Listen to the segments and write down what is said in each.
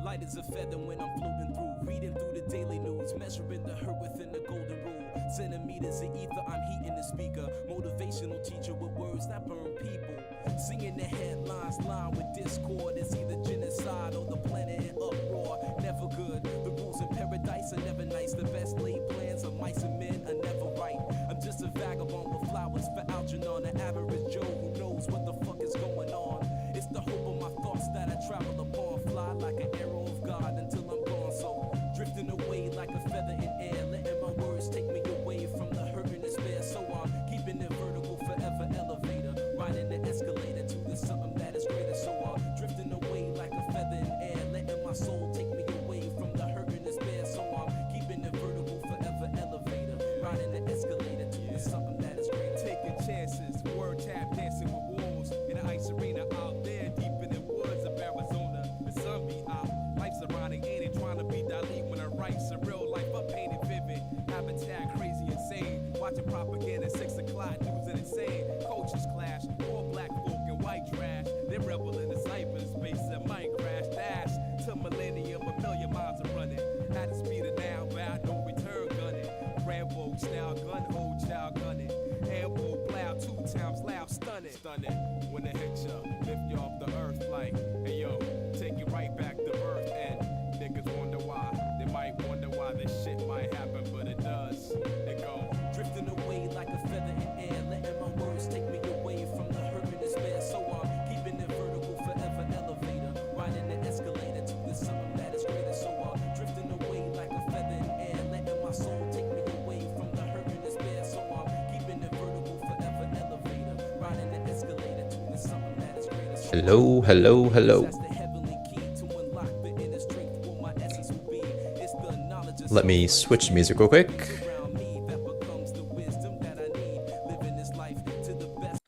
Light as a feather when I'm floating through, reading through the daily news, measuring the hurt within the golden rule. Centimeters of ether, I'm heating the speaker. Motivational teacher with words that burn people. Singing the headlines, line with discord. It's either genocide or the planet in uproar. Never good. The rules in paradise are never nice. The best laid plans of mice and men are never right. I'm just a vagabond with flowers for Algernon, an average Joe who knows what the fuck is going on. It's the hope of my thoughts that I travel upon. Fly like an arrow of God until I'm gone. So drifting away like a feather in air, letting my words take me away from the hurt and despair. So I'm keeping it vertical, forever elevator, riding the escalator to the something that is greater. So I'm drifting away like a feather in air, letting my soul take me away from the hurt and despair. So I'm keeping it vertical, forever elevator, riding the escalator to the something that is greater. Taking chances, word tap dancing with wolves in an ice arena out there deep in the woods of Arizona. The sun be out, life's ironic, ain't it? Trying to be Dali when I write surreal life, I paint it vivid. Habitat crazy insane, watching propaganda 6 o'clock news and insane. Cultures clash, all black folk and white trash. They rebel in the cyberspace and might crash. Dash to millennium, a million miles are running. At the speed of now, bound no return gunning. Rambo style gun, hold child gunning. Ambo plow 2 times loud, stunning. Stunning when they hit ya, lift you off the earth like, hey yo, take you right back to earth. And niggas wonder why, they might wonder why this shit might happen, but it does. It go Drifting away like a feather in air, letting my words take me away from the hurt and despair. So I'm keeping it vertical, forever elevator, riding the escalator to the something that is greater. So I'm drifting away like a feather in air, letting my soul take me away from the hurt and despair. So I'm keeping it vertical, forever elevator, riding the escalator to the something that is greater. So Hello, hello, hello. that's the heavenly key to unlock the inner strength where my essence will be. It's the knowledge of Let me switch to music real quick. around me that becomes the wisdom that I need. Living this life to the best.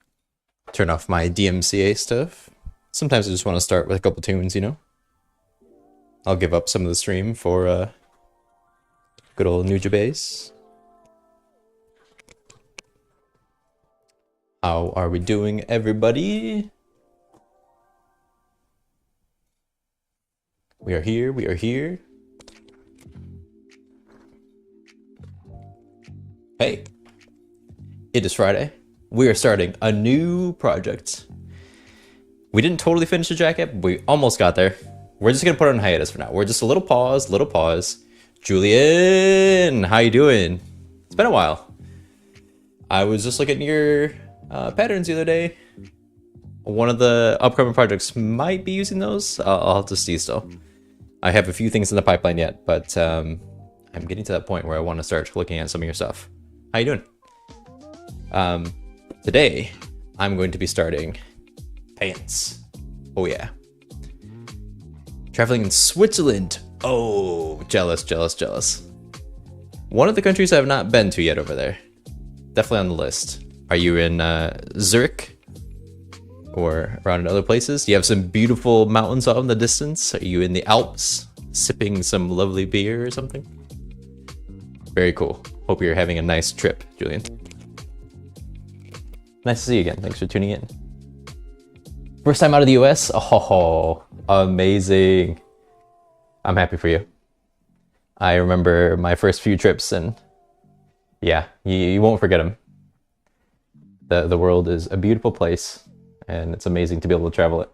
Turn off my DMCA stuff. Sometimes I just want to start with a couple tunes, you know? I'll give up some of the stream for good old Nuja Bass. How are we doing, everybody? We are here, we are here. Hey, it is Friday. We are starting a new project. We didn't totally finish the jacket, but we almost got there. We're just gonna put it on hiatus for now. We're just a little pause, little pause. Julian, how you doing? It's been a while. I was just looking at your patterns the other day. One of the upcoming projects might be using those. I'll have to see still. I have a few things in the pipeline yet, but I'm getting to that point where I want to start looking at some of your stuff. How you doing? Today, I'm going to be starting pants. Oh yeah. Traveling in Switzerland. Oh, jealous, jealous, jealous. One of the countries I have not been to yet over there. Definitely on the list. Are you in Zurich? Or around in other places? You have some beautiful mountains out in the distance. Are you in the Alps, sipping some lovely beer or something? Very cool. Hope you're having a nice trip, Julian. Nice to see you again. Thanks for tuning in. First time out of the US? Oh, amazing. I'm happy for you. I remember my first few trips and yeah, you won't forget them. The world is a beautiful place. And it's amazing to be able to travel it.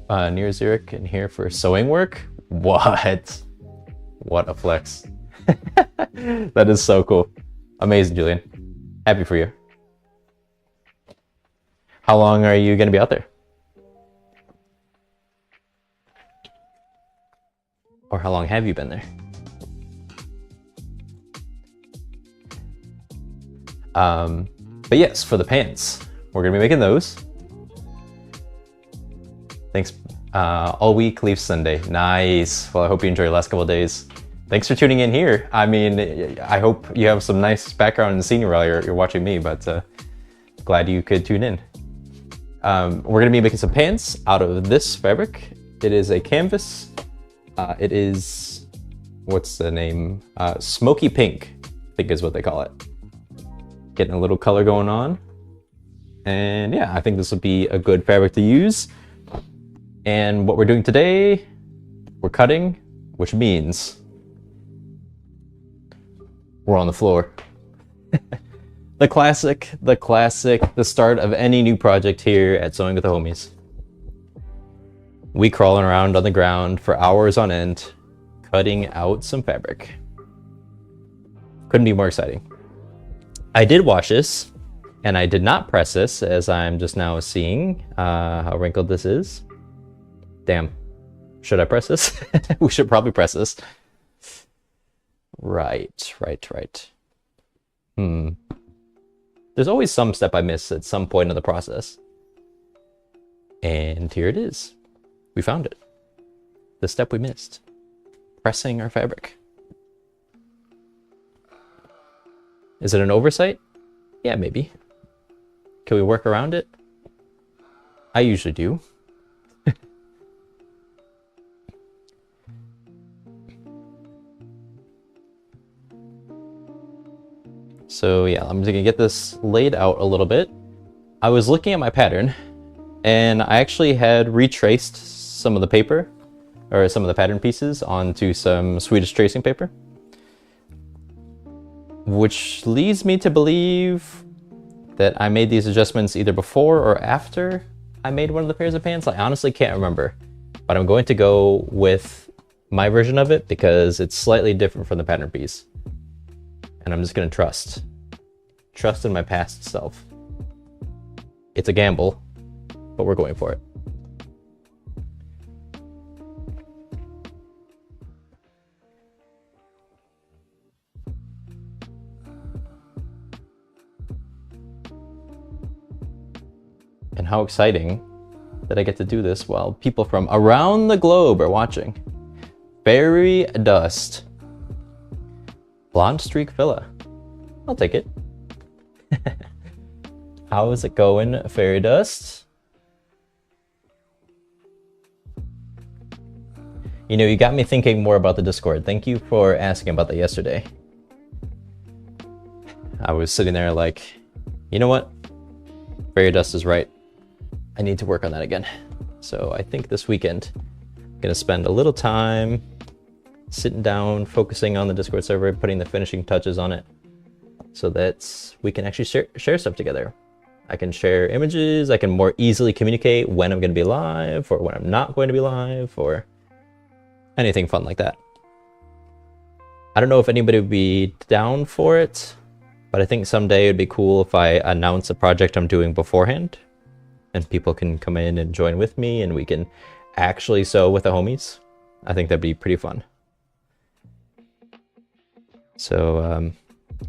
Near Zurich and here for sewing work? What? What a flex. That is so cool. Amazing, Julian. Happy for you. How long are you going to be out there? Or how long have you been there? But yes, for the pants, we're gonna be making those. Thanks. All week leaves Sunday. Nice. Well, I hope you enjoy your last couple of days. Thanks for tuning in here. I mean, I hope you have some nice background and scenery while you're watching me, but glad you could tune in. We're gonna be making some pants out of this fabric. It is a canvas. It is, what's the name? Smoky pink, I think is what they call it. Getting a little color going on. And yeah, I think this will be a good fabric to use. And what we're doing today, we're cutting, which means we're on the floor. The classic, the start of any new project here at Sewing with the Homies. We crawling around on the ground for hours on end, cutting out some fabric. Couldn't be more exciting. I did wash this, and I did not press this, as I'm just now seeing how wrinkled this is. Damn. Should I press this? We should probably press this. Right. There's always some step I miss at some point in the process. And here it is. We found it. The step we missed. Pressing our fabric. Is it an oversight? Yeah, maybe. Can we work around it? I usually do. So yeah, I'm just gonna get this laid out a little bit. I was looking at my pattern, and I actually had retraced some of the paper, or some of the pattern pieces, onto some Swedish tracing paper. Which leads me to believe that I made these adjustments either before or after I made one of the pairs of pants. I honestly can't remember, but I'm going to go with my version of it because it's slightly different from the pattern piece. And I'm just gonna trust in my past self. It's a gamble, but we're going for it. And how exciting that I get to do this while people from around the globe are watching. Fairy Dust. Blonde Streak Villa. I'll take it. How is it going, Fairy Dust? You know, you got me thinking more about the Discord. Thank you for asking about that yesterday. I was sitting there like, you know what? Fairy Dust is right. I need to work on that again. So I think this weekend, I'm gonna spend a little time sitting down, focusing on the Discord server, putting the finishing touches on it so that we can actually share stuff together. I can share images, I can more easily communicate when I'm gonna be live or when I'm not going to be live or anything fun like that. I don't know if anybody would be down for it, but I think someday it'd be cool if I announce a project I'm doing beforehand and people can come in and join with me and we can actually sew with the homies. I think that'd be pretty fun. So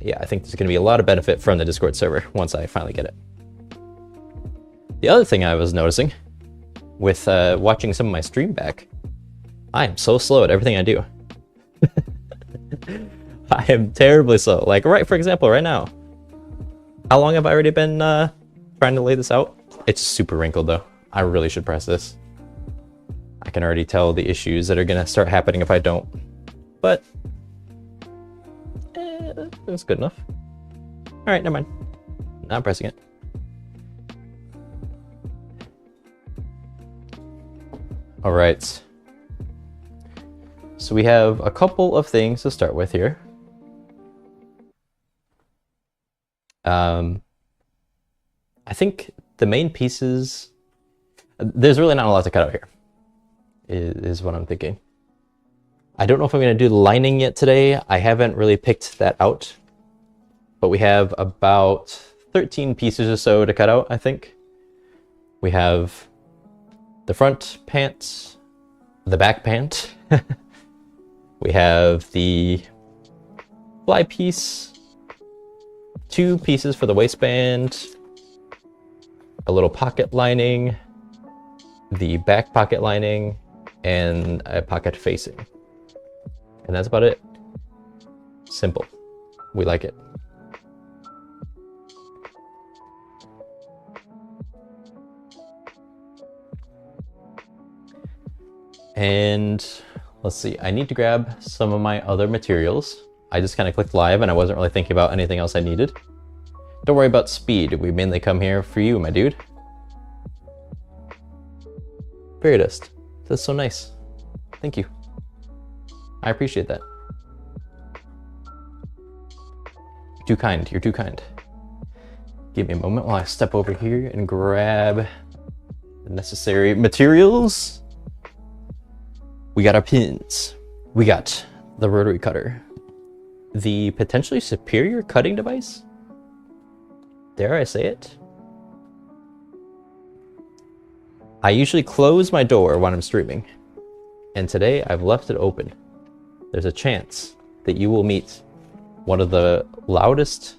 yeah, I think there's gonna be a lot of benefit from the Discord server once I finally get it. The other thing I was noticing with watching some of my stream back, I am so slow at everything I do. I am terribly slow. Like for example, right now. How long have I already been trying to lay this out? It's super wrinkled though. I really should press this. I can already tell the issues that are gonna start happening if I don't. But it's good enough. All right, never mind. Not pressing it. All right. So we have a couple of things to start with here. I think the main pieces, there's really not a lot to cut out here, is what I'm thinking. I don't know if I'm going to do the lining yet today. I haven't really picked that out, but we have about 13 pieces or so to cut out, I think. We have the front pant, the back pant. We have the fly piece, 2 pieces for the waistband, a little pocket lining, the back pocket lining, and a pocket facing. And that's about it. Simple. We like it. And let's see, I need to grab some of my other materials. I just kind of clicked live and I wasn't really thinking about anything else I needed. Don't worry about speed. We mainly come here for you, my dude. Fairy dust. That's so nice. Thank you. I appreciate that. You're too kind. You're too kind. Give me a moment while I step over here and grab the necessary materials. We got our pins. We got the rotary cutter. The potentially superior cutting device? Dare I say it? I usually close my door when I'm streaming, and today I've left it open. There's a chance that you will meet one of the loudest,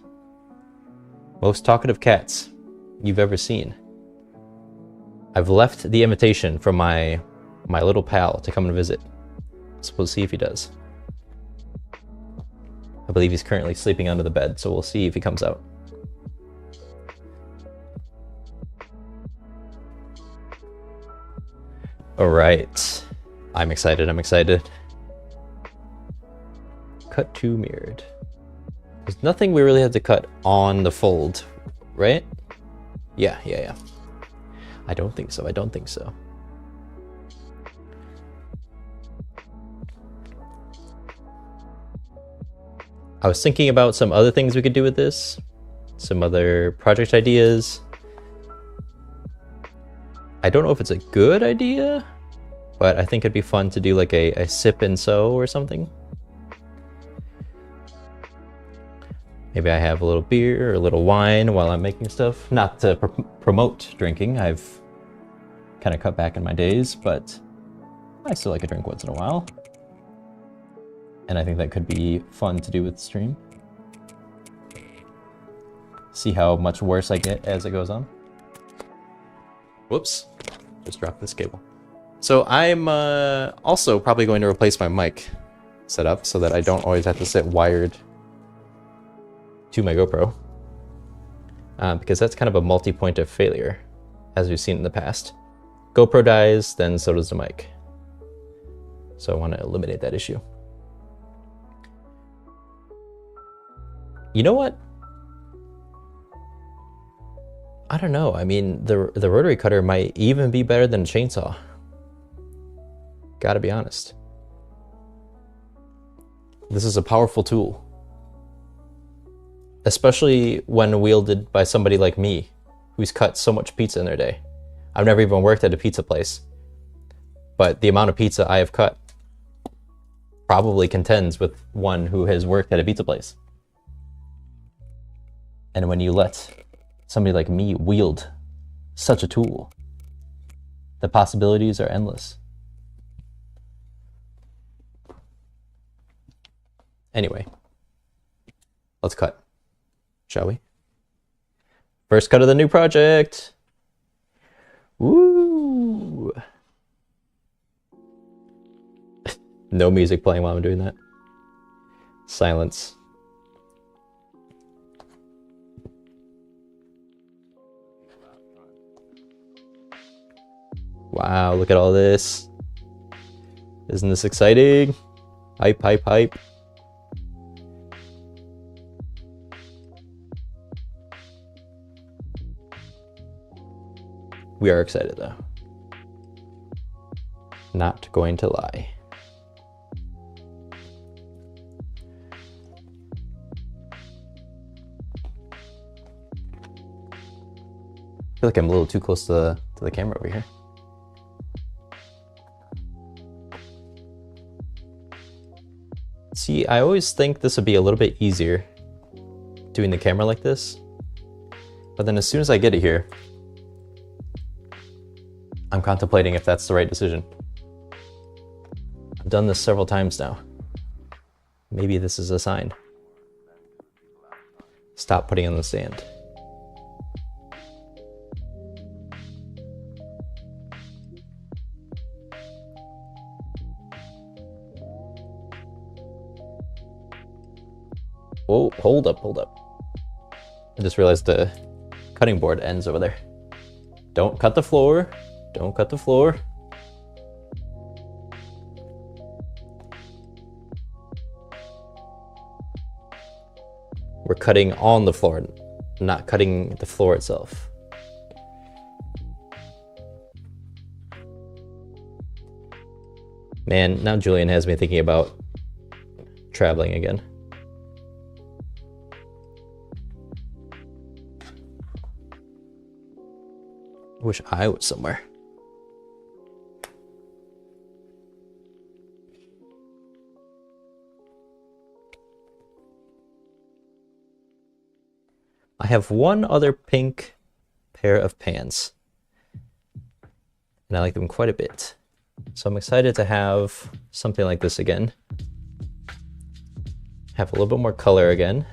most talkative cats you've ever seen. I've left the invitation for my little pal to come and visit, so we'll see if he does. I believe he's currently sleeping under the bed, so we'll see if he comes out. All right, I'm excited, I'm excited. Cut to mirrored. There's nothing we really have to cut on the fold, right? Yeah. I don't think so, I don't think so. I was thinking about some other things we could do with this, some other project ideas. I don't know if it's a good idea, but I think it'd be fun to do like a sip and sew or something. Maybe I have a little beer or a little wine while I'm making stuff. Not to promote drinking, I've kind of cut back in my days, but I still like a drink once in a while. And I think that could be fun to do with the stream. See how much worse I get as it goes on. Whoops, just dropped this cable. So I'm also probably going to replace my mic setup so that I don't always have to sit wired to my GoPro. Because that's kind of a multi-point of failure, as we've seen in the past. GoPro dies, then so does the mic. So I want to eliminate that issue. You know what? I don't know. I mean, the rotary cutter might even be better than a chainsaw. Gotta be honest. This is a powerful tool. Especially when wielded by somebody like me, who's cut so much pizza in their day. I've never even worked at a pizza place, but the amount of pizza I have cut probably contends with one who has worked at a pizza place. And when you let somebody like me wield such a tool, the possibilities are endless. Anyway, let's cut, shall we? First cut of the new project. Woo! No music playing while I'm doing that. Silence. Wow, look at all this. Isn't this exciting? Hype, hype, hype. We are excited though. Not going to lie. I feel like I'm a little too close to the camera over here. See, I always think this would be a little bit easier doing the camera like this, but then as soon as I get it here, I'm contemplating if that's the right decision. I've done this several times now. Maybe this is a sign. Stop putting on the stand. Whoa, hold up. I just realized the cutting board ends over there. Don't cut the floor. Don't cut the floor. We're cutting on the floor, not cutting the floor itself. Man, now Julian has me thinking about traveling again. Wish I was somewhere. I have one other pink pair of pants, and I like them quite a bit. So I'm excited to have something like this again. Have a little bit more color again.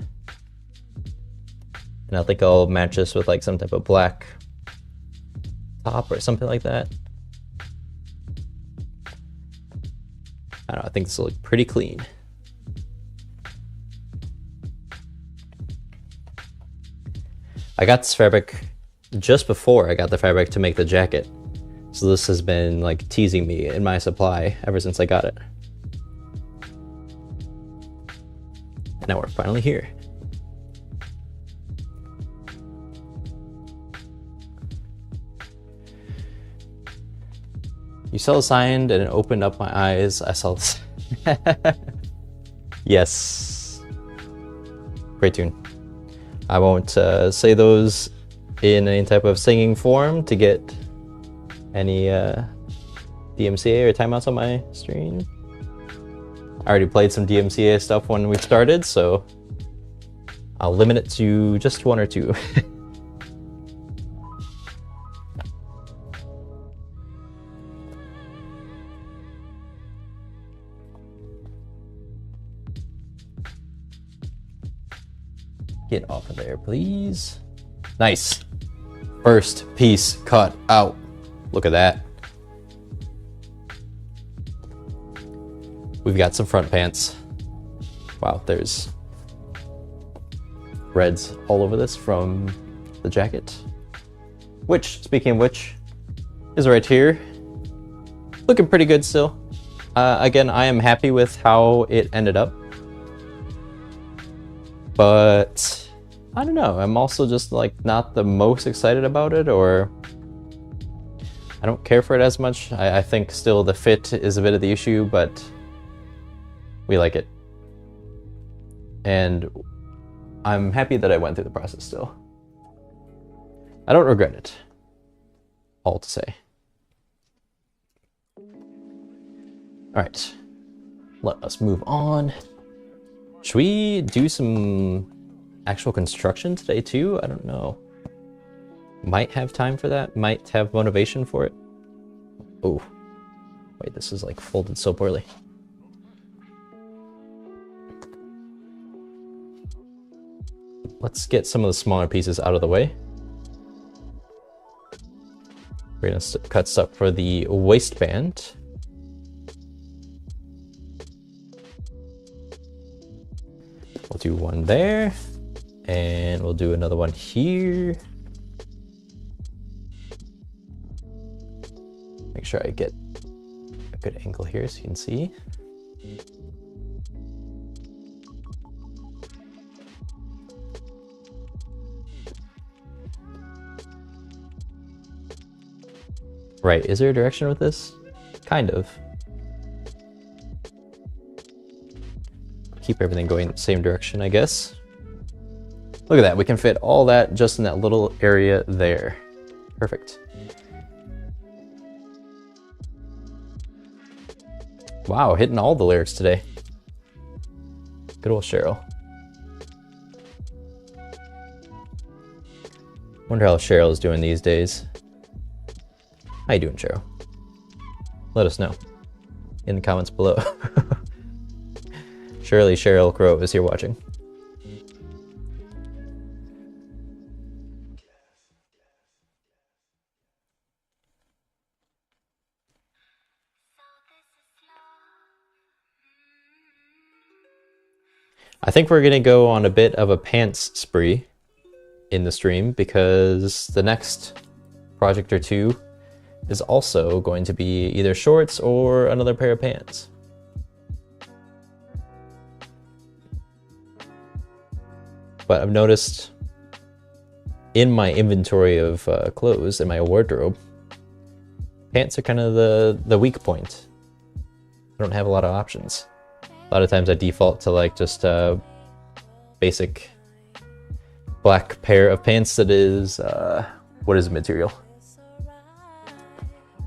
And I think I'll match this with like some type of black top or something like that. I don't know, I think this will look pretty clean. I got this fabric just before I got the fabric to make the jacket. So this has been like teasing me in my supply ever since I got it. And now we're finally here. You sell signed and it opened up my eyes. I saw this. Yes. Great tune. I won't say those in any type of singing form to get any DMCA or timeouts on my stream. I already played some DMCA stuff when we started, so I'll limit it to just one or two. Get off of there, please. Nice. First piece cut out. Look at that. We've got some front pants. Wow, there's reds all over this from the jacket. Which, speaking of which, is right here. Looking pretty good still. Again, I am happy with how it ended up. But I don't know, I'm also just like not the most excited about it, or I don't care for it as much. I think still the fit is a bit of the issue, but we like it. And I'm happy that I went through the process still. I don't regret it, all to say. All right, let us move on. Should we do some actual construction today too? I don't know. Might have time for that. Might have motivation for it. Oh, wait, this is like folded so poorly. Let's get some of the smaller pieces out of the way. We're gonna cut stuff for the waistband. We'll do one there, and we'll do another one here. Make sure I get a good angle here so you can see. Right, is there a direction with this? Kind of. Keep everything going the same direction, I guess. Look at that, we can fit all that just in that little area there. Perfect. Wow, hitting all the lyrics today. Good old Cheryl. Wonder how Cheryl is doing these days. How you doing, Cheryl? Let us know in the comments below. Surely Cheryl Crow is here watching. I think we're gonna go on a bit of a pants spree in the stream because the next project or two is also going to be either shorts or another pair of pants. But I've noticed in my inventory of clothes in my wardrobe, pants are kind of the weak point. I don't have a lot of options. A lot of times I default to like just a basic black pair of pants that is, what is the material?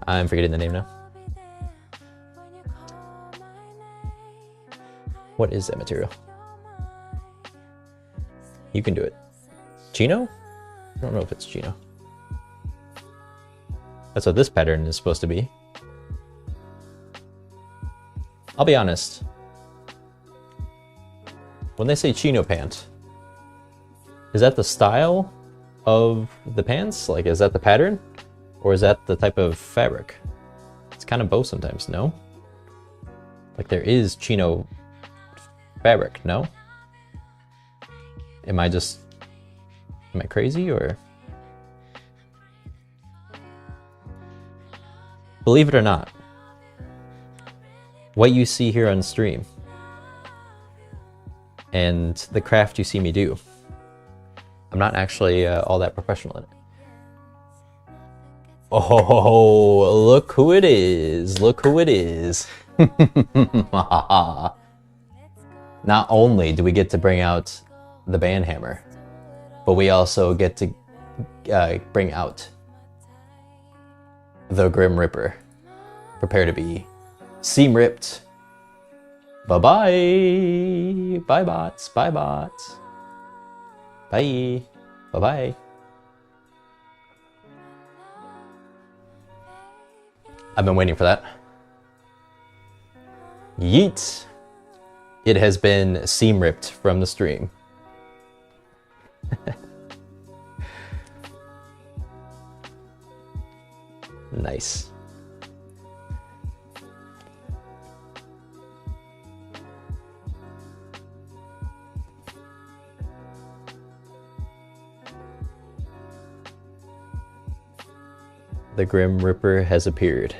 I'm forgetting the name now. What is that material? You can do it. Chino? I don't know if it's chino. That's what this pattern is supposed to be. I'll be honest. When they say chino pant, is that the style of the pants? Like, is that the pattern? Or is that the type of fabric? It's kind of both sometimes, no? Like, there is chino fabric, no? Am I crazy, or? Believe it or not, what you see here on stream and the craft you see me do, I'm not actually all that professional in it. Oh, look who it is. Look who it is. Not only do we get to bring out the band hammer, but we also get to bring out the Grim Ripper. Prepare to be seam ripped. Bye-bye. Bye, bots. Bye, bots. Bye. Bye-bye. I've been waiting for that. Yeet. It has been seam ripped from the stream. Nice. The Grim Ripper has appeared.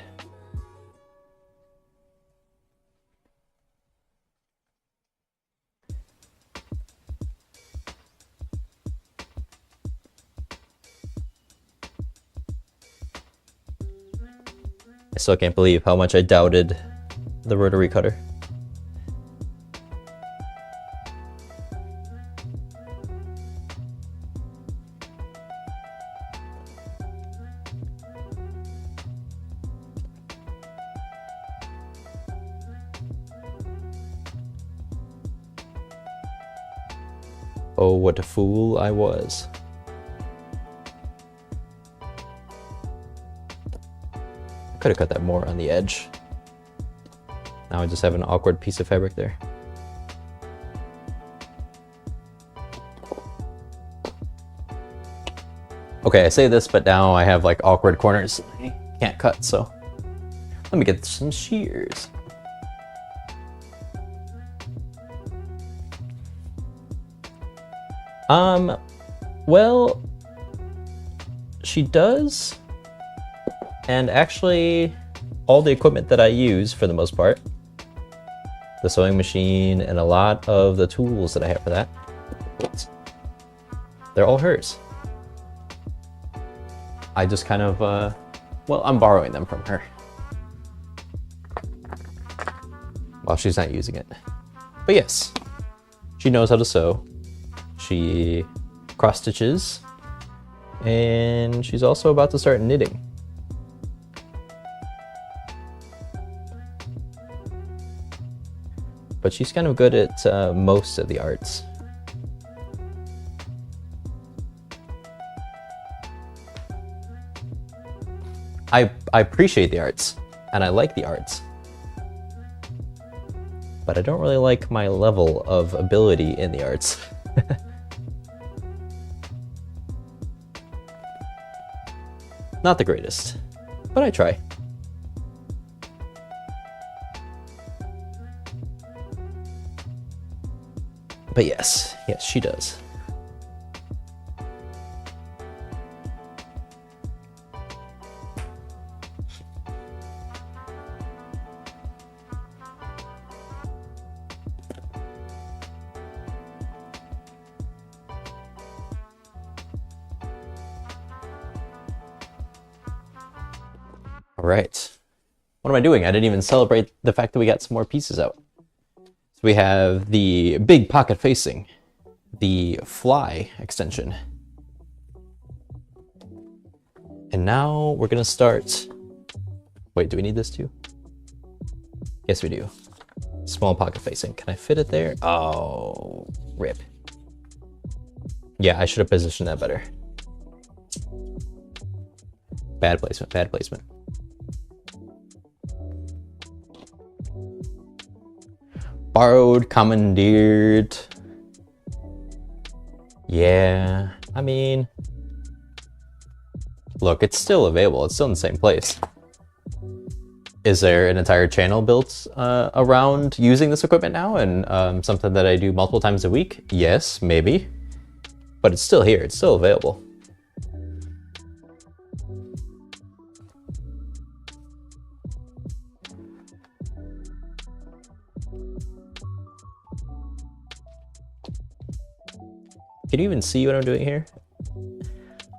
I still can't believe how much I doubted the rotary cutter. Oh, what a fool I was. Could have cut that more on the edge. Now I just have an awkward piece of fabric there. Okay, I say this, but now I have like awkward corners I can't cut, so let me get some shears. Well, she does. And actually, all the equipment that I use, for the most part, the sewing machine and a lot of the tools that I have for that, they're all hers. I just kind of, well, I'm borrowing them from her while she's not using it. But yes, she knows how to sew. She cross stitches, and she's also about to start knitting. But she's kind of good at most of the arts. I appreciate the arts, and I like the arts. But I don't really like my level of ability in the arts. Not the greatest, but I try. But yes, she does. All right. What am I doing? I didn't even celebrate the fact that we got some more pieces out. So we have the big pocket facing, the fly extension. And now we're gonna start. Wait, do we need this too? Yes, we do. Small pocket facing. Can I fit it there? Oh, rip. Yeah, I should have positioned that better. Bad placement, bad placement. Borrowed, commandeered. Yeah, I mean, look, it's still available. It's still in the same place. Is there an entire channel built around using this equipment now and something that I do multiple times a week? Yes, maybe. But it's still here. It's still available. Can you even see what I'm doing here?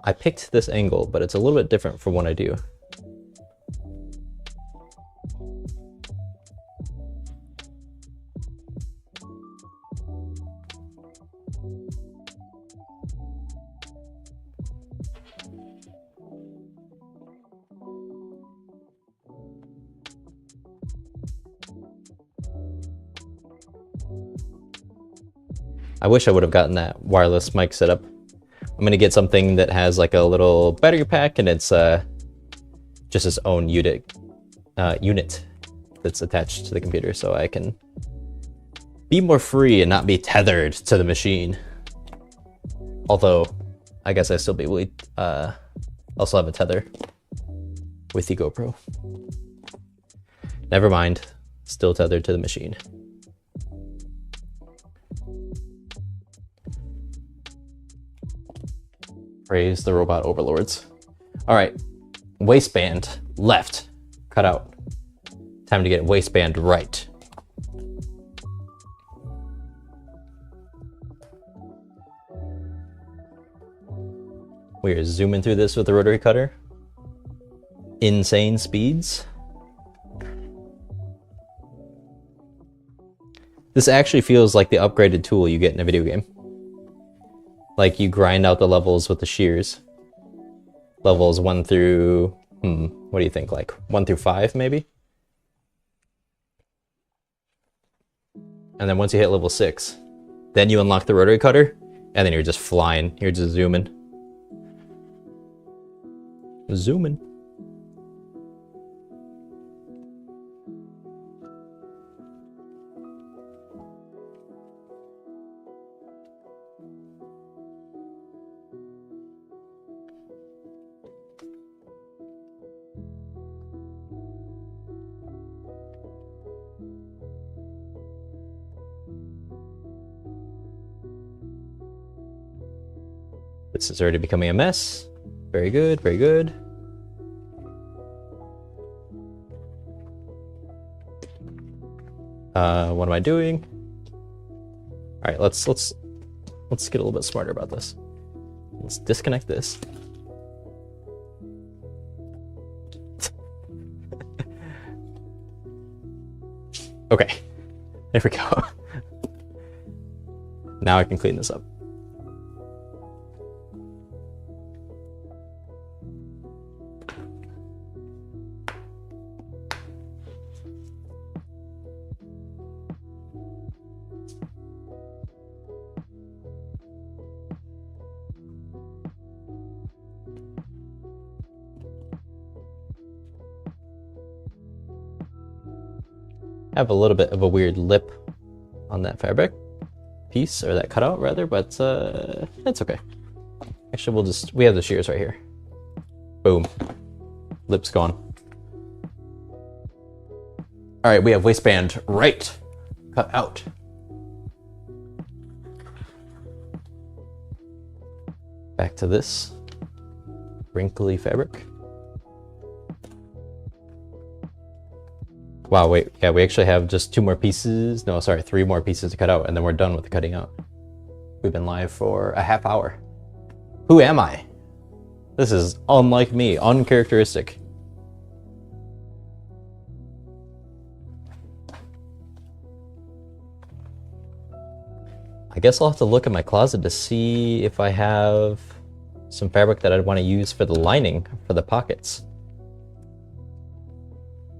I picked this angle, but it's a little bit different from what I do. I wish I would have gotten that wireless mic setup. I'm gonna get something that has like a little battery pack and it's just its own unit that's attached to the computer, so I can be more free and not be tethered to the machine. Although, I guess I still be able to also have a tether with the GoPro. Never mind, still tethered to the machine. Praise the robot overlords. All right, waistband left, cut out. Time to get waistband right. We are zooming through this with the rotary cutter. Insane speeds. This actually feels like the upgraded tool you get in a video game. Like you grind out the levels with the shears. Levels 1 through, what do you think? Like 1 through 5 maybe? And then once you hit level 6, then you unlock the rotary cutter, and then you're just flying. You're just zooming. Zooming. This is already becoming a mess. Very good, very good. What am I doing? All right, let's get a little bit smarter about this. Let's disconnect this. Okay, there we go. Now I can clean this up. Have a little bit of a weird lip on that fabric piece, or that cutout rather, but it's okay. Actually, we have the shears right here. Boom. Lip's gone. All right, we have waistband right. Cut out. Back to this wrinkly fabric. Wow, wait, yeah, we actually have just 2 more pieces. No, sorry, 3 more pieces to cut out, and then we're done with the cutting out. We've been live for a half hour. Who am I? This is unlike me, uncharacteristic. I guess I'll have to look at my closet to see if I have some fabric that I'd want to use for the lining for the pockets.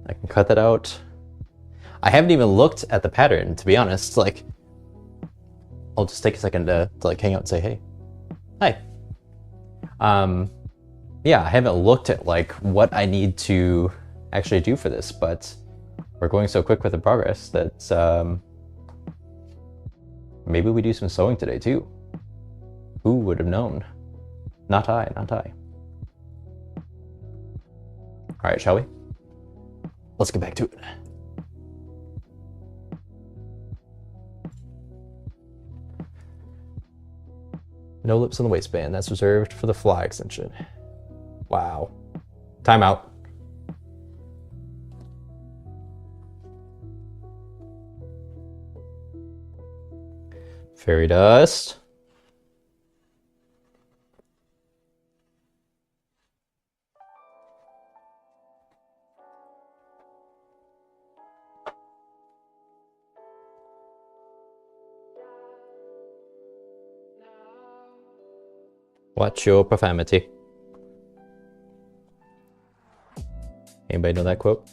I can cut that out. I haven't even looked at the pattern, to be honest. Like, I'll just take a second to like hang out and say, hey, hi. Yeah, I haven't looked at like what I need to actually do for this, but we're going so quick with the progress that maybe we do some sewing today too. Who would have known? Not I, not I. All right, shall we? Let's get back to it. No lips on the waistband. That's reserved for the fly extension. Wow. Time out. Fairy dust. Watch your profanity. Anybody know that quote?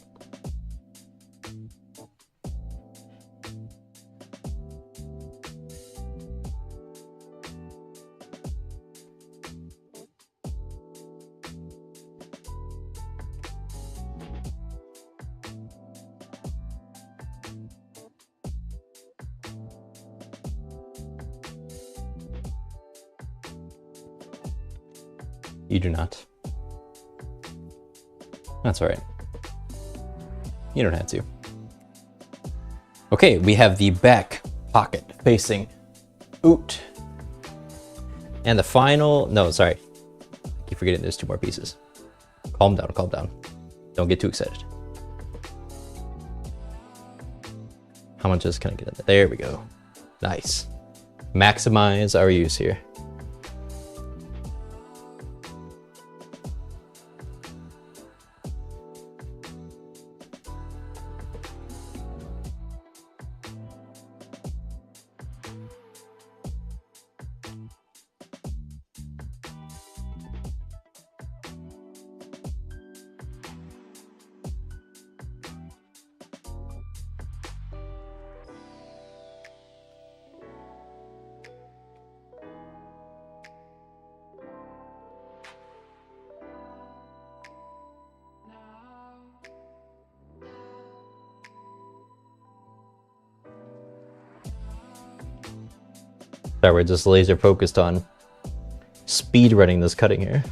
You do not. That's all right. You don't have to. Okay, we have the back pocket facing out. And the final, no, sorry. I keep forgetting there's 2 more pieces. Calm down, calm down. Don't get too excited. How much can I get in there? There we go. Nice. Maximize our use here. Sorry, we're just laser focused on speed running this cutting here.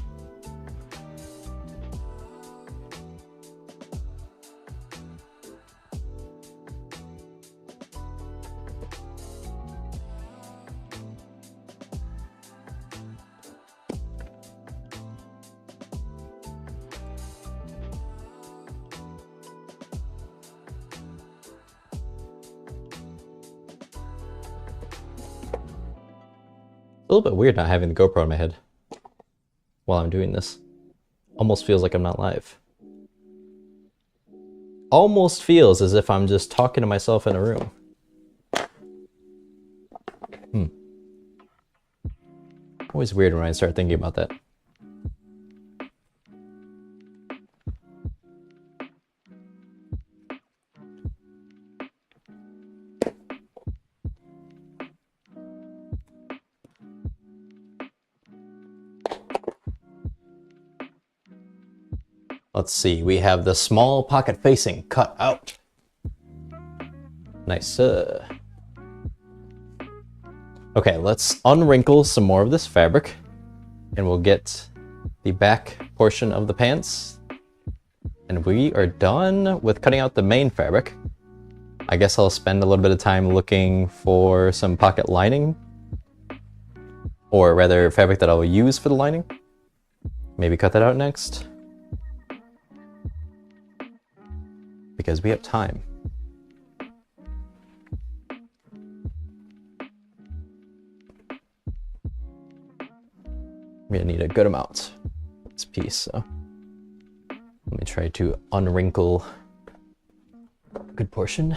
A little bit weird not having the GoPro in my head while I'm doing this. Almost feels like I'm not live. Almost feels as if I'm just talking to myself in a room. Always weird when I start thinking about that. Let's see, we have the small pocket facing cut out. Nice. Okay, let's unwrinkle some more of this fabric and we'll get the back portion of the pants. And we are done with cutting out the main fabric. I guess I'll spend a little bit of time looking for some pocket lining, or rather fabric that I'll use for the lining. Maybe cut that out next, because we have time. We're gonna need a good amount of this piece, so let me try to unwrinkle a good portion.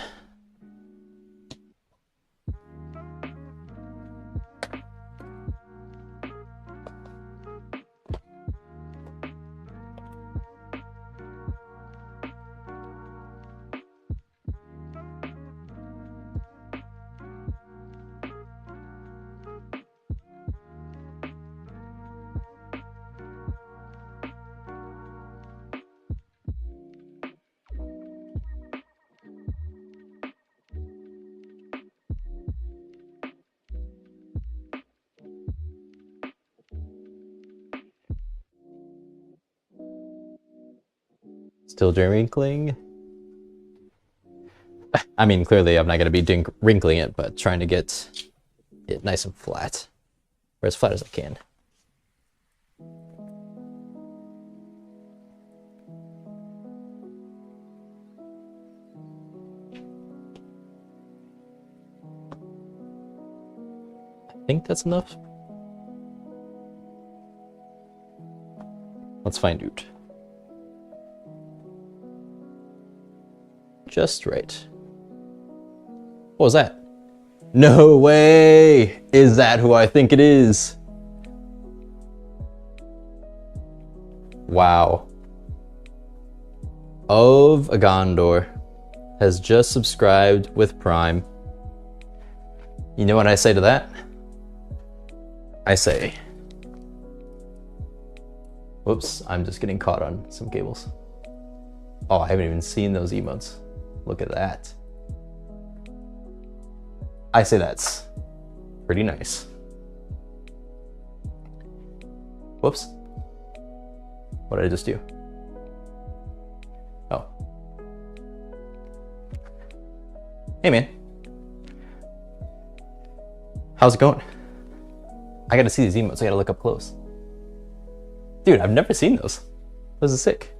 Still wrinkling. I mean, clearly I'm not going to be wrinkling it, but trying to get it nice and flat. Or as flat as I can. I think that's enough. Let's find out. Just right. What was that? No way! Is that who I think it is? Wow. Of a Gondor has just subscribed with Prime. You know what I say to that? I say... Whoops, I'm just getting caught on some cables. Oh, I haven't even seen those emotes. Look at that. I say that's pretty nice. Whoops. What did I just do? Oh. Hey, man. How's it going? I gotta see these emotes. I gotta look up close. Dude, I've never seen those. This is sick.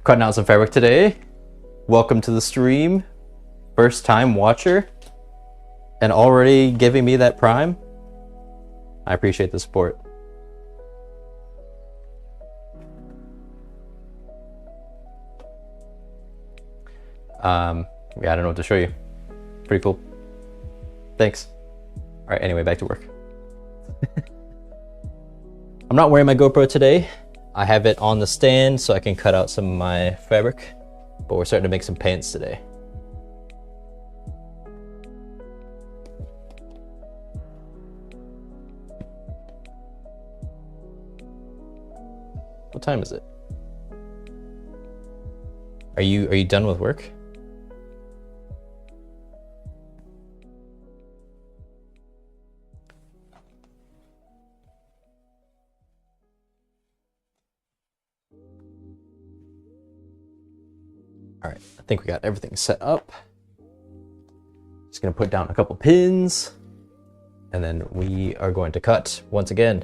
Cutting out some fabric today. Welcome to the stream. First time watcher. And already giving me that Prime. I appreciate the support. Yeah, I don't know what to show you. Pretty cool. Thanks. All right, anyway, back to work. I'm not wearing my GoPro today. I have it on the stand so I can cut out some of my fabric, but we're starting to make some pants today. What time is it? Are you done with work? All right, I think we got everything set up. Just gonna put down a couple pins and then we are going to cut once again.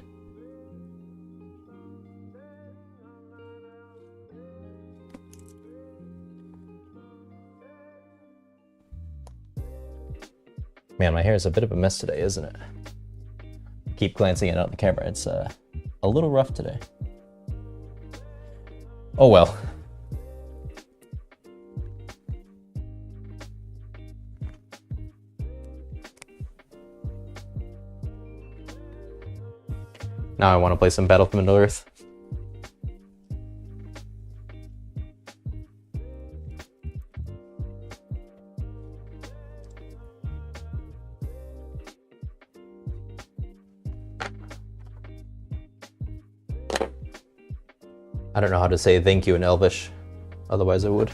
Man, my hair is a bit of a mess today, isn't it? Keep glancing at it on the camera. It's a little rough today. Oh well. Now I want to play some Battle for Middle-earth. I don't know how to say thank you in Elvish, otherwise I would.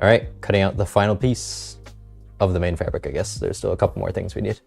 All right, cutting out the final piece of the main fabric, I guess. There's still a couple more things we need.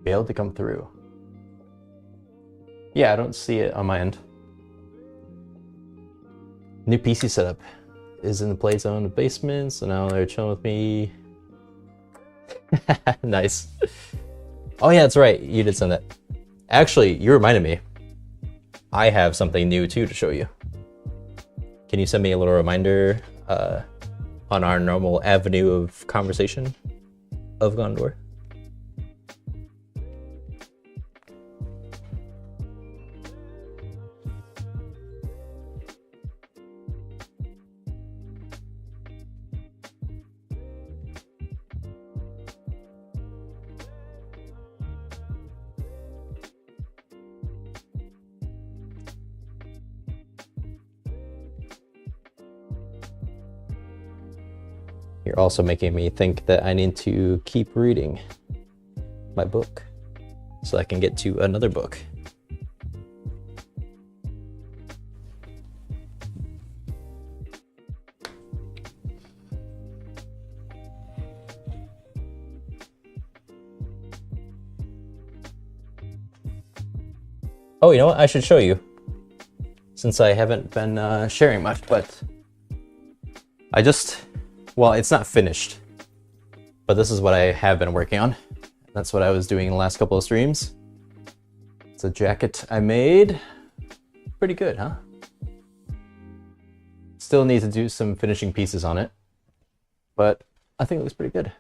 Failed to come through. Yeah, I don't see it on my end. New PC setup is in the play zone of basement, so now they're chilling with me. Nice. Oh yeah, that's right. You did send that. Actually, you reminded me. I have something new too to show you. Can you send me a little reminder on our normal avenue of conversation of Gondor? You're also making me think that I need to keep reading my book so I can get to another book. Oh, you know what? I should show you, since I haven't been sharing much, but well, it's not finished, but this is what I have been working on. That's what I was doing in the last couple of streams. It's a jacket I made. Pretty good, huh? Still need to do some finishing pieces on it, but I think it looks pretty good.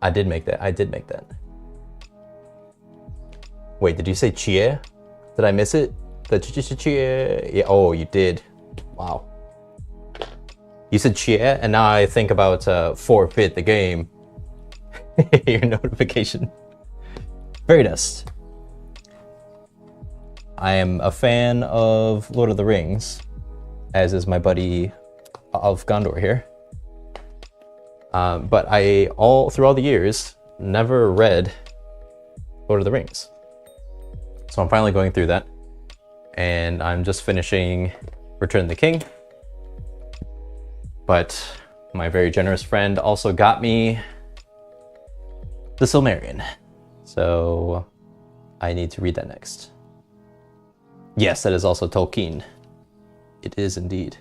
I did make that. Wait, did you say chia? Did I miss it? The chia? Yeah, oh, you did. Wow. You said chia, and now I think about forfeit the game. Your notification. Fairy Dust. I am a fan of Lord of the Rings, as is my buddy of Gondor here. But I, through all the years, never read Lord of the Rings. So I'm finally going through that. And I'm just finishing Return of the King. But my very generous friend also got me the Silmarillion. So I need to read that next. Yes, that is also Tolkien. It is indeed.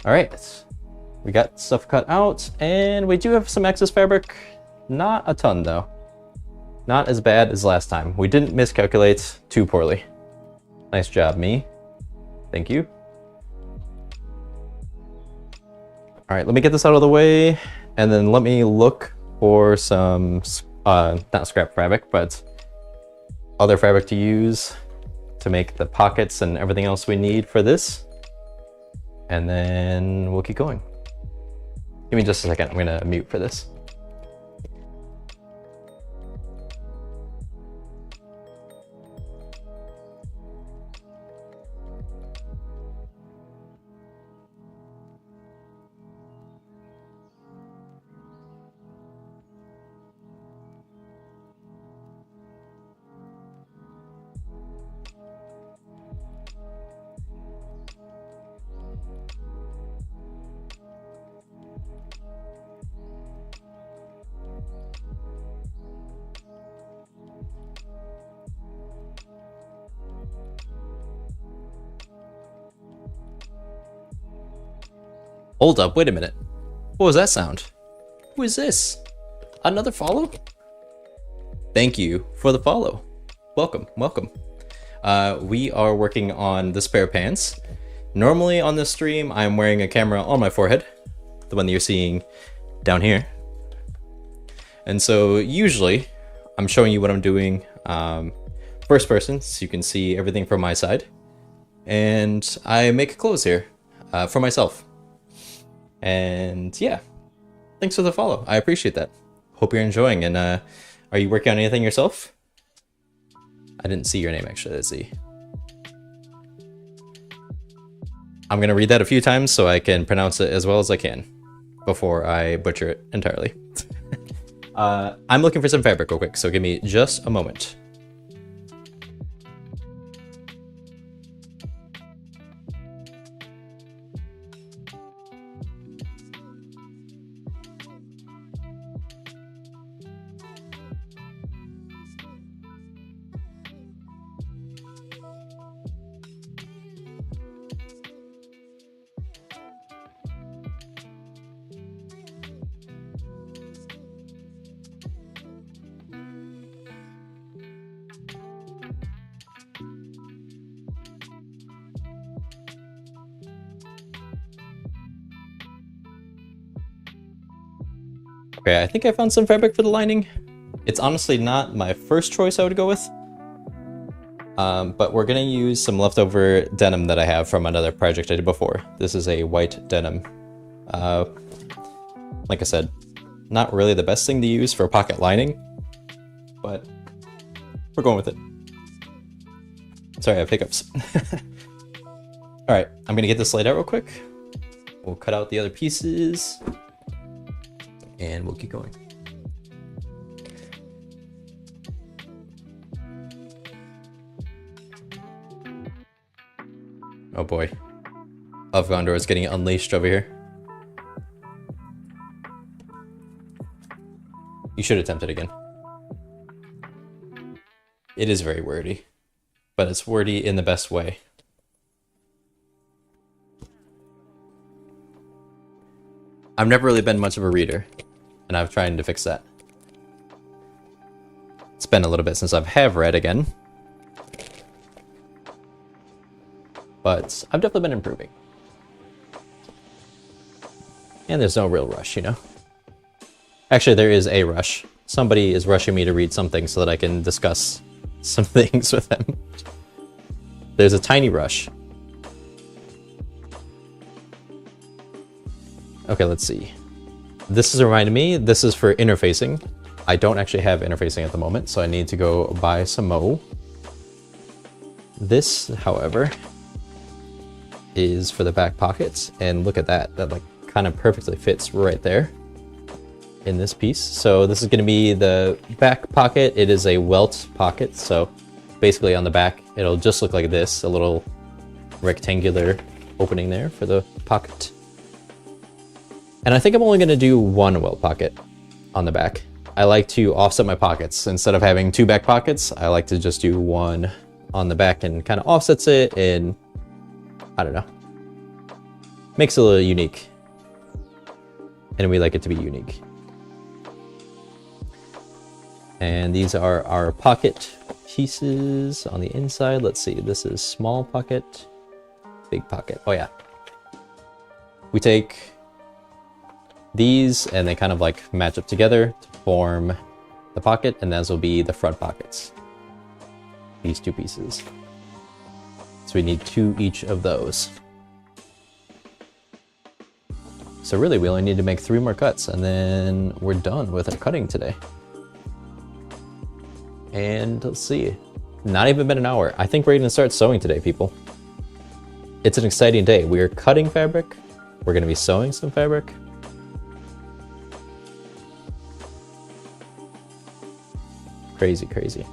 All right, we got stuff cut out, and we do have some excess fabric. Not a ton, though. Not as bad as last time. We didn't miscalculate too poorly. Nice job, me. Thank you. All right, let me get this out of the way, and then let me look for some, not scrap fabric, but other fabric to use to make the pockets and everything else we need for this. And then we'll keep going. Give me just a second. I'm gonna mute for this. Hold up, wait a minute. What was that sound? Who is this? Another follow? Thank you for the follow. Welcome, welcome. We are working on this pair of pants. Normally on this stream, I'm wearing a camera on my forehead, the one that you're seeing down here. And so usually I'm showing you what I'm doing first person, so you can see everything from my side. And I make clothes here for myself. And yeah, thanks for the follow. I appreciate that. Hope you're enjoying. And are you working on anything yourself? I didn't see your name actually. Let's see. I'm gonna read that a few times so I can pronounce it as well as I can before I butcher it entirely. I'm looking for some fabric real quick, so give me just a moment. Okay, I think I found some fabric for the lining. It's honestly not my first choice I would go with. But we're gonna use some leftover denim that I have from another project I did before. This is a white denim. Like I said, not really the best thing to use for pocket lining, but we're going with it. Sorry, I have hiccups. All right, I'm gonna get this laid out real quick. We'll cut out the other pieces and we'll keep going. Oh boy. Of Gondor is getting unleashed over here. You should attempt it again. It is very wordy, but it's wordy in the best way. I've never really been much of a reader, and I'm trying to fix that. It's been a little bit since I have read again, but I've definitely been improving. And there's no real rush, you know? Actually, there is a rush. Somebody is rushing me to read something so that I can discuss some things with them. There's a tiny rush. Okay, let's see. This is reminding me, this is for interfacing. I don't actually have interfacing at the moment, so I need to go buy some mo. This, however, is for the back pockets, and look at that. That like kind of perfectly fits right there in this piece. So this is going to be the back pocket. It is a welt pocket, so basically on the back it'll just look like this, a little rectangular opening there for the pocket. And I think I'm only going to do one welt pocket on the back. I like to offset my pockets. Instead of having two back pockets, I like to just do one on the back and kind of offsets it, and I don't know, makes it a little unique. And we like it to be unique. And these are our pocket pieces on the inside. Let's see, this is small pocket, big pocket. Oh yeah. We take these and they kind of like match up together to form the pocket, and those will be the front pockets. These two pieces. So we need two each of those. So really we only need to make 3 more cuts and then we're done with our cutting today. And let's see, not even been an hour. I think we're gonna start sewing today, people. It's an exciting day. We are cutting fabric. We're gonna be sewing some fabric. Crazy, crazy.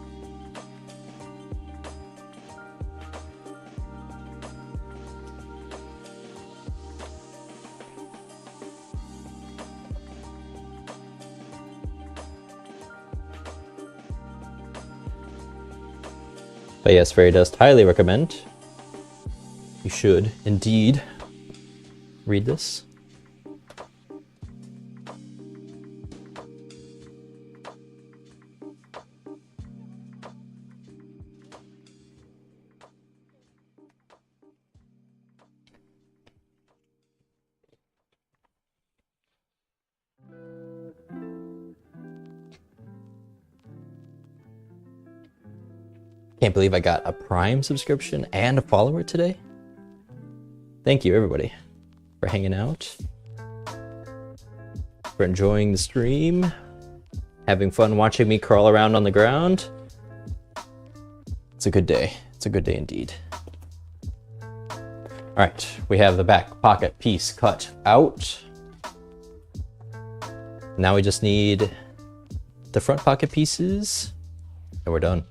But yes, Fairy Dust, highly recommend. You should indeed read this. Can't believe I got a Prime subscription and a follower today. Thank you, everybody, for hanging out, for enjoying the stream, having fun watching me crawl around on the ground. It's a good day. It's a good day indeed. All right, we have the back pocket piece cut out. Now we just need the front pocket pieces, and we're done.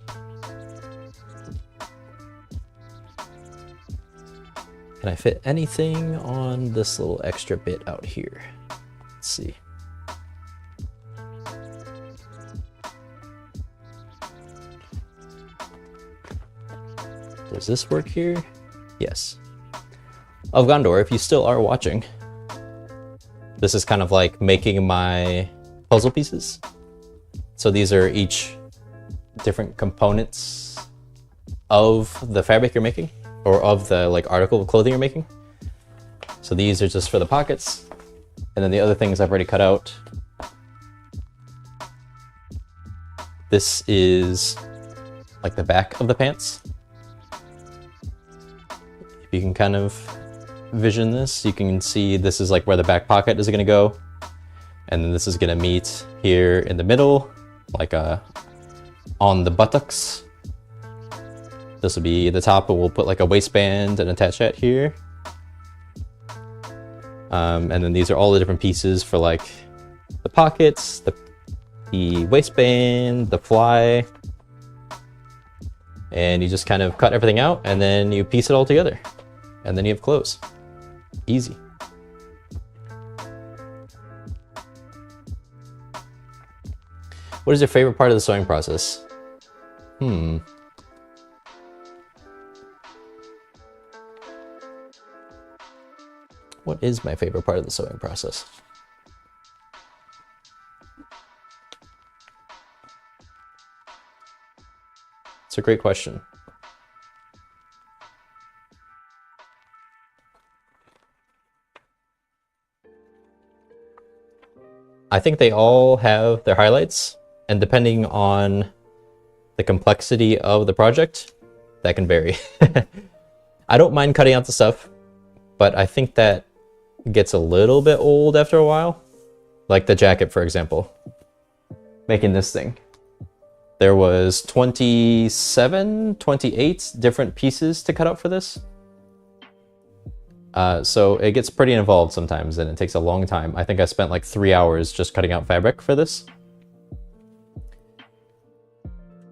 Can I fit anything on this little extra bit out here? Let's see. Does this work here? Yes. Of Gondor, if you still are watching, this is kind of like making my puzzle pieces. So these are each different components of the fabric you're making, or of the like article of clothing you're making. So these are just for the pockets, and then the other things I've already cut out. This is like the back of the pants. If you can kind of vision this, you can see this is like where the back pocket is going to go, And then this is gonna meet here in the middle, like on the buttocks. This will be the top, but we'll put like a waistband and attach that here. And then these are all the different pieces for like the pockets, the waistband, the fly. And you just kind of cut everything out and then you piece it all together. And then you have clothes. Easy. What is your favorite part of the sewing process? What is my favorite part of the sewing process? It's a great question. I think they all have their highlights, and depending on the complexity of the project, that can vary. I don't mind cutting out the stuff, but I think that gets a little bit old after a while. Like the jacket, for example. Making this thing. There was 27, 28 different pieces to cut out for this. So it gets pretty involved sometimes and it takes a long time. I think I spent like 3 hours just cutting out fabric for this.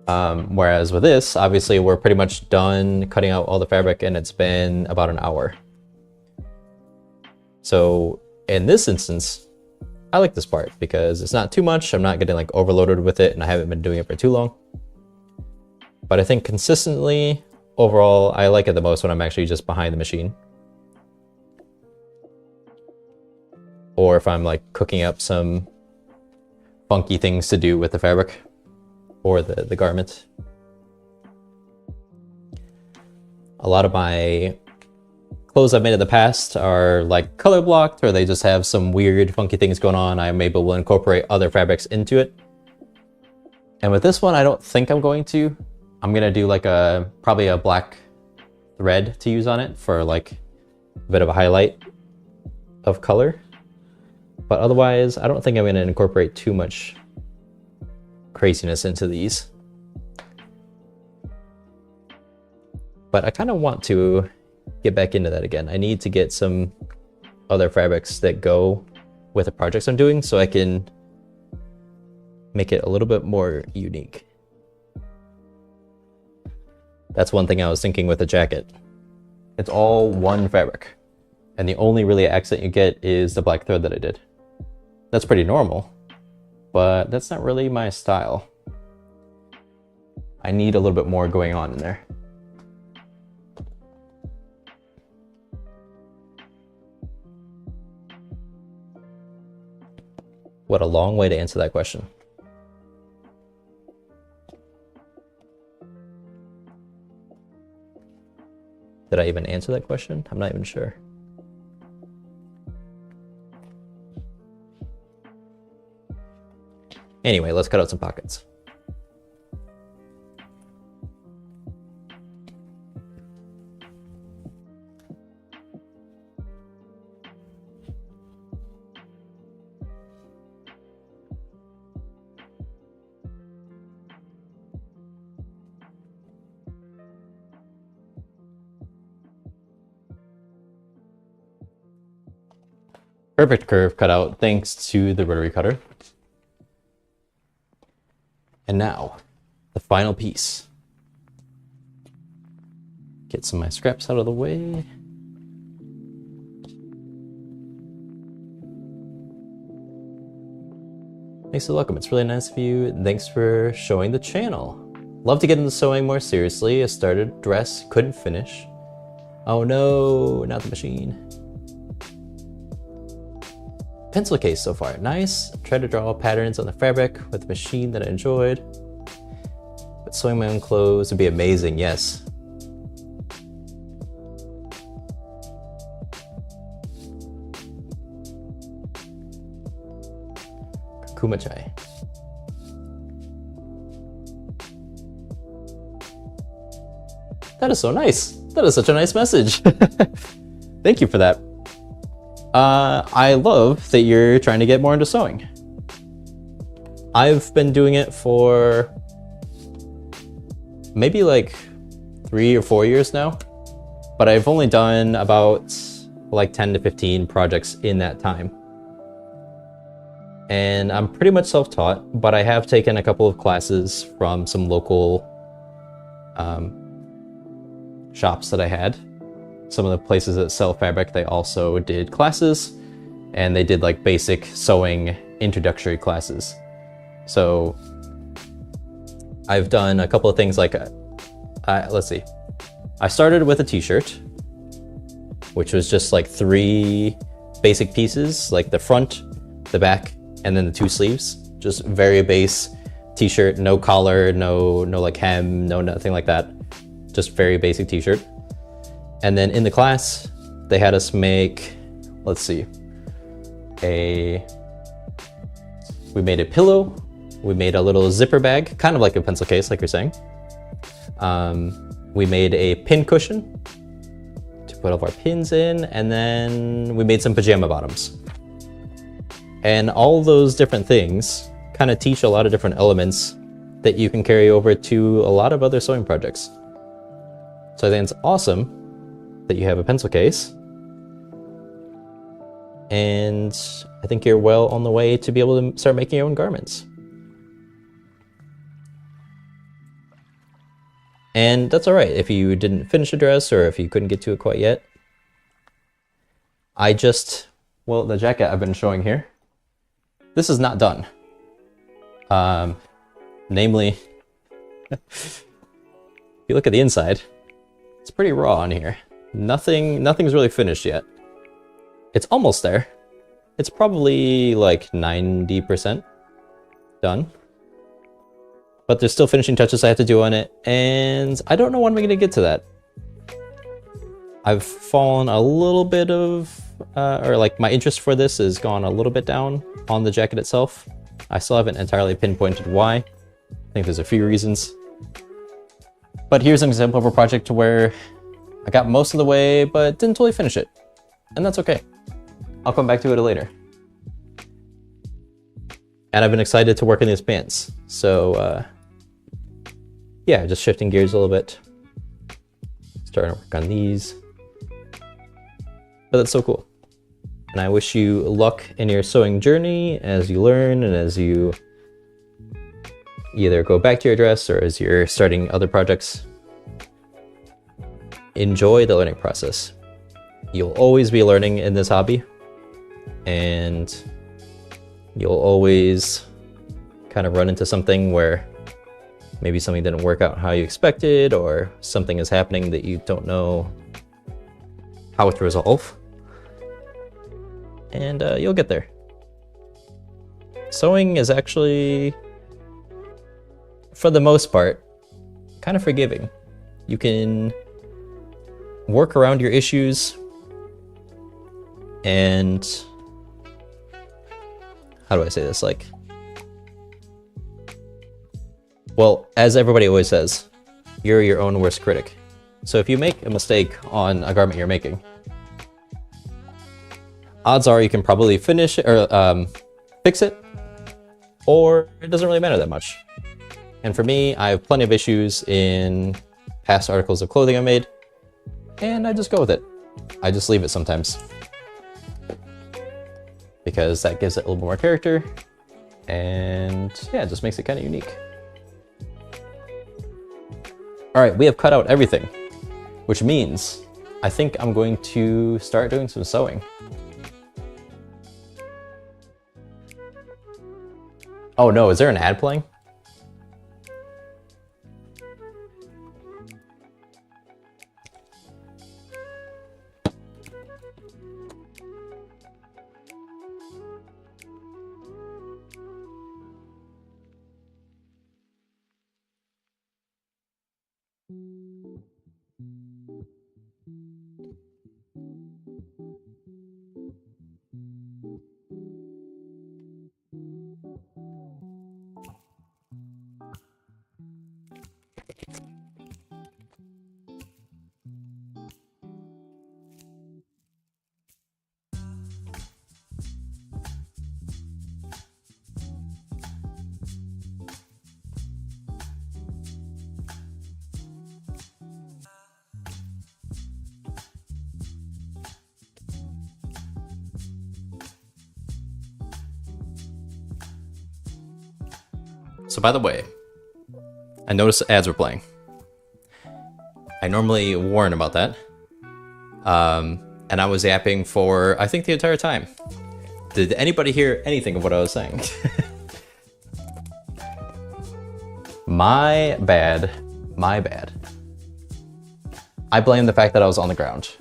Whereas with this, obviously we're pretty much done cutting out all the fabric and it's been about an hour. So in this instance, I like this part because it's not too much. I'm not getting like overloaded with it and I haven't been doing it for too long. But I think consistently, overall, I like it the most when I'm actually just behind the machine. Or if I'm like cooking up some funky things to do with the fabric or the garment. A lot of my clothes I've made in the past are like color blocked or they just have some weird funky things going on. I'm able to incorporate other fabrics into it. And with this one, I don't think I'm going to. I'm gonna do like probably a black thread to use on it for like a bit of a highlight of color. But otherwise, I don't think I'm gonna incorporate too much craziness into these. But I kind of want to get back into that again. I need to get some other fabrics that go with the projects I'm doing so I can make it a little bit more unique. That's one thing I was thinking with the jacket. It's all one fabric, and the only really accent you get is the black thread that I did. That's pretty normal, but that's not really my style. I need a little bit more going on in there. What a long way to answer that question. Did I even answer that question? I'm not even sure. Anyway, let's cut out some pockets. Perfect curve cut out thanks to the rotary cutter. And now, the final piece. Get some of my scraps out of the way. Thanks for welcome. It's really nice of you. Thanks for showing the channel. Love to get into sewing more seriously. I started dress, couldn't finish. Oh no, not the machine. Pencil case so far, nice. Tried to draw patterns on the fabric with the machine that I enjoyed. But sewing my own clothes would be amazing, yes. Kumachai. That is so nice. That is such a nice message. Thank you for that. I love that you're trying to get more into sewing. I've been doing it for maybe like 3 or 4 years now, but I've only done about like 10 to 15 projects in that time. And I'm pretty much self-taught, but I have taken a couple of classes from some local shops that I had. Some of the places that sell fabric, they also did classes, and they did like basic sewing introductory classes. So I've done a couple of things like, let's see. I started with a t-shirt, which was just like 3 basic pieces, like the front, the back, and then the 2 sleeves. Just very base t-shirt, no collar, no like hem, no nothing like that. Just very basic t-shirt. And then in the class, they had us make, let's see, we made a pillow, we made a little zipper bag, kind of like a pencil case, like you're saying. We made a pin cushion to put all of our pins in, and then we made some pajama bottoms. And all those different things kind of teach a lot of different elements that you can carry over to a lot of other sewing projects. So I think it's awesome that you have a pencil case. And I think you're well on the way to be able to start making your own garments. And that's all right if you didn't finish a dress or if you couldn't get to it quite yet. Well, the jacket I've been showing here, this is not done. Namely, if you look at the inside, it's pretty raw on here. Nothing's really finished yet. It's almost there. It's probably like 90% done. But there's still finishing touches I have to do on it, and I don't know when I'm gonna get to that. I've fallen a little bit of, or like my interest for this has gone a little bit down on the jacket itself. I still haven't entirely pinpointed why. I think there's a few reasons. But here's an example of a project where I got most of the way, but didn't totally finish it. And that's okay. I'll come back to it later. And I've been excited to work on these pants. So, yeah, just shifting gears a little bit. Starting to work on these. But that's so cool. And I wish you luck in your sewing journey as you learn and as you either go back to your dress or as you're starting other projects. Enjoy the learning process. You'll always be learning in this hobby, and you'll always kind of run into something where maybe something didn't work out how you expected, or something is happening that you don't know how to resolve. And you'll get there. Sewing is actually, for the most part, kind of forgiving. You can work around your issues, and how do I say this? Like, well, as everybody always says, you're your own worst critic. So if you make a mistake on a garment you're making, odds are you can probably finish it or fix it, or it doesn't really matter that much. And for me, I have plenty of issues in past articles of clothing I made, and I just go with it. I just leave it sometimes, because that gives it a little more character, and yeah, it just makes it kind of unique. All right, we have cut out everything, which means I think I'm going to start doing some sewing. Oh no, is there an ad playing? So by the way, I noticed ads were playing. I normally warn about that. And I was yapping for, I think, the entire time. Did anybody hear anything of what I was saying? My bad. My bad. I blame the fact that I was on the ground.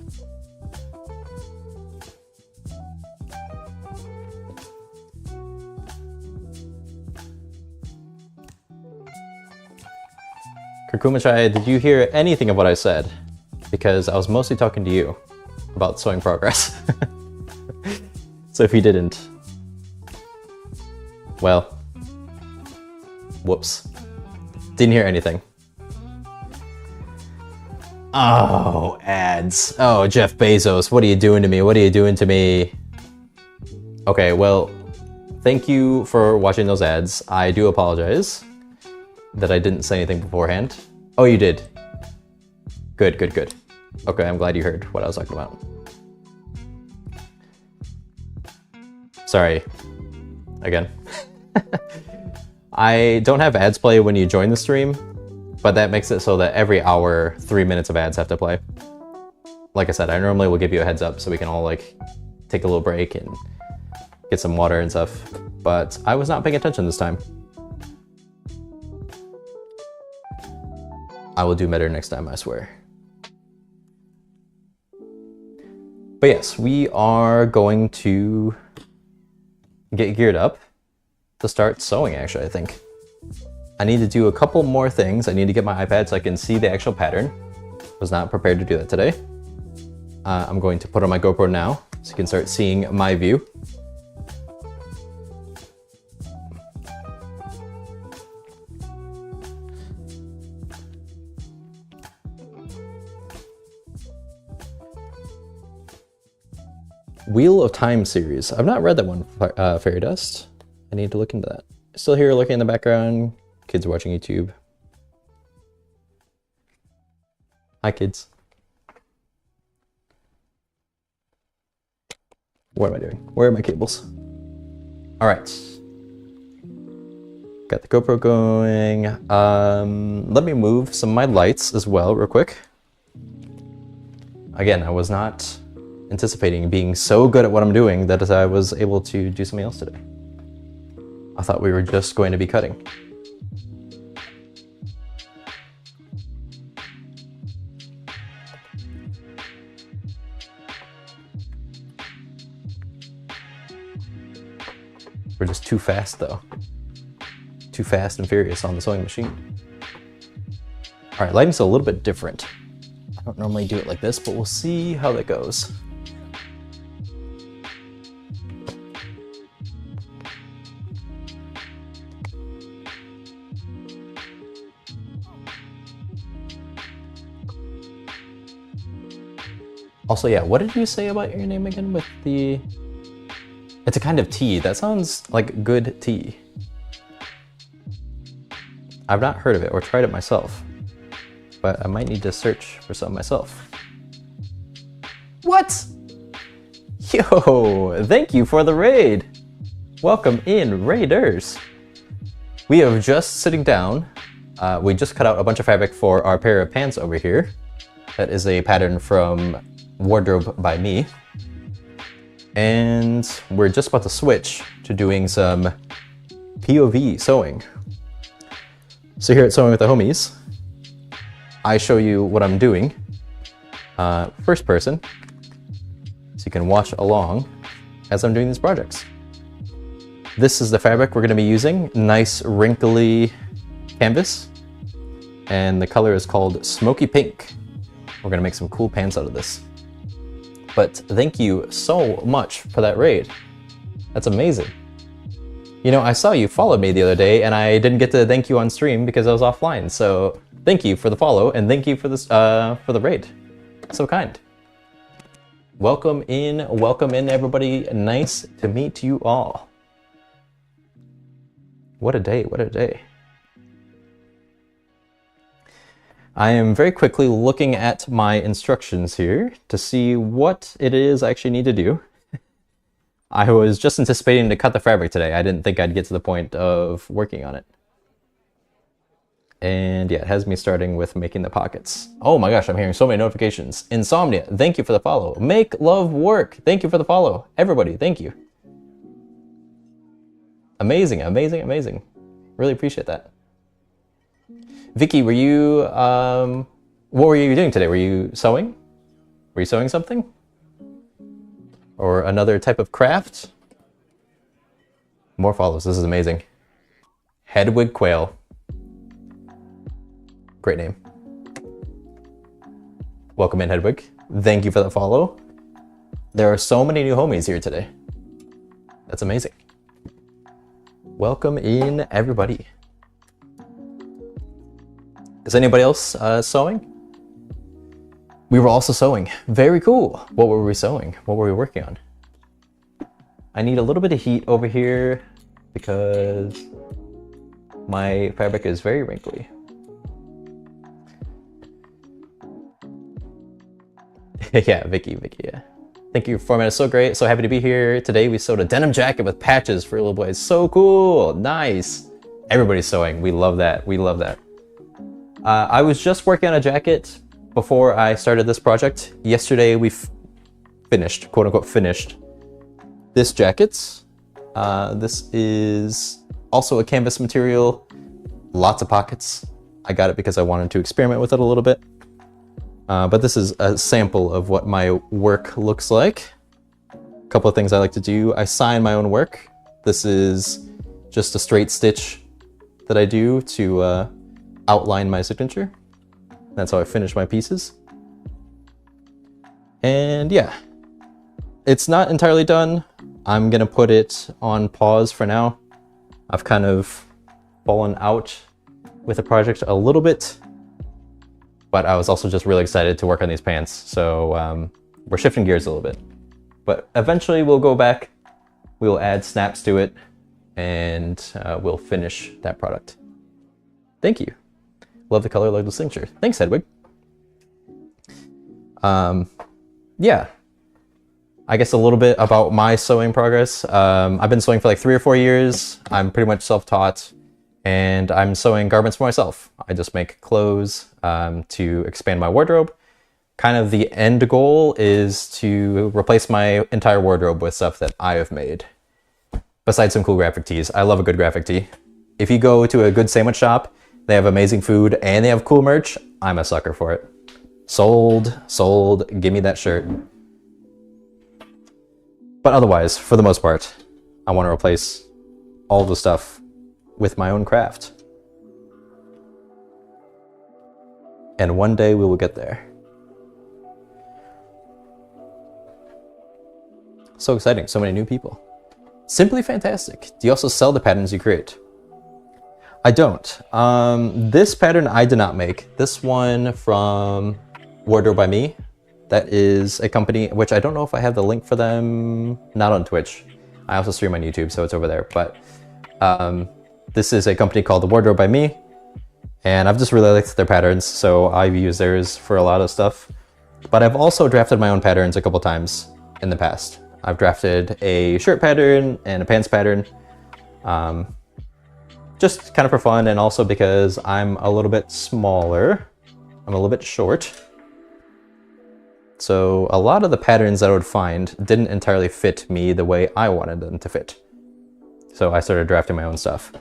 Kurkumachai, did you hear anything of what I said? Because I was mostly talking to you about sewing progress. So if you didn't, well, whoops. Didn't hear anything. Oh, ads. Oh, Jeff Bezos, what are you doing to me? What are you doing to me? Okay, well, thank you for watching those ads. I do apologize that I didn't say anything beforehand. Oh, you did. Good, good, good. Okay, I'm glad you heard what I was talking about. Sorry. Again. I don't have ads play when you join the stream, but that makes it so that every hour, 3 minutes of ads have to play. Like I said, I normally will give you a heads up so we can all like take a little break and get some water and stuff, but I was not paying attention this time. I will do better next time, I swear. But yes, we are going to get geared up to start sewing, actually, I think. I need to do a couple more things. I need to get my iPad so I can see the actual pattern. Was not prepared to do that today. I'm going to put on my GoPro now so you can start seeing my view. Wheel of Time series. I've not read that one, Fairy Dust. I need to look into that. Still here looking in the background. Kids watching YouTube. Hi, kids. What am I doing? Where are my cables? All right. Got the GoPro going. Let me move some of my lights as well real quick. Again, I was not anticipating being so good at what I'm doing that I was able to do something else today. I thought we were just going to be cutting. We're just too fast though. Too fast and furious on the sewing machine. All right, lighting's a little bit different. I don't normally do it like this, but we'll see how that goes. Also, yeah, what did you say about your name again with the... It's a kind of tea. That sounds like good tea. I've not heard of it or tried it myself, but I might need to search for some myself. What? Yo, thank you for the raid. Welcome in, raiders. We are just sitting down. We just cut out a bunch of fabric for our pair of pants over here. That is a pattern from Wardrobe by Me. And we're just about to switch to doing some POV sewing. So here at Sewing with the Homies, I show you what I'm doing, first person, so you can watch along as I'm doing these projects. This is the fabric we're going to be using, nice wrinkly canvas, and the color is called Smoky Pink. We're going to make some cool pants out of this. But thank you so much for that raid. That's amazing. You know, I saw you followed me the other day and I didn't get to thank you on stream because I was offline. So thank you for the follow and thank you for this for the raid. So kind. Welcome in everybody. Nice to meet you all. What a day, what a day. I am very quickly looking at my instructions here to see what it is I actually need to do. I was just anticipating to cut the fabric today. I didn't think I'd get to the point of working on it. And yeah, it has me starting with making the pockets. Oh my gosh, I'm hearing so many notifications. Insomnia, thank you for the follow. Make love work, thank you for the follow. Everybody, thank you. Amazing, amazing, amazing. Really appreciate that. Vicky, were you, what were you doing today? Were you sewing? Were you sewing something? Or another type of craft? More follows, this is amazing. Hedwig Quail. Great name. Welcome in, Hedwig. Thank you for the follow. There are so many new homies here today. That's amazing. Welcome in, everybody. Is anybody else sewing? We were also sewing. Very cool. What were we sewing? What were we working on? I need a little bit of heat over here because my fabric is very wrinkly. Yeah, Vicky, yeah. Thank you, format is so great. So happy to be here. Today we sewed a denim jacket with patches for little boys. So cool, nice. Everybody's sewing, we love that, we love that. I was just working on a jacket before I started this project. Yesterday we finished, quote unquote finished, this jacket. This is also a canvas material, lots of pockets. I got it because I wanted to experiment with it a little bit. But this is a sample of what my work looks like. A couple of things I like to do. I sign my own work. This is just a straight stitch that I do to outline my signature. That's how I finish my pieces. And yeah, it's not entirely done. I'm gonna put it on pause for now. I've kind of fallen out with the project a little bit, but I was also just really excited to work on these pants. So we're shifting gears a little bit, but eventually we'll go back, we'll add snaps to it, and we'll finish that product. Thank you. Love the color, love the signature. Thanks, Hedwig. Yeah, I guess a little bit about my sewing progress. I've been sewing for like 3 or 4 years. I'm pretty much self-taught, and I'm sewing garments for myself. I just make clothes to expand my wardrobe. Kind of the end goal is to replace my entire wardrobe with stuff that I have made. Besides some cool graphic tees. I love a good graphic tee. If you go to a good sandwich shop, they have amazing food and they have cool merch, I'm a sucker for it. Sold, sold, give me that shirt. But otherwise, for the most part, I want to replace all the stuff with my own craft. And one day we will get there. So exciting, so many new people. Simply fantastic. Do you also sell the patterns you create? I don't. This pattern I did not make. This one from Wardrobe by Me. That is a company, which I don't know if I have the link for them. Not on Twitch. I also stream on YouTube, so it's over there. But this is a company called The Wardrobe by Me. And I've just really liked their patterns, so I've used theirs for a lot of stuff. But I've also drafted my own patterns a couple times in the past. I've drafted a shirt pattern and a pants pattern. Just kind of for fun, and also because I'm a little bit smaller. I'm a little bit short. So a lot of the patterns that I would find didn't entirely fit me the way I wanted them to fit. So I started drafting my own stuff.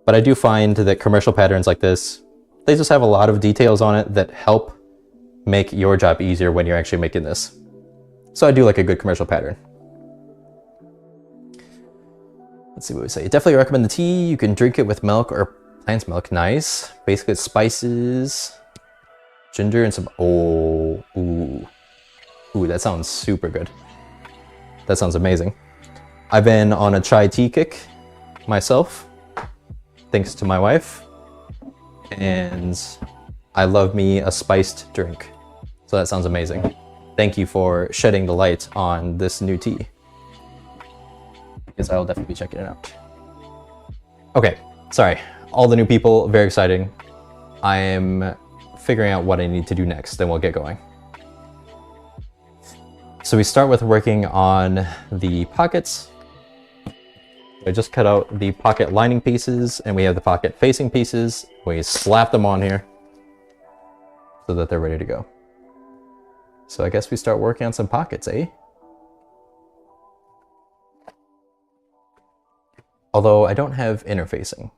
But I do find that commercial patterns like this, they just have a lot of details on it that help make your job easier when you're actually making this. So I do like a good commercial pattern. Let's see what we say. Definitely recommend the tea. You can drink it with milk or plant milk. Nice. Basically it's spices, ginger, and some, ooh, that sounds super good. That sounds amazing. I've been on a chai tea kick myself, thanks to my wife, and I love me a spiced drink. So that sounds amazing. Thank you for shedding the light on this new tea, because I will definitely be checking it out. Okay, sorry. All the new people, very exciting. I am figuring out what I need to do next, then we'll get going. So we start with working on the pockets. I just cut out the pocket lining pieces, and we have the pocket facing pieces. We slap them on here so that they're ready to go. So I guess we start working on some pockets, eh? Although I don't have interfacing.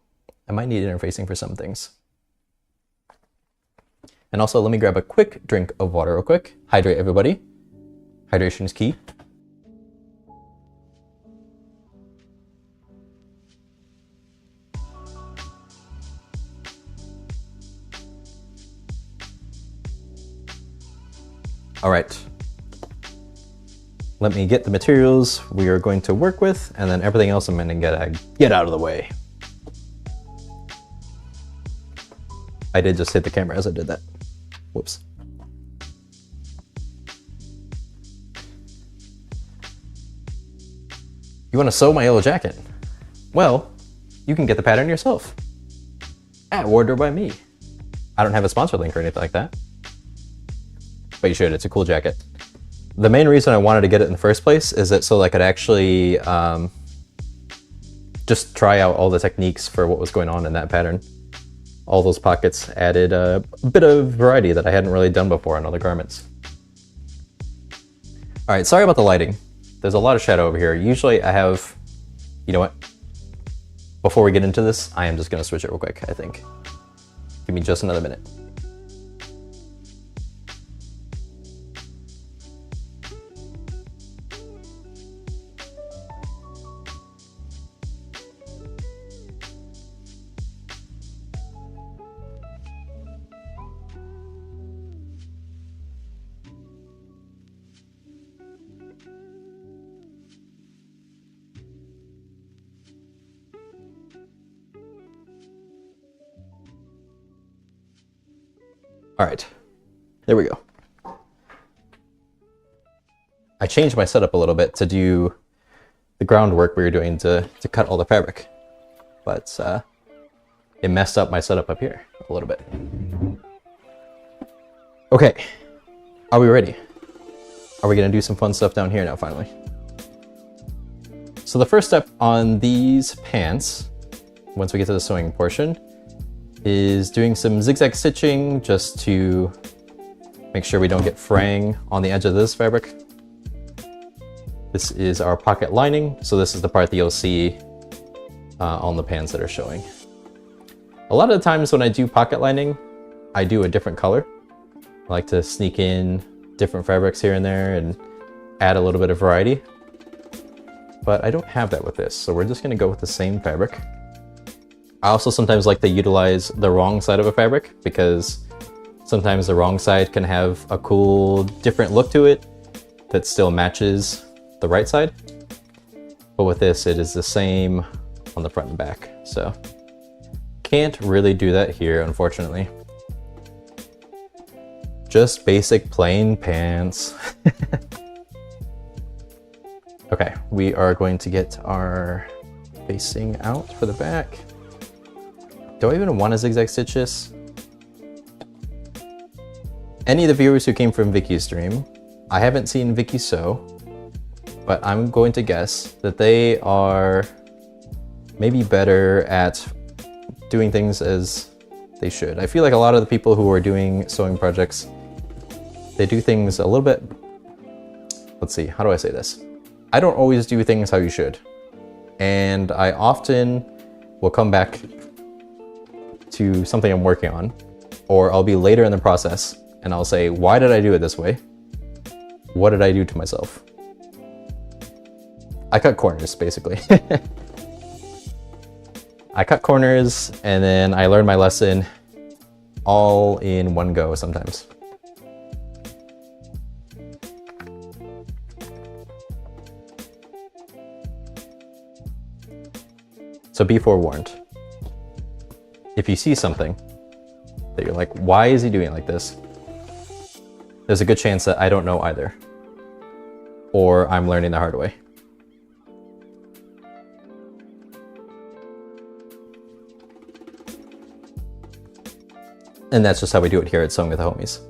I might need interfacing for some things. And also, let me grab a quick drink of water real quick. Hydrate, everybody. Hydration is key. All right. Let me get the materials we are going to work with, and then everything else I'm gonna get out of the way. I did just hit the camera as I did that. Whoops. You want to sew my yellow jacket? Well, you can get the pattern yourself at Wardrobe by Me. I don't have a sponsor link or anything like that, but you should. It's a cool jacket. The main reason I wanted to get it in the first place is that so I could actually just try out all the techniques for what was going on in that pattern. All those pockets added a bit of variety that I hadn't really done before on other garments. All right, sorry about the lighting. There's a lot of shadow over here. Usually I have, you know what? Before we get into this, I am just gonna switch it real quick, I think. Give me just another minute. All right, there we go. I changed my setup a little bit to do the groundwork we were doing to cut all the fabric, but it messed up my setup up here a little bit. Okay, are we ready? Are we gonna do some fun stuff down here now, finally? So the first step on these pants, once we get to the sewing portion, is doing some zigzag stitching just to make sure we don't get fraying on the edge of this fabric. This is our pocket lining, so this is the part that you'll see on the pants that are showing. A lot of the times when I do pocket lining, I do a different color. I like to sneak in different fabrics here and there and add a little bit of variety. But I don't have that with this, so we're just gonna go with the same fabric. I also sometimes like to utilize the wrong side of a fabric because sometimes the wrong side can have a cool different look to it that still matches the right side. But with this, it is the same on the front and back. So can't really do that here, unfortunately. Just basic plain pants. Okay, we are going to get our facing out for the back. Do I even want to zigzag stitch this? Any of the viewers who came from Vicky's stream, I haven't seen Vicky sew, but I'm going to guess that they are maybe better at doing things as they should. I feel like a lot of the people who are doing sewing projects, they do things a little bit, let's see, how do I say this? I don't always do things how you should. And I often will come back to something I'm working on, or I'll be later in the process and I'll say, why did I do it this way? What did I do to myself? I cut corners, basically. I cut corners and then I learned my lesson all in one go sometimes. So be forewarned. If you see something that you're like, why is he doing it like this? There's a good chance that I don't know either. Or I'm learning the hard way. And that's just how we do it here at Sewing with the Homies.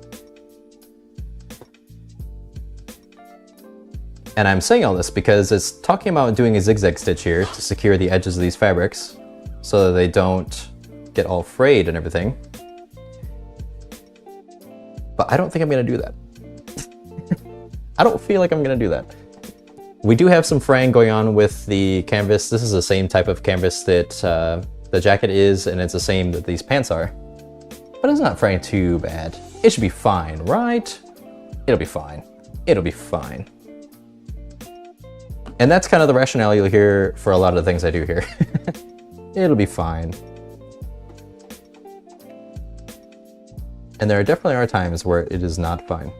And I'm saying all this because it's talking about doing a zigzag stitch here to secure the edges of these fabrics so that they don't get all frayed and everything. But I don't think I'm gonna do that. I don't feel like I'm gonna do that. We do have some fraying going on with the canvas. This is the same type of canvas that the jacket is, and it's the same that these pants are. But it's not fraying too bad. It should be fine, right? It'll be fine. It'll be fine. And that's kind of the rationale you'll hear for a lot of the things I do here. It'll be fine. And there definitely are times where it is not fine.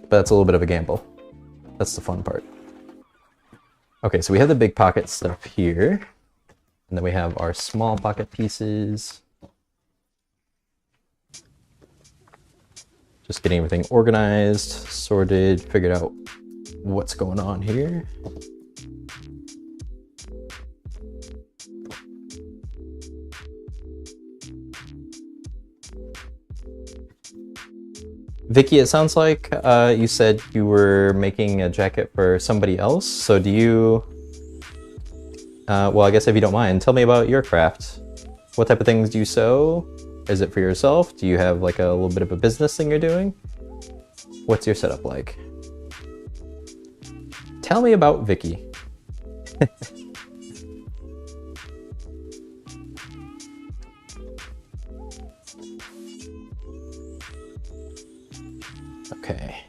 But that's a little bit of a gamble. That's the fun part. Okay, so we have the big pocket stuff here. And then we have our small pocket pieces. Just getting everything organized, sorted, figured out what's going on here. Vicky, it sounds like you said you were making a jacket for somebody else. So do you, well, I guess if you don't mind, tell me about your craft. What type of things do you sew? Is it for yourself? Do you have like a little bit of a business thing you're doing? What's your setup like? Tell me about Vicky. Okay.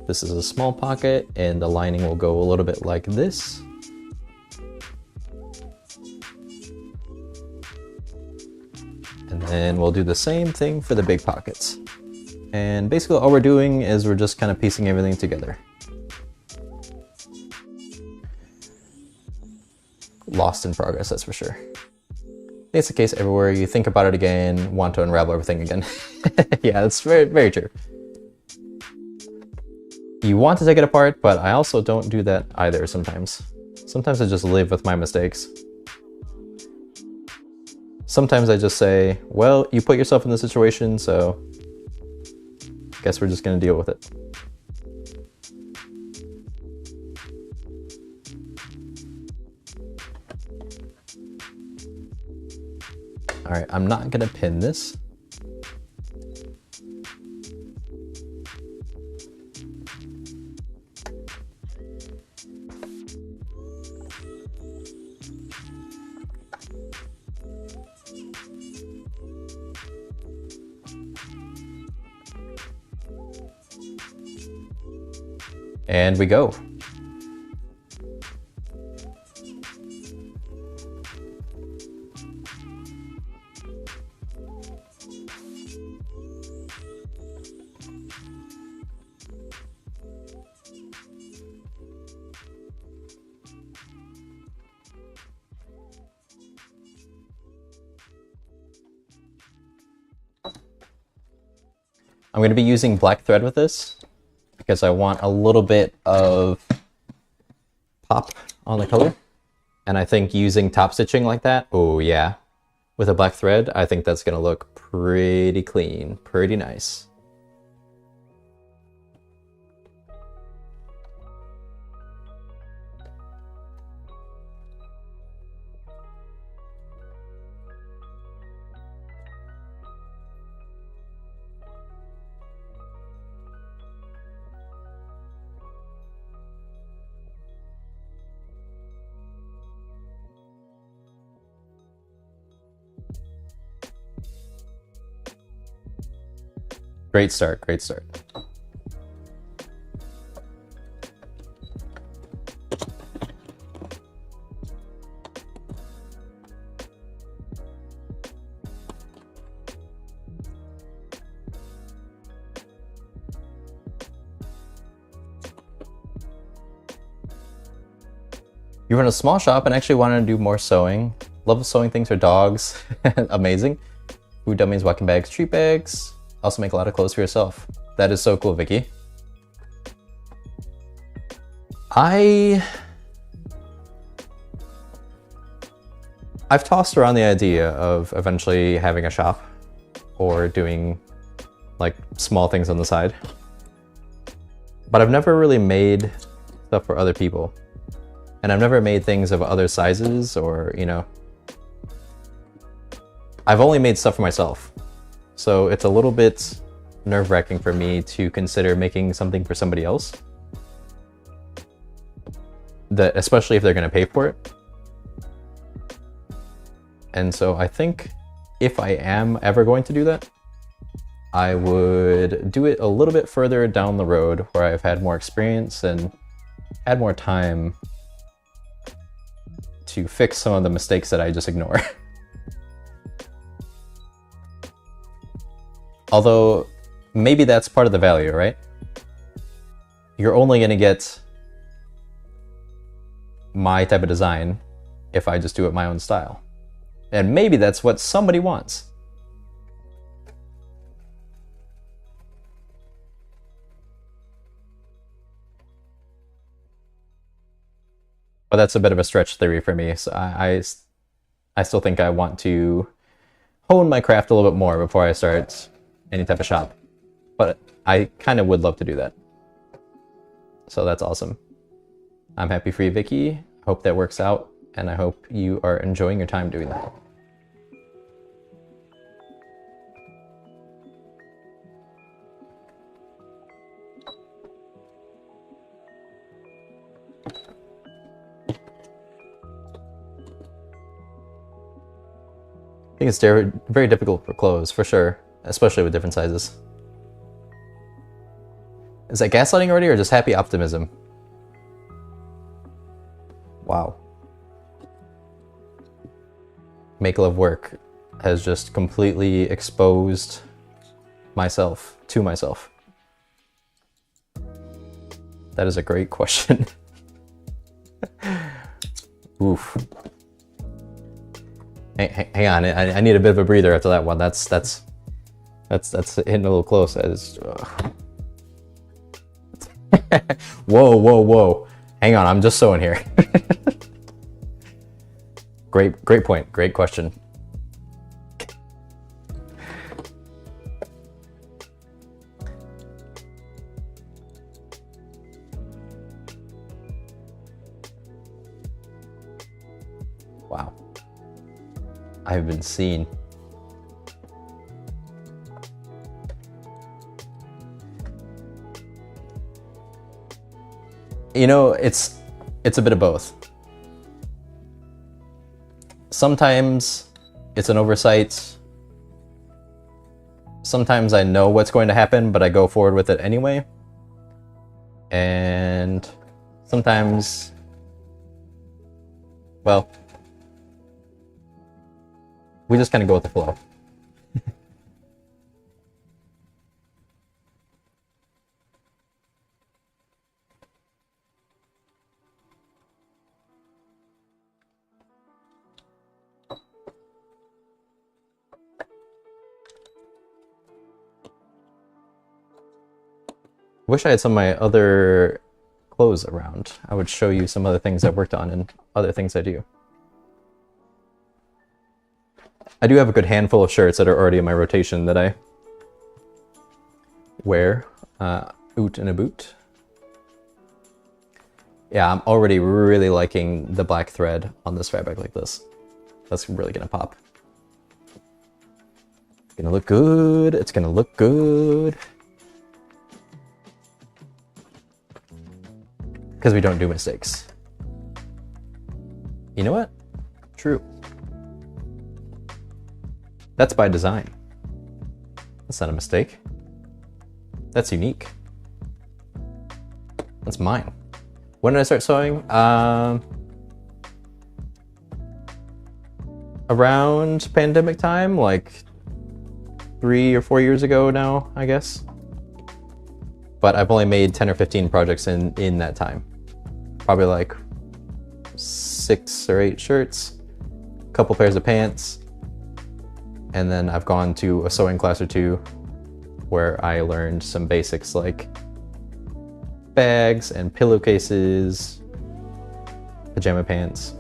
This is a small pocket and the lining will go a little bit like this. And then we'll do the same thing for the big pockets. And basically all we're doing is we're just kind of piecing everything together. Lost in progress, that's for sure. It's the case everywhere. You think about it again, want to unravel everything again. Yeah, that's very, very true. You want to take it apart, but I also don't do that either sometimes. Sometimes I just live with my mistakes. Sometimes I just say, well, you put yourself in this situation, so guess we're just gonna deal with it. All right, I'm not gonna pin this. And we go. I'm going to be using black thread with this because I want a little bit of pop on the color. And I think using top stitching like that, oh yeah, with a black thread, I think that's going to look pretty clean, pretty nice. Great start, great start. You run a small shop and actually want to do more sewing. Love sewing things for dogs. Amazing. Food dummies, walking bags, treat bags. Also make a lot of clothes for yourself. That is so cool, Vicky. I've tossed around the idea of eventually having a shop or doing like small things on the side. but I've never really made stuff for other people. And I've never made things of other sizes or, you know, I've only made stuff for myself. So it's a little bit nerve-wracking for me to consider making something for somebody else. That, especially if they're going to pay for it. And so I think if I am ever going to do that, I would do it a little bit further down the road where I've had more experience and had more time to fix some of the mistakes that I just ignore. Although maybe that's part of the value, right? You're only going to get my type of design if I just do it my own style. And maybe that's what somebody wants. But that's a bit of a stretch theory for me. So I still think I want to hone my craft a little bit more before I start any type of shop. But I kind of would love to do that. So that's awesome. I'm happy for you, Vicky. Hope that works out, and I hope you are enjoying your time doing that. I think it's very difficult for clothes, for sure, especially with different sizes. Is that gaslighting already, or just happy optimism? Wow. Make Love Work has just completely exposed myself to myself. That is a great question. Oof. Hang on, I need a bit of a breather after that one. That's hitting a little close. Whoa. Hang on, I'm just sewing here. Great point. Great question. Wow. I've been seen. You know, it's a bit of both. Sometimes it's an oversight. Sometimes I know what's going to happen, but I go forward with it anyway. And sometimes, well, we just kind of go with the flow. Wish I had some of my other clothes around. I would show you some other things I've worked on and other things I do. I do have a good handful of shirts that are already in my rotation that I wear oot and a boot. Yeah, I'm already really liking the black thread on this fabric like this. That's really gonna pop. It's gonna look good. It's gonna look good. Because we don't do mistakes. You know what? True. That's by design. That's not a mistake. That's unique. That's mine. When did I start sewing? Around pandemic time, like 3 or 4 years ago now, I guess. But I've only made 10 or 15 projects in that time. Probably like 6 or 8 shirts, a couple pairs of pants, and then I've gone to a sewing class or two where I learned some basics like bags and pillowcases, pajama pants.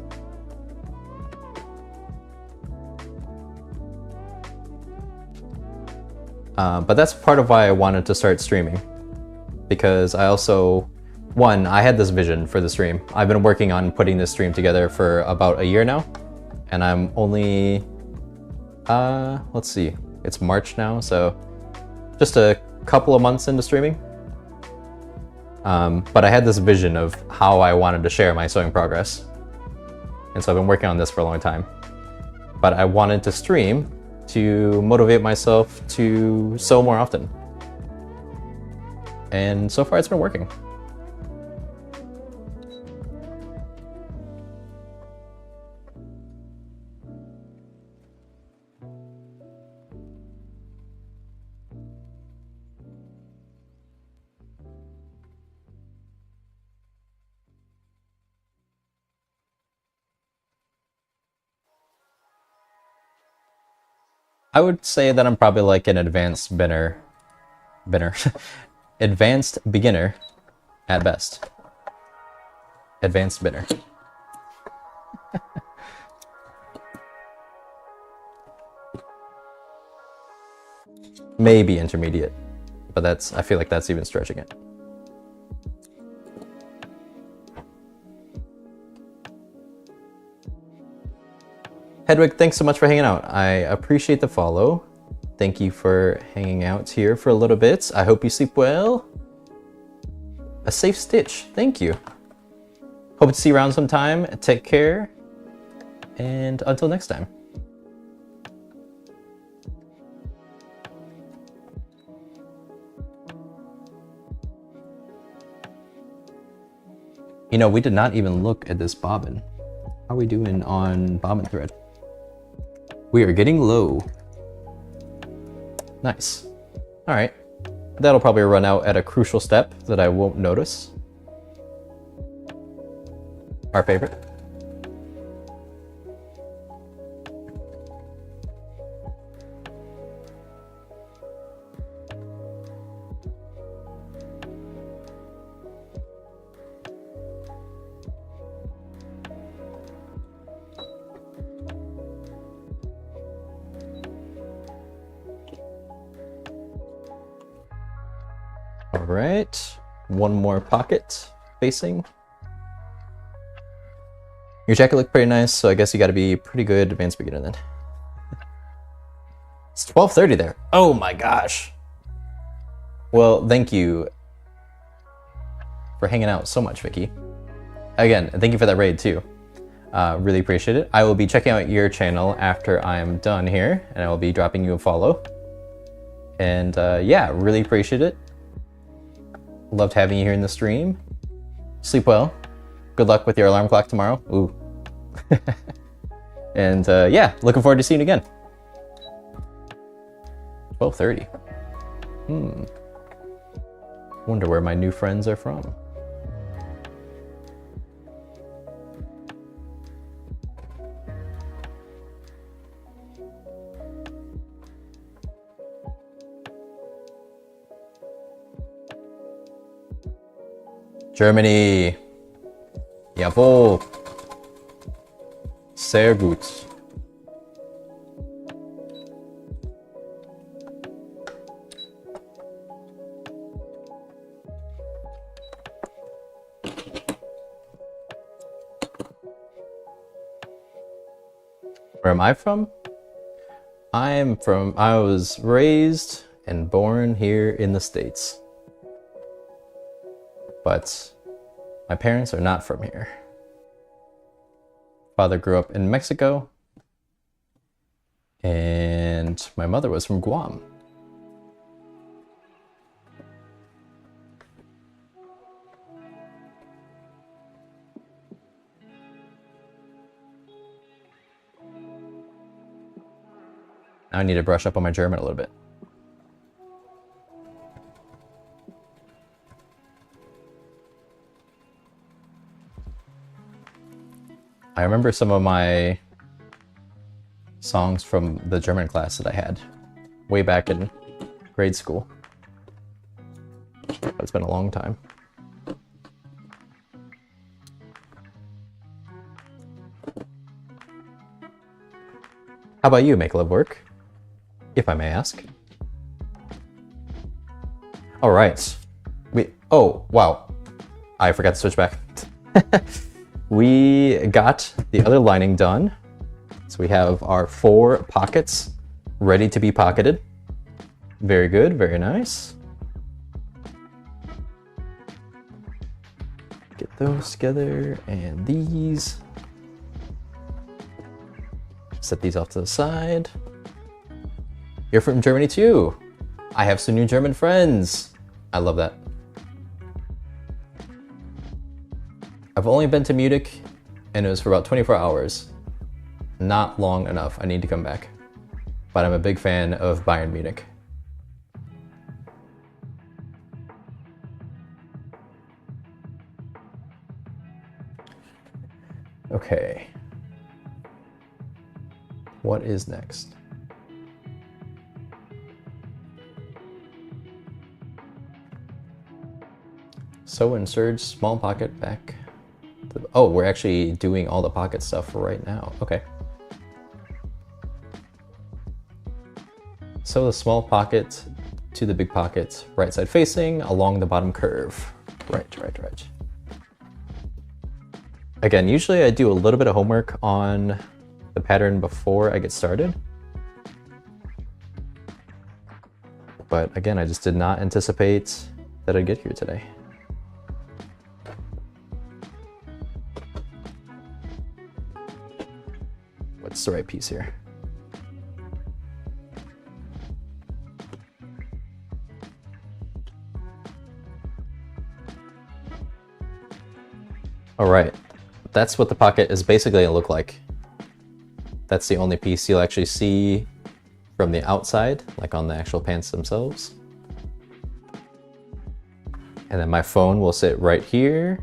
But that's part of why I wanted to start streaming, because I also, one, I had this vision for the stream. I've been working on putting this stream together for about a year now, and I'm only, let's see, it's March now, so just a couple of months into streaming. But I had this vision of how I wanted to share my sewing progress. And so I've been working on this for a long time. But I wanted to stream to motivate myself to sew more often. And so far it's been working. I would say that I'm probably like an advanced advanced beginner at best. Advanced beginner. Maybe intermediate, but I feel like that's even stretching it. Hedwig, thanks so much for hanging out. I appreciate the follow. Thank you for hanging out here for a little bit. I hope you sleep well. A safe stitch. Thank you. Hope to see you around sometime. Take care. And until next time. You know, we did not even look at this bobbin. How are we doing on bobbin thread? We are getting low. Nice. All right. That'll probably run out at a crucial step that I won't notice. Our favorite. All right, one more pocket facing. Your jacket looked pretty nice, so I guess you got to be pretty good advanced beginner then. It's 12:30 there. Oh my gosh. Well, thank you for hanging out so much, Vicky. Again, thank you for that raid too. Really appreciate it. I will be checking out your channel after I'm done here, and I will be dropping you a follow. And yeah, really appreciate it. Loved having you here in the stream. Sleep well. Good luck with your alarm clock tomorrow. Ooh. And yeah, looking forward to seeing you again. 12:30. Wonder where my new friends are from. Germany. Jawohl. Sehr gut. Where am I from? I was raised and born here in the States. But my parents are not from here. Father grew up in Mexico, and my mother was from Guam. Now I need to brush up on my German a little bit. I remember some of my songs from the German class that I had way back in grade school. But it's been a long time. How about you, make love work? If I may ask. All right. Oh, wow. I forgot to switch back. We got the other lining done. So we have our 4 pockets ready to be pocketed. Very good, very nice. Get those together, and these. Set these off to the side. You're from Germany too. I have some new German friends. I love that. I've only been to Munich, and it was for about 24 hours. Not long enough. I need to come back. But I'm a big fan of Bayern Munich. Okay. What is next? So insert small pocket back. Oh, we're actually doing all the pocket stuff right now. Okay. So the small pocket to the big pocket, right side facing along the bottom curve. Right. Again, usually I do a little bit of homework on the pattern before I get started. But again, I just did not anticipate that I'd get here today. What's the right piece here? All right, that's what the pocket is basically gonna look like. That's the only piece you'll actually see from the outside, like on the actual pants themselves. And then my phone will sit right here,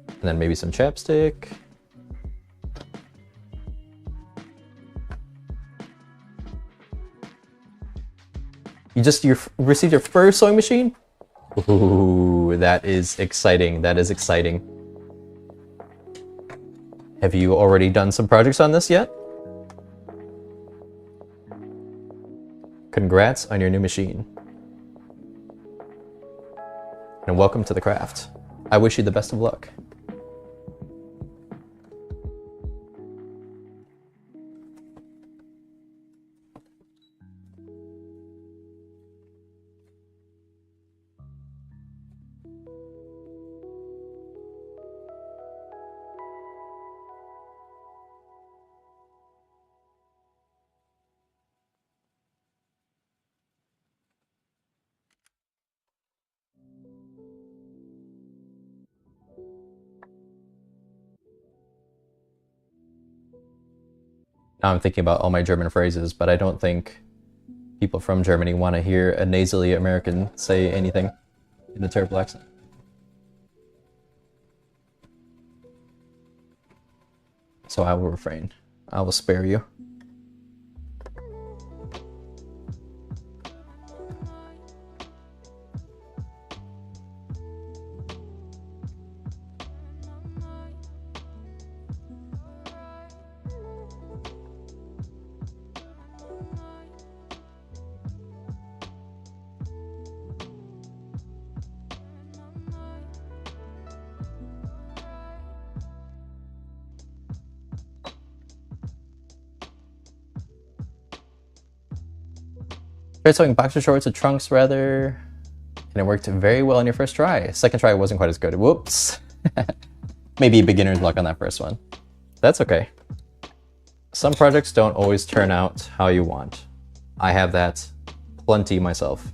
and then maybe some chapstick. You received your first sewing machine? Ooh, that is exciting. That is exciting. Have you already done some projects on this yet? Congrats on your new machine. And welcome to the craft. I wish you the best of luck. Now I'm thinking about all my German phrases, but I don't think people from Germany want to hear a nasally American say anything in a terrible accent. So I will refrain. I will spare you. Tried sewing boxer shorts to trunks rather, and it worked very well on your first try. Second try wasn't quite as good. Whoops. Maybe beginner's luck on that first one. That's okay. Some projects don't always turn out how you want. I have that plenty myself.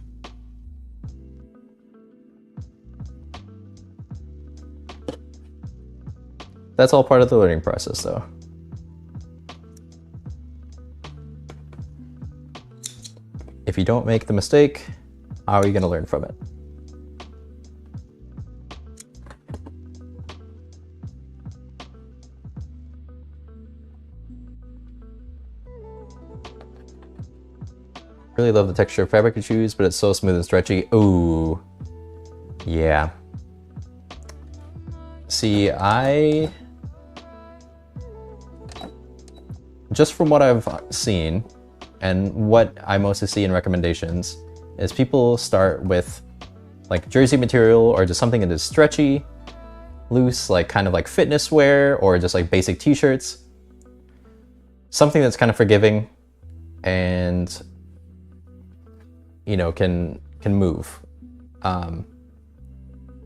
That's all part of the learning process though. If you don't make the mistake, how are you going to learn from it? Really love the texture of fabric you choose, but it's so smooth and stretchy. Ooh, yeah. See, just from what I've seen, and what I mostly see in recommendations is people start with like jersey material or just something that is stretchy, loose, like kind of like fitness wear or just like basic t-shirts. Something that's kind of forgiving and, you know, can move.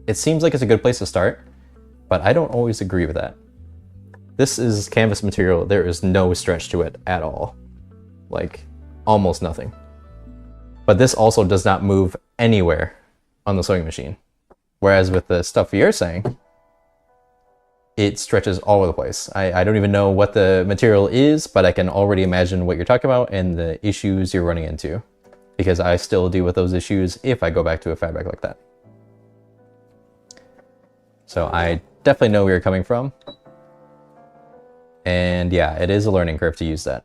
It seems like it's a good place to start, but I don't always agree with that. This is canvas material. There is no stretch to it at all. Like, almost nothing. But this also does not move anywhere on the sewing machine. Whereas with the stuff you're saying, it stretches all over the place. I don't even know what the material is, but I can already imagine what you're talking about and the issues you're running into. Because I still deal with those issues if I go back to a fabric like that. So I definitely know where you're coming from. And yeah, it is a learning curve to use that.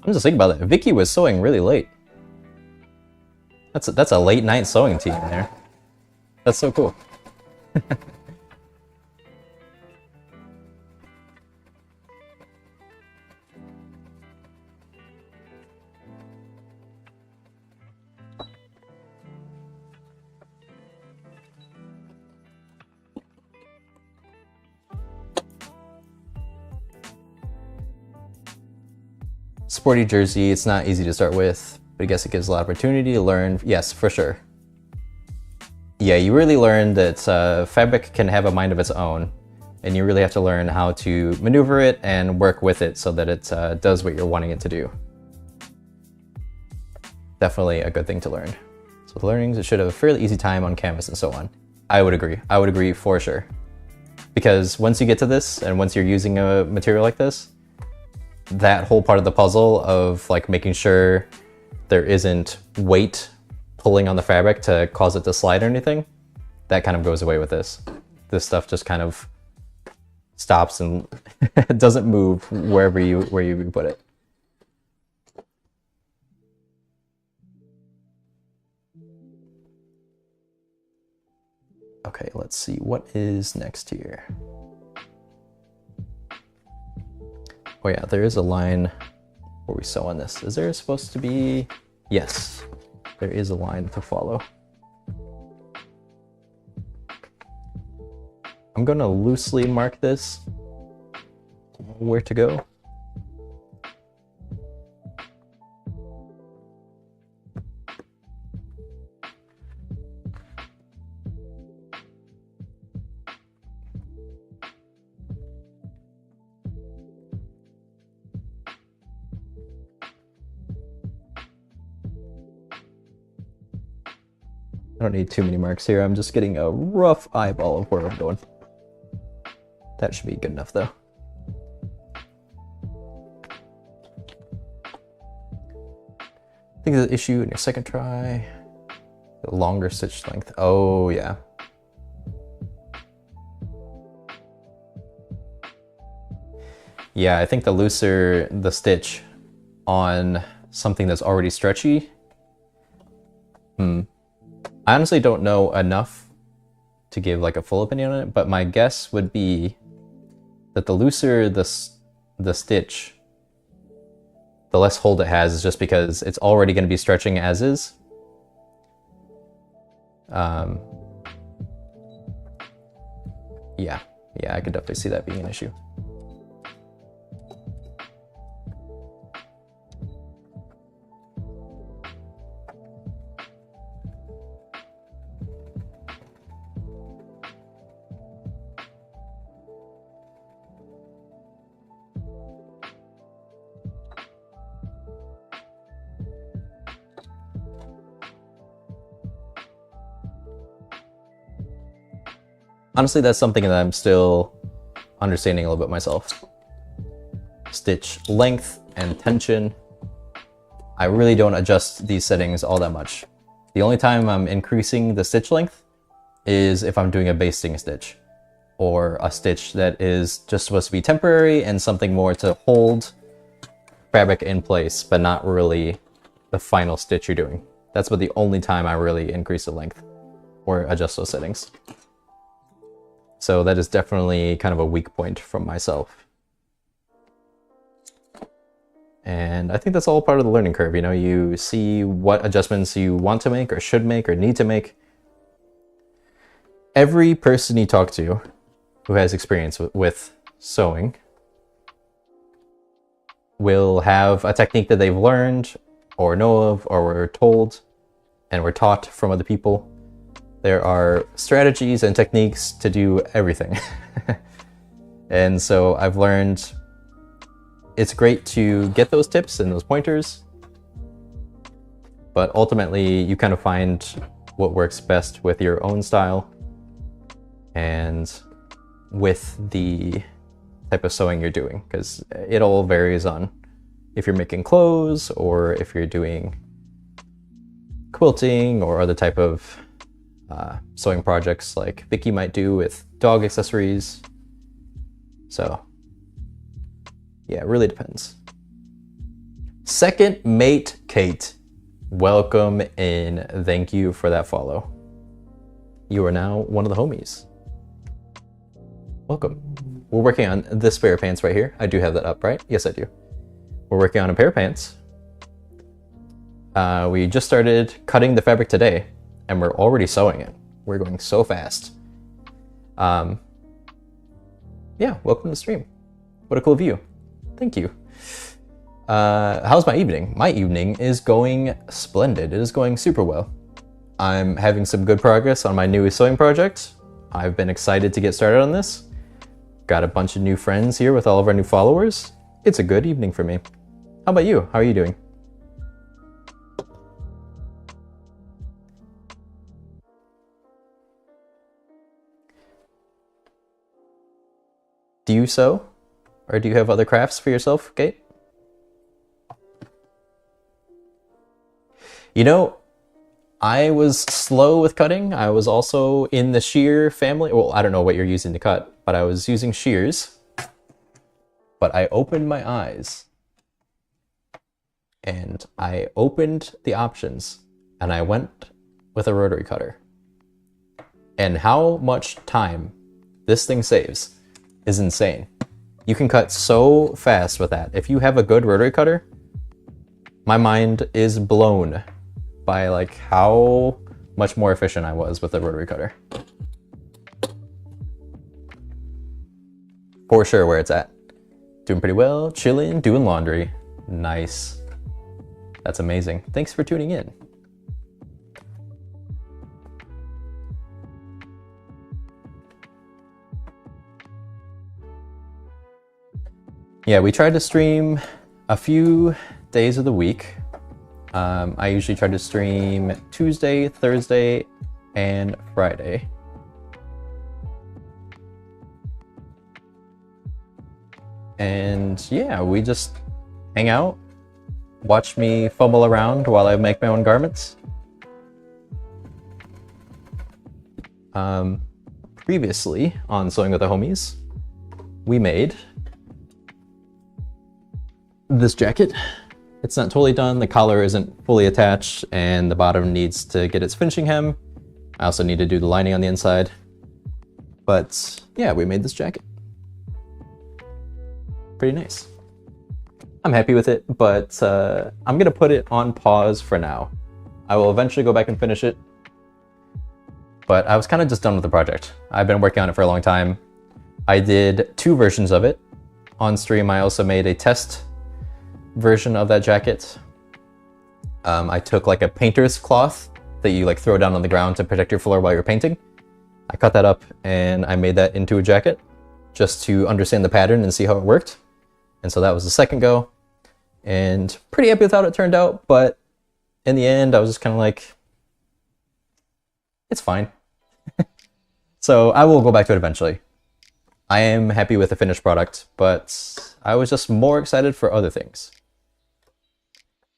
I'm just thinking about that. Vicky was sewing really late. That's a late night sewing team there. That's so cool. Sporty jersey, it's not easy to start with, but I guess it gives a lot of opportunity to learn. Yes, for sure. Yeah, you really learn that fabric can have a mind of its own, and you really have to learn how to maneuver it and work with it so that it does what you're wanting it to do. Definitely a good thing to learn. So with learnings, it should have a fairly easy time on canvas and so on. I would agree. I would agree for sure. Because once you get to this, and once you're using a material like this, that whole part of the puzzle of like making sure there isn't weight pulling on the fabric to cause it to slide or anything, that kind of goes away with this. This stuff just kind of stops and doesn't move where you put it. Okay, let's see what is next here. Oh yeah, there is a line where we sew on this. Is there supposed to be? Yes, there is a line to follow. I'm gonna loosely mark this where to go. I don't need too many marks here. I'm just getting a rough eyeball of where I'm going. That should be good enough though. I think the issue in your second try, the longer stitch length. Oh yeah. Yeah, I think the looser the stitch on something that's already stretchy. I honestly don't know enough to give like a full opinion on it, but my guess would be that the looser the stitch, the less hold it has, is just because it's already going to be stretching as is. Yeah, I could definitely see that being an issue. Honestly, that's something that I'm still understanding a little bit myself. Stitch length and tension. I really don't adjust these settings all that much. The only time I'm increasing the stitch length is if I'm doing a basting stitch, or a stitch that is just supposed to be temporary and something more to hold fabric in place, but not really the final stitch you're doing. That's about the only time I really increase the length or adjust those settings. So that is definitely kind of a weak point from myself. And I think that's all part of the learning curve. You know, you see what adjustments you want to make or should make or need to make. Every person you talk to who has experience with sewing will have a technique that they've learned or know of or were told and were taught from other people. There are strategies and techniques to do everything. And so I've learned it's great to get those tips and those pointers, but ultimately you kind of find what works best with your own style and with the type of sewing you're doing, because it all varies on if you're making clothes or if you're doing quilting or other type of sewing projects like Vicky might do with dog accessories. So yeah, it really depends. Second Mate Kate, welcome in. Thank you for that follow. You are now one of the homies. Welcome. We're working on this pair of pants right here. I do have that up, right? Yes, I do. We're working on a pair of pants. We just started cutting the fabric today, and we're already sewing it. We're going so fast. Yeah, welcome to the stream. What a cool view. Thank you. How's my evening? My evening is going splendid. It is going super well. I'm having some good progress on my newest sewing project. I've been excited to get started on this. Got a bunch of new friends here with all of our new followers. It's a good evening for me. How about you? How are you doing? Do you sew? Or do you have other crafts for yourself, Kate? You know, I was slow with cutting. I was also in the shear family. Well, I don't know what you're using to cut, but I was using shears. But I opened my eyes and I opened the options and I went with a rotary cutter. And how much time this thing saves is insane. You can cut so fast with that. If you have a good rotary cutter, my mind is blown by like how much more efficient I was with the rotary cutter. For sure where it's at. Doing pretty well, chilling, doing laundry. Nice. That's amazing. Thanks for tuning in. Yeah, we tried to stream a few days of the week. I usually try to stream Tuesday, Thursday, and Friday. And yeah, we just hang out, watch me fumble around while I make my own garments. Previously on Sewing with the Homies, we made this jacket. It's not totally done, the collar isn't fully attached, and the bottom needs to get its finishing hem. I also need to do the lining on the inside. But yeah, we made this jacket. Pretty nice. I'm happy with it, but I'm gonna put it on pause for now. I will eventually go back and finish it, but I was kind of just done with the project. I've been working on it for a long time. I did 2 versions of it. On stream, I also made a test version of that jacket. I took like a painter's cloth that you like throw down on the ground to protect your floor while you're painting. I cut that up and I made that into a jacket just to understand the pattern and see how it worked. And so that was the second go, and pretty happy with how it turned out. But in the end, I was just kind of like, it's fine. So I will go back to it eventually. I am happy with the finished product, but I was just more excited for other things.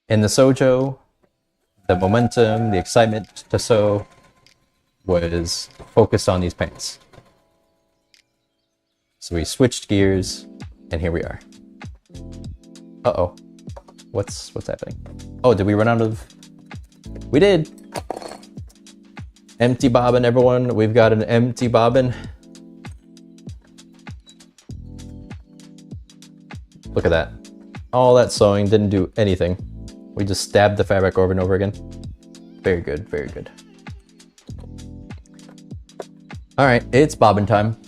In the Sewjo, the momentum, the excitement to sew was focused on these pants. So we switched gears, and here we are. Uh-oh. What's happening? Oh, did we run out of... We did! Empty bobbin, everyone. We've got an empty bobbin. Look at that. All that sewing didn't do anything. We just stabbed the fabric over and over again. Very good, very good. All right, it's bobbin time.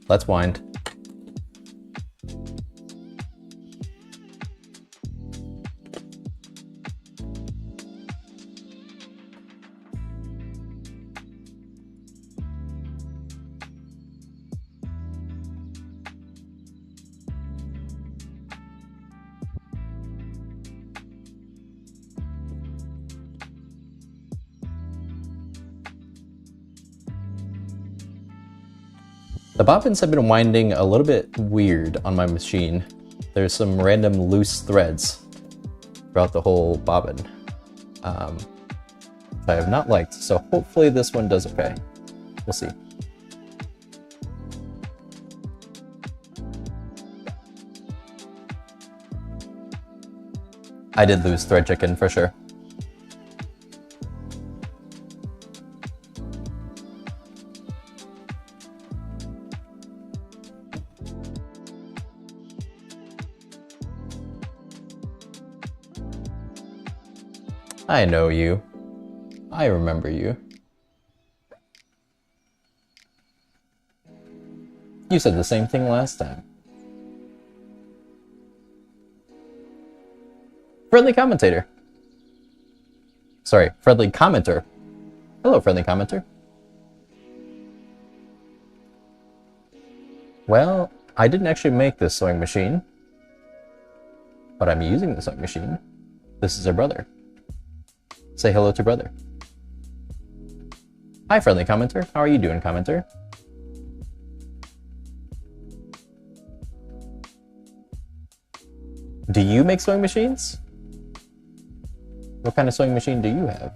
Let's wind. The bobbins have been winding a little bit weird on my machine. There's some random loose threads throughout the whole bobbin. I have not liked, so hopefully this one does okay. We'll see. I did lose thread chicken for sure. I know you. I remember you. You said the same thing last time. Friendly commentator. Sorry, friendly commenter. Hello, friendly commenter. Well, I didn't actually make this sewing machine, but I'm using the sewing machine. This is her brother. Say hello to brother. Hi, friendly commenter. How are you doing, commenter? Do you make sewing machines? What kind of sewing machine do you have?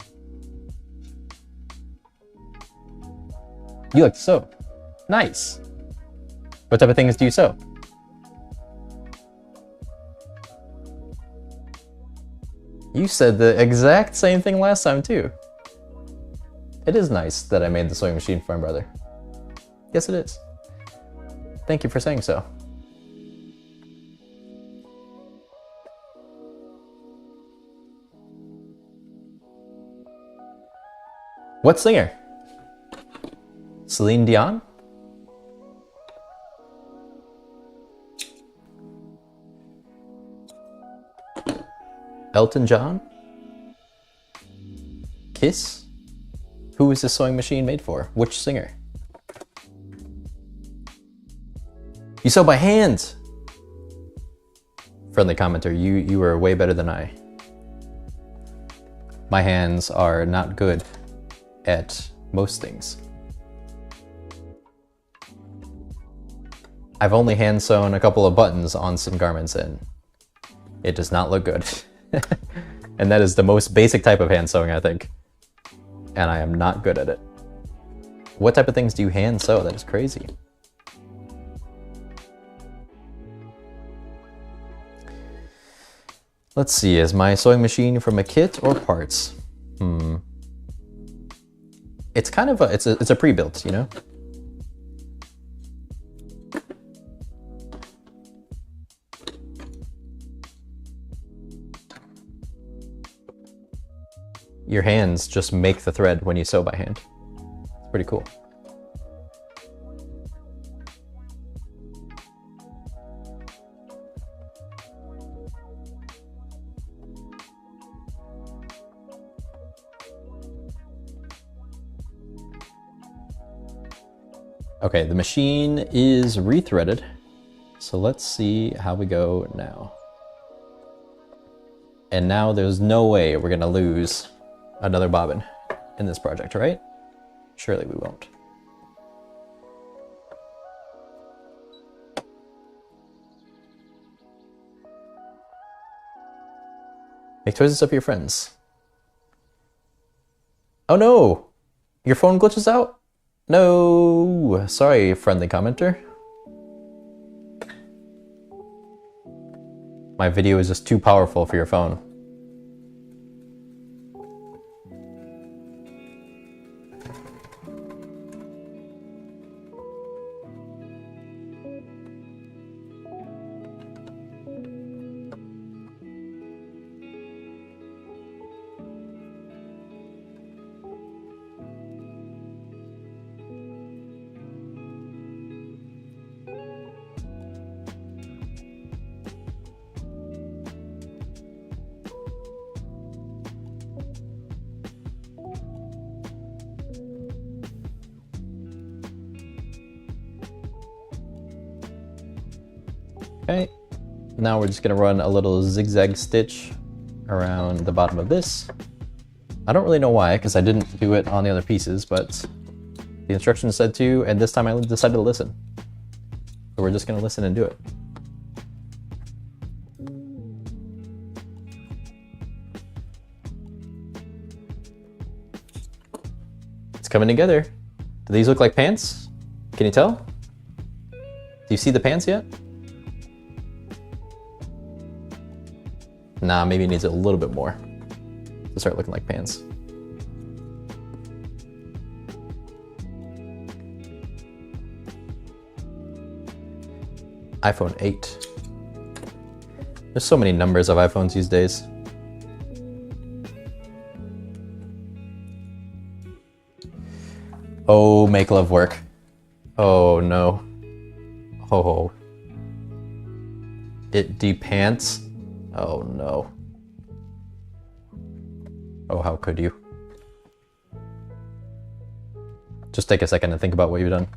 You like to sew. Nice. What type of things do you sew? You said the exact same thing last time too. It is nice that I made the sewing machine for my brother. Yes, it is. Thank you for saying so. What singer? Celine Dion? Elton John? Kiss? Who is this sewing machine made for? Which singer? You sew by hand! Friendly commenter, you are way better than I. My hands are not good at most things. I've only hand sewn a couple of buttons on some garments and it does not look good. And that is the most basic type of hand sewing, I think. And I am not good at it. What type of things do you hand sew? That is crazy. Let's see, is my sewing machine from a kit or parts? It's kind of it's a pre-built, you know? Your hands just make the thread when you sew by hand. It's pretty cool. Okay, the machine is rethreaded. So let's see how we go now. And now there's no way we're gonna lose another bobbin in this project, right? Surely we won't. Make toys and stuff for your friends. Oh no! Your phone glitches out? No! Sorry, friendly commenter. My video is just too powerful for your phone. Okay, now we're just gonna run a little zigzag stitch around the bottom of this. I don't really know why, because I didn't do it on the other pieces, but the instructions said to, and this time I decided to listen. So we're just gonna listen and do it. It's coming together. Do these look like pants? Can you tell? Do you see the pants yet? Nah, maybe it needs a little bit more to start looking like pants. iPhone 8. There's so many numbers of iPhones these days. Oh, make love work. Oh no. Oh. It depants. Oh no. Oh, how could you? Just take a second and think about what you've done.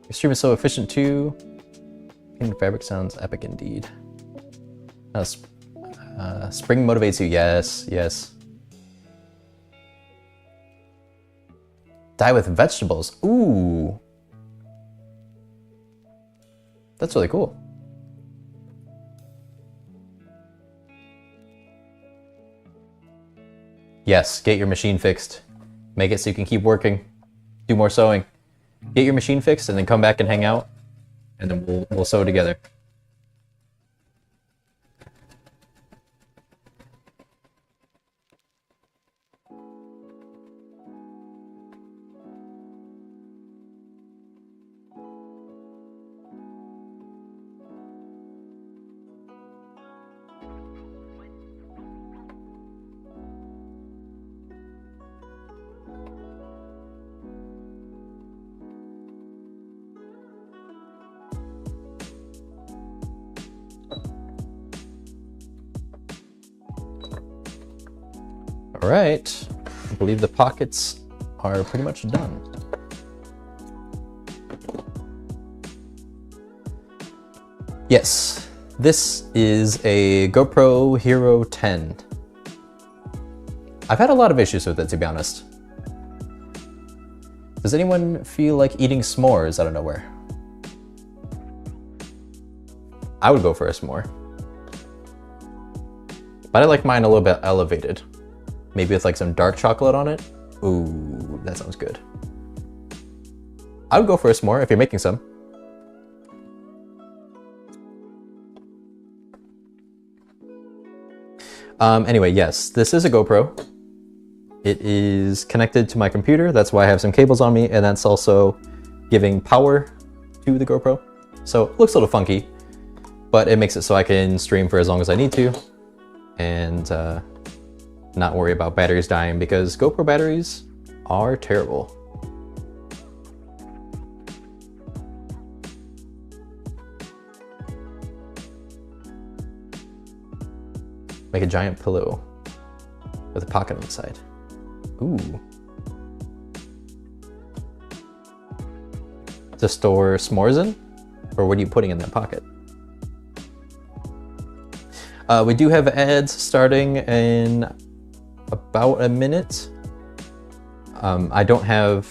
Your stream is so efficient too. Painting fabric sounds epic indeed. Spring motivates you, yes, yes. Dye with vegetables, ooh. That's really cool. Yes, get your machine fixed. Make it so you can keep working. Do more sewing. Get your machine fixed and then come back and hang out, and then we'll sew together. All right, I believe the pockets are pretty much done. Yes, this is a GoPro Hero 10. I've had a lot of issues with it, to be honest. Does anyone feel like eating s'mores out of nowhere? I would go for a s'more. But I like mine a little bit elevated. Maybe with like some dark chocolate on it. Ooh, that sounds good. I would go for a s'more if you're making some. Anyway, yes, this is a GoPro. It is connected to my computer. That's why I have some cables on me, and that's also giving power to the GoPro. So it looks a little funky, but it makes it so I can stream for as long as I need to and not worry about batteries dying, because GoPro batteries are terrible. Make a giant pillow with a pocket on the side. Ooh. To store s'mores in? Or what are you putting in that pocket? We do have ads starting in about a minute. I don't have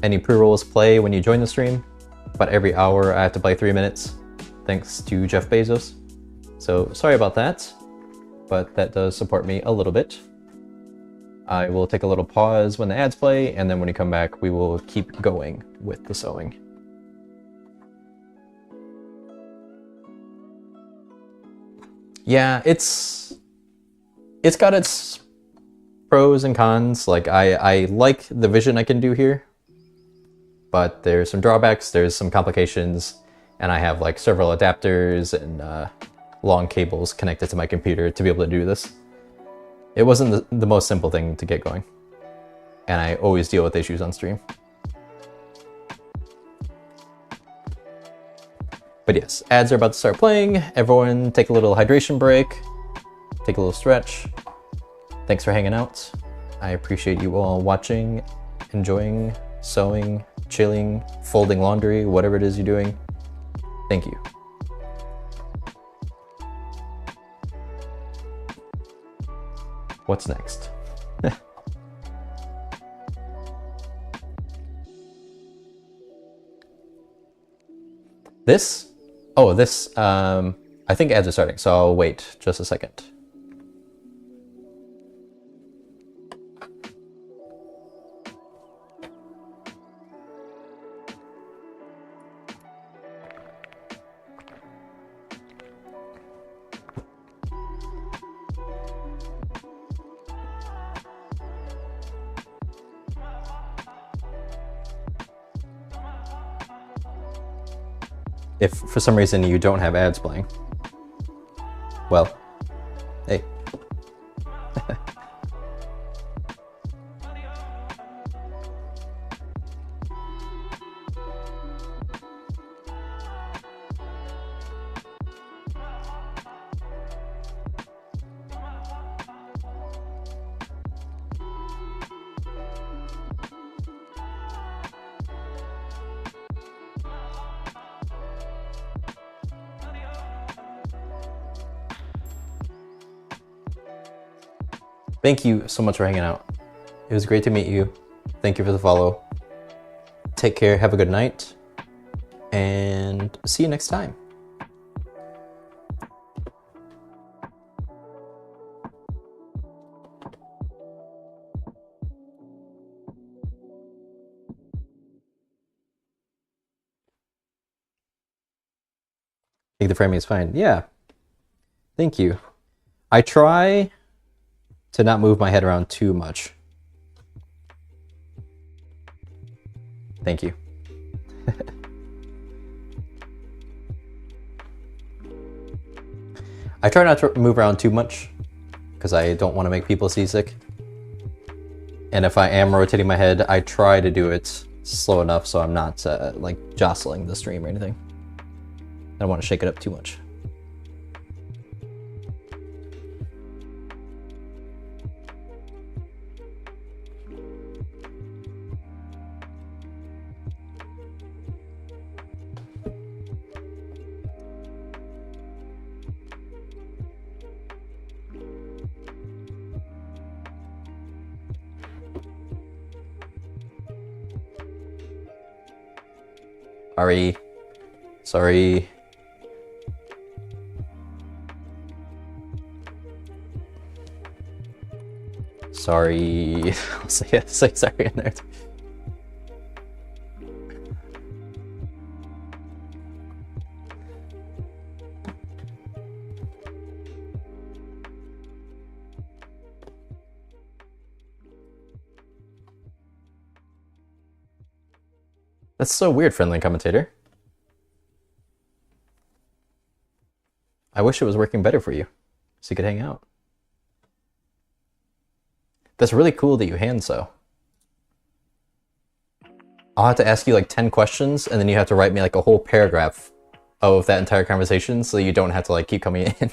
any pre-rolls play when you join the stream, but every hour I have to play 3 minutes, thanks to Jeff Bezos. So sorry about that, but that does support me a little bit. I will take a little pause when the ads play, and then when we come back, we will keep going with the sewing. Yeah, it's got its pros and cons. Like I like the vision I can do here, but there's some drawbacks, there's some complications, and I have like several adapters and long cables connected to my computer to be able to do this. It wasn't the most simple thing to get going, and I always deal with issues on stream. But yes, ads are about to start playing. Everyone take a little hydration break, take a little stretch. Thanks for hanging out. I appreciate you all watching, enjoying, sewing, chilling, folding laundry, whatever it is you're doing. Thank you. What's next? This? Oh, this, I think ads are starting, so I'll wait just a second. If for some reason you don't have ads playing, well, hey. Thank you so much for hanging out. It was great to meet you. Thank you for the follow. Take care, have a good night, and see you next time. I think the framing is fine. Yeah. Thank you. I try to not move my head around too much. Thank you. I try not to move around too much because I don't want to make people seasick. And if I am rotating my head, I try to do it slow enough so I'm not like jostling the stream or anything. I don't want to shake it up too much. Sorry. Sorry. I'll say sorry in there. That's so weird, friendly commentator. I wish it was working better for you, so you could hang out. That's really cool that you hand sew. I'll have to ask you like 10 questions, and then you have to write me like a whole paragraph of that entire conversation so you don't have to like keep coming in.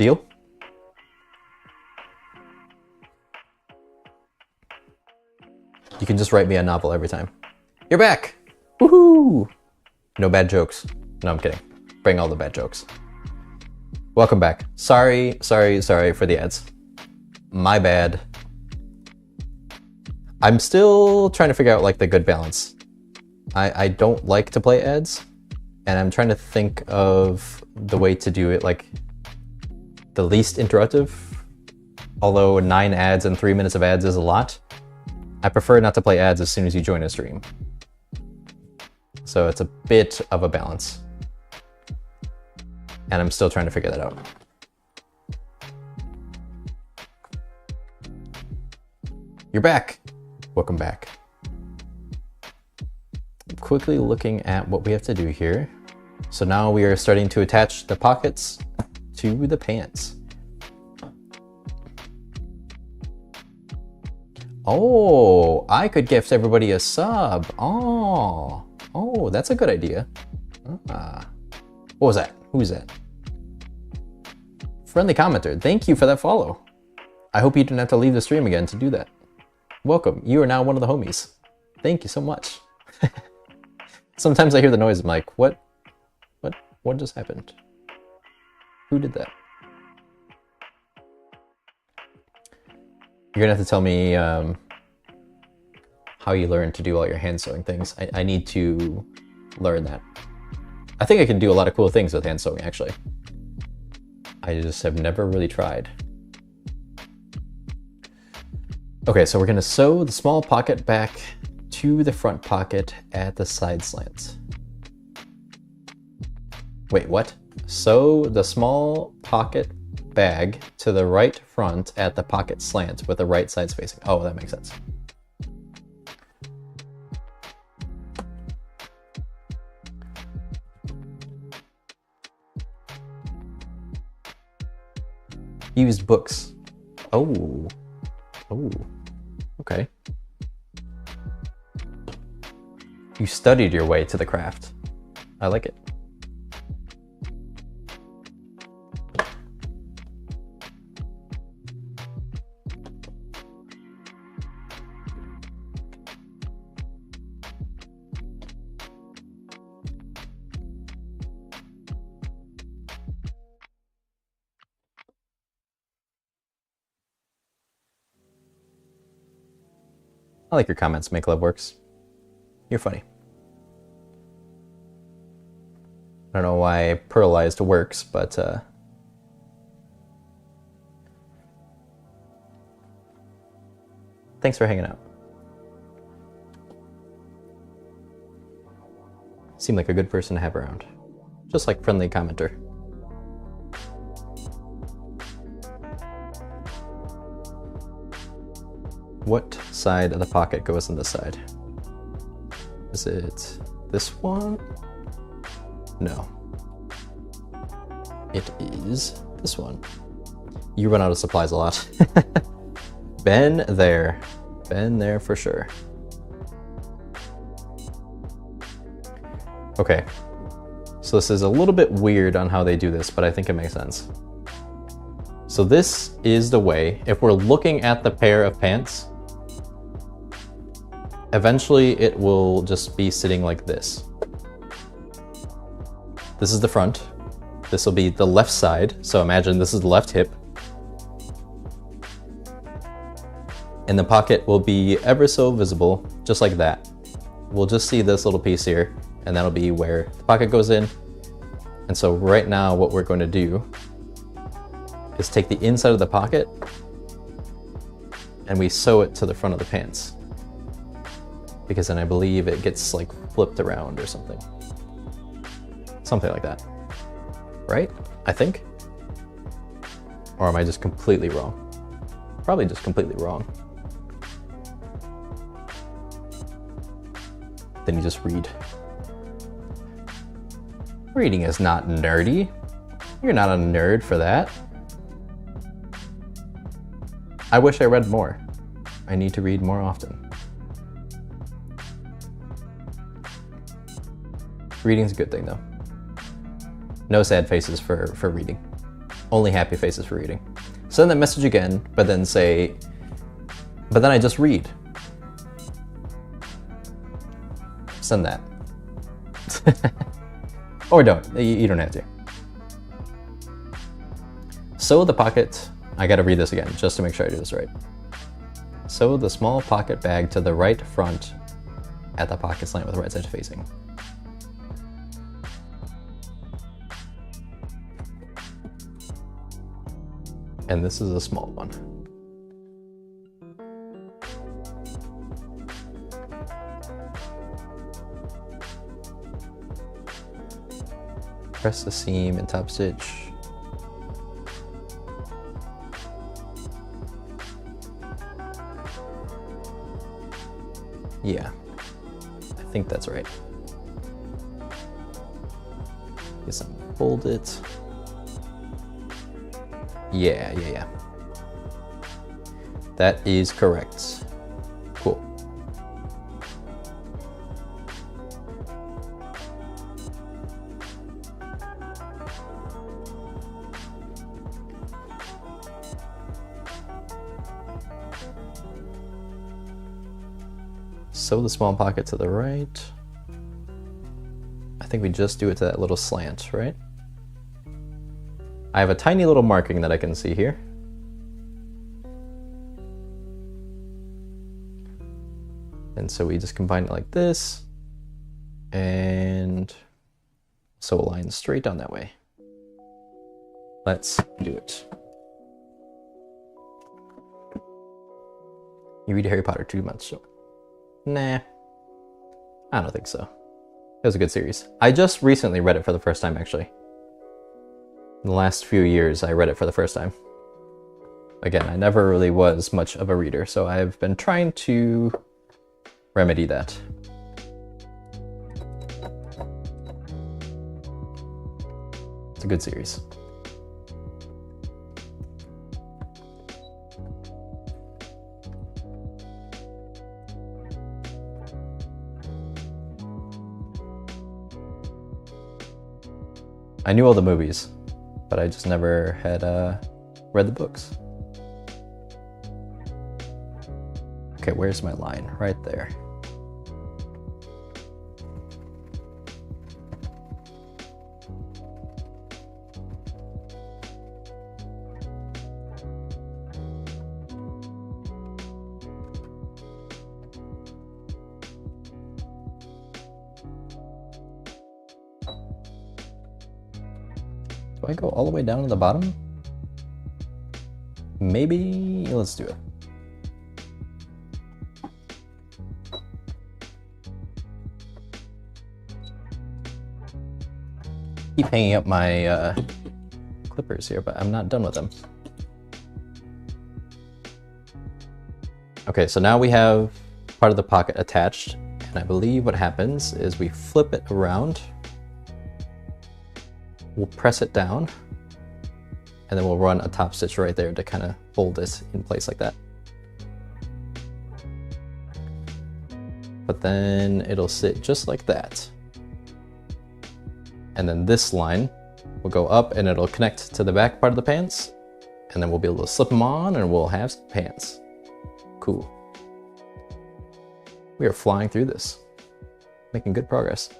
Deal? You can just write me a novel every time. You're back! Woohoo! No bad jokes. No, I'm kidding. Bring all the bad jokes. Welcome back. Sorry for the ads. My bad. I'm still trying to figure out like the good balance. I don't like to play ads, and I'm trying to think of the way to do it like the least interruptive. Although 9 ads and 3 minutes of ads is a lot, I prefer not to play ads as soon as you join a stream. So it's a bit of a balance. And I'm still trying to figure that out. You're back. Welcome back. Quickly looking at what we have to do here. So now we are starting to attach the pockets to the pants. Oh, I could gift everybody a sub. Oh, that's a good idea. What was that? Who's that? Friendly commenter. Thank you for that follow. I hope you didn't have to leave the stream again to do that. Welcome. You are now one of the homies. Thank you so much. Sometimes I hear the noise. I'm like, what just happened? Who did that? You're gonna have to tell me how you learn to do all your hand sewing things. I need to learn that. I think I can do a lot of cool things with hand sewing, actually. I just have never really tried. Okay, so we're gonna sew the small pocket back to the front pocket at the side slant. Wait, what? Sew the small pocket bag to the right front at the pocket slant with the right side spacing. Oh, that makes sense. Used books. Oh, okay. You studied your way to the craft. I like it. I like your comments, Make Love Works. You're funny. I don't know why Pearlized works, but thanks for hanging out. Seem like a good person to have around. Just like friendly commenter. What side of the pocket goes on this side? Is it this one? No. It is this one. You run out of supplies a lot. Been there. Been there for sure. Okay. So this is a little bit weird on how they do this, but I think it makes sense. So this is the way, if we're looking at the pair of pants, eventually it will just be sitting like this. This is the front. This will be the left side. So imagine this is the left hip. And the pocket will be ever so visible, just like that. We'll just see this little piece here, and that'll be where the pocket goes in. And so right now what we're going to do is take the inside of the pocket and we sew it to the front of the pants. Because then I believe it gets like flipped around or something. Something like that. Right? I think? Or am I just completely wrong? Probably just completely wrong. Then you just read. Reading is not nerdy. You're not a nerd for that. I wish I read more. I need to read more often. Reading's a good thing though. No sad faces for reading. Only happy faces for reading. Send that message again, but then say, but then I just read. Send that. Or don't. You don't have to. Sew the pocket. I gotta read this again just to make sure I do this right. Sew the small pocket bag to the right front at the pocket slant with the right side facing. And this is a small one. Press the seam and top stitch. Yeah, I think that's right. Guess unfold it. Yeah. That is correct. Cool. Sew the small pocket to the right. I think we just do it to that little slant, right? I have a tiny little marking that I can see here. And so we just combine it like this and sew a line straight down that way. Let's do it. You read Harry Potter too much, so. Nah, I don't think so. It was a good series. I just recently read it for the first time, actually. In the last few years, I read it for the first time. Again, I never really was much of a reader, so I've been trying to remedy that. It's a good series. I knew all the movies, but I just never had read the books. Okay, where's my line? Right there. Do I go all the way down to the bottom? Maybe, let's do it. Keep hanging up my clippers here, but I'm not done with them. Okay, so now we have part of the pocket attached, and I believe what happens is we flip it around. We'll press it down, and then we'll run a top stitch right there to kind of hold this in place like that. But then it'll sit just like that. And then this line will go up and it'll connect to the back part of the pants, and then we'll be able to slip them on and we'll have pants. Cool. We are flying through this, making good progress.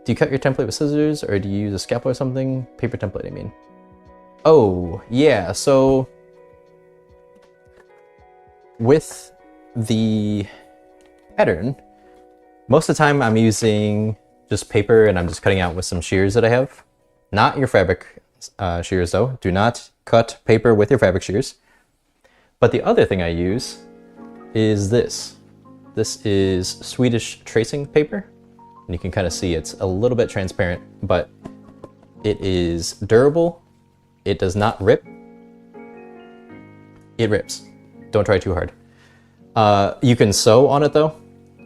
Do you cut your template with scissors, or do you use a scalpel or something? Paper template, I mean. Oh, yeah, so with the pattern, most of the time I'm using just paper and I'm just cutting out with some shears that I have. Not your fabric shears though. Do not cut paper with your fabric shears. But the other thing I use is this. This is Swedish tracing paper. And you can kind of see it's a little bit transparent, but it is durable. It does not rip. It rips. Don't try too hard. You can sew on it though.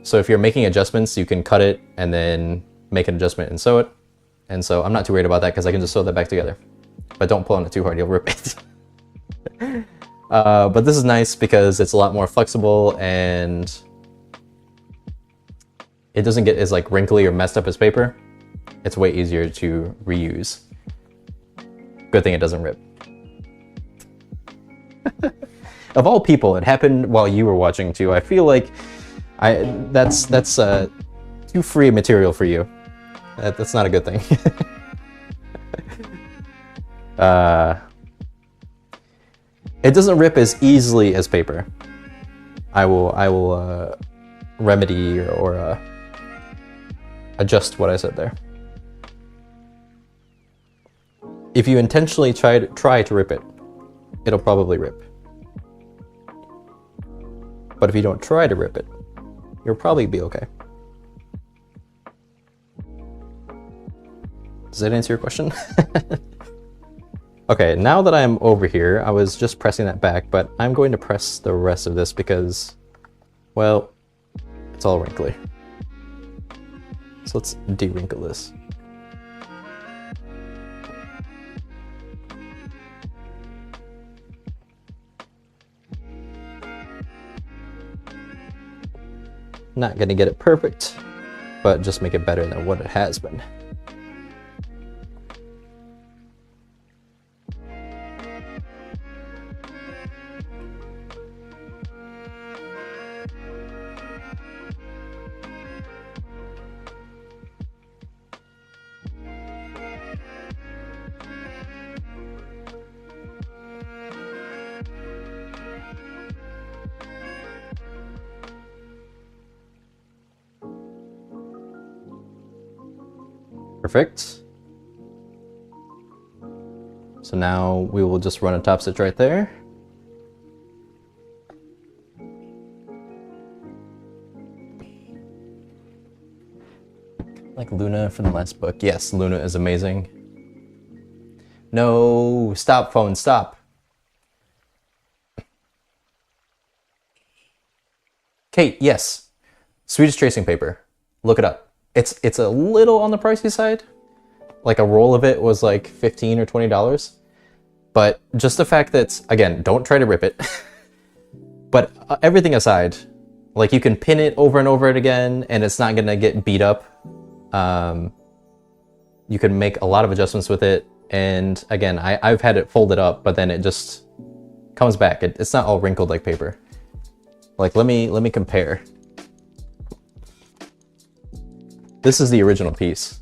So if you're making adjustments, you can cut it and then make an adjustment and sew it. And so I'm not too worried about that because I can just sew that back together. But don't pull on it too hard, you'll rip it. But this is nice because it's a lot more flexible and it doesn't get as like wrinkly or messed up as paper. It's way easier to reuse. Good thing it doesn't rip. Of all people, it happened while you were watching too. I feel like that's too free material for you. That's not a good thing. It doesn't rip as easily as paper. I will remedy or adjust what I said there. If you intentionally try to rip it, it'll probably rip. But if you don't try to rip it, you'll probably be okay. Does that answer your question? Okay, now that I'm over here, I was just pressing that back, but I'm going to press the rest of this because, well, it's all wrinkly. So let's de-wrinkle this. Not gonna get it perfect, but just make it better than what it has been. Perfect. So now we will just run a top stitch right there. Like Luna from the last book. Yes, Luna is amazing. No, stop phone, stop. Kate, yes. Swedish tracing paper. Look it up. It's a little on the pricey side. Like a roll of it was like $15 or $20. But just the fact that, again, don't try to rip it. But everything aside, like you can pin it over and over it again and it's not gonna get beat up. You can make a lot of adjustments with it. And again, I've had it folded up, but then it just comes back. It's not all wrinkled like paper. Like let me compare. This is the original piece.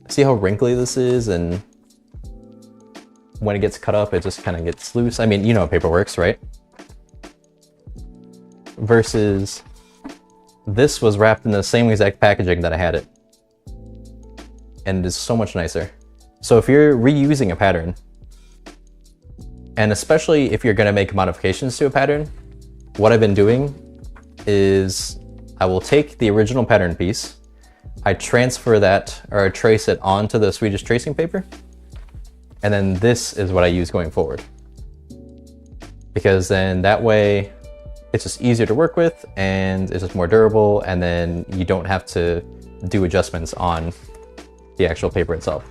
See how wrinkly this is, and when it gets cut up, it just kind of gets loose. I mean, you know how paper works, right? Versus this was wrapped in the same exact packaging that I had it. And it is so much nicer. So if you're reusing a pattern, and especially if you're gonna make modifications to a pattern, what I've been doing is I will take the original pattern piece, I transfer that or I trace it onto the Swedish tracing paper, and then this is what I use going forward. Because then that way it's just easier to work with and it's just more durable, and then you don't have to do adjustments on the actual paper itself.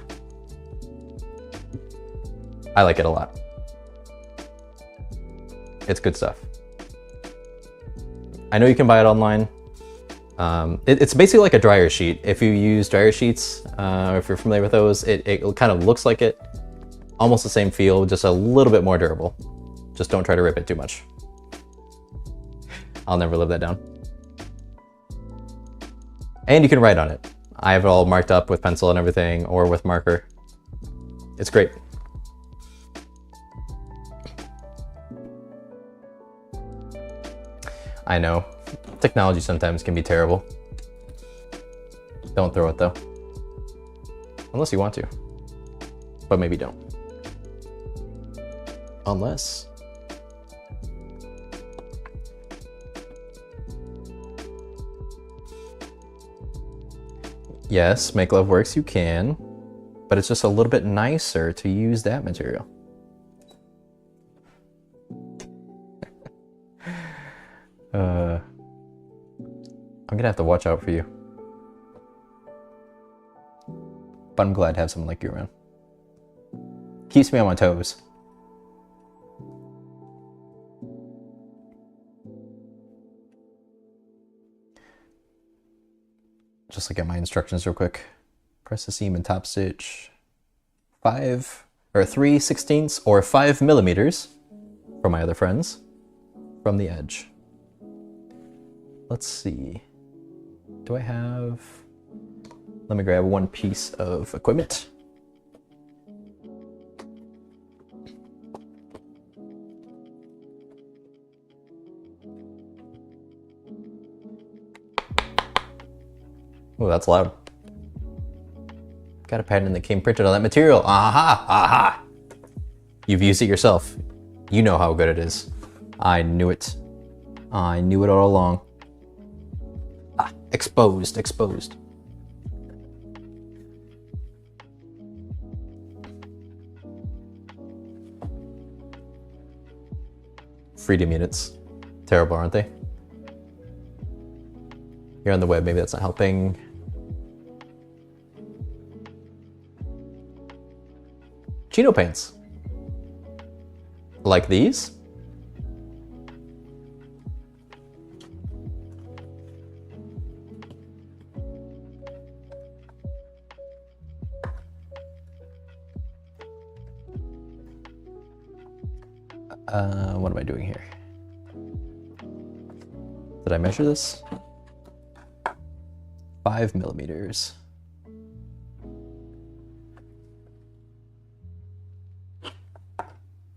I like it a lot. It's good stuff. I know you can buy it online. It's basically like a dryer sheet. If you use dryer sheets, or if you're familiar with those, it kind of looks like it. Almost the same feel, just a little bit more durable. Just don't try to rip it too much. I'll never live that down. And you can write on it. I have it all marked up with pencil and everything, or with marker. It's great. I know. Technology sometimes can be terrible. Don't throw it though. Unless you want to. But maybe don't. Unless... Yes, Make Love Works you can, but it's just a little bit nicer to use that material. I'm gonna have to watch out for you. But I'm glad to have someone like you around. Keeps me on my toes. Just look at my instructions real quick. Press the seam and top stitch 3/16 or 5 millimeters for my other friends from the edge. Let's see. Do I have... Let me grab one piece of equipment. Oh, that's loud. Got a pattern that came printed on that material. Aha! Aha! You've used it yourself. You know how good it is. I knew it. I knew it all along. Ah, exposed, exposed. Freedom units. Terrible, aren't they? You're on the web, maybe that's not helping. Cheeto pants. Like these? What am I doing here? Did I measure this? 5 millimeters.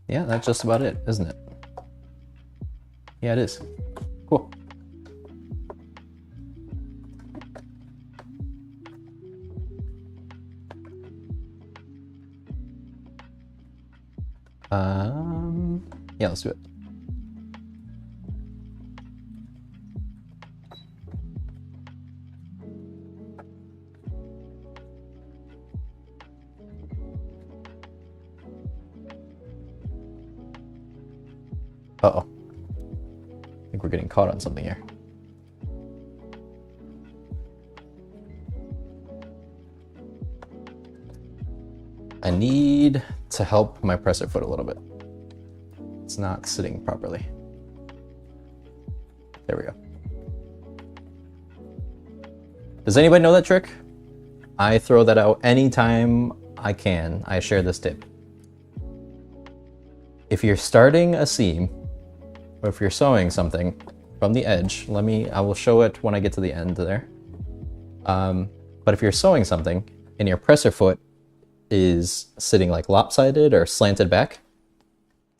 Yeah, that's just about it, isn't it? Yeah, it is. Cool. Yeah, let's do it. Uh-oh. I think we're getting caught on something here. I need to help my presser foot a little bit. It's not sitting properly. There we go. Does anybody know that trick? I throw that out anytime I can. I share this tip. If you're starting a seam, or if you're sewing something from the edge, I will show it when I get to the end there. But if you're sewing something and your presser foot is sitting like lopsided or slanted back,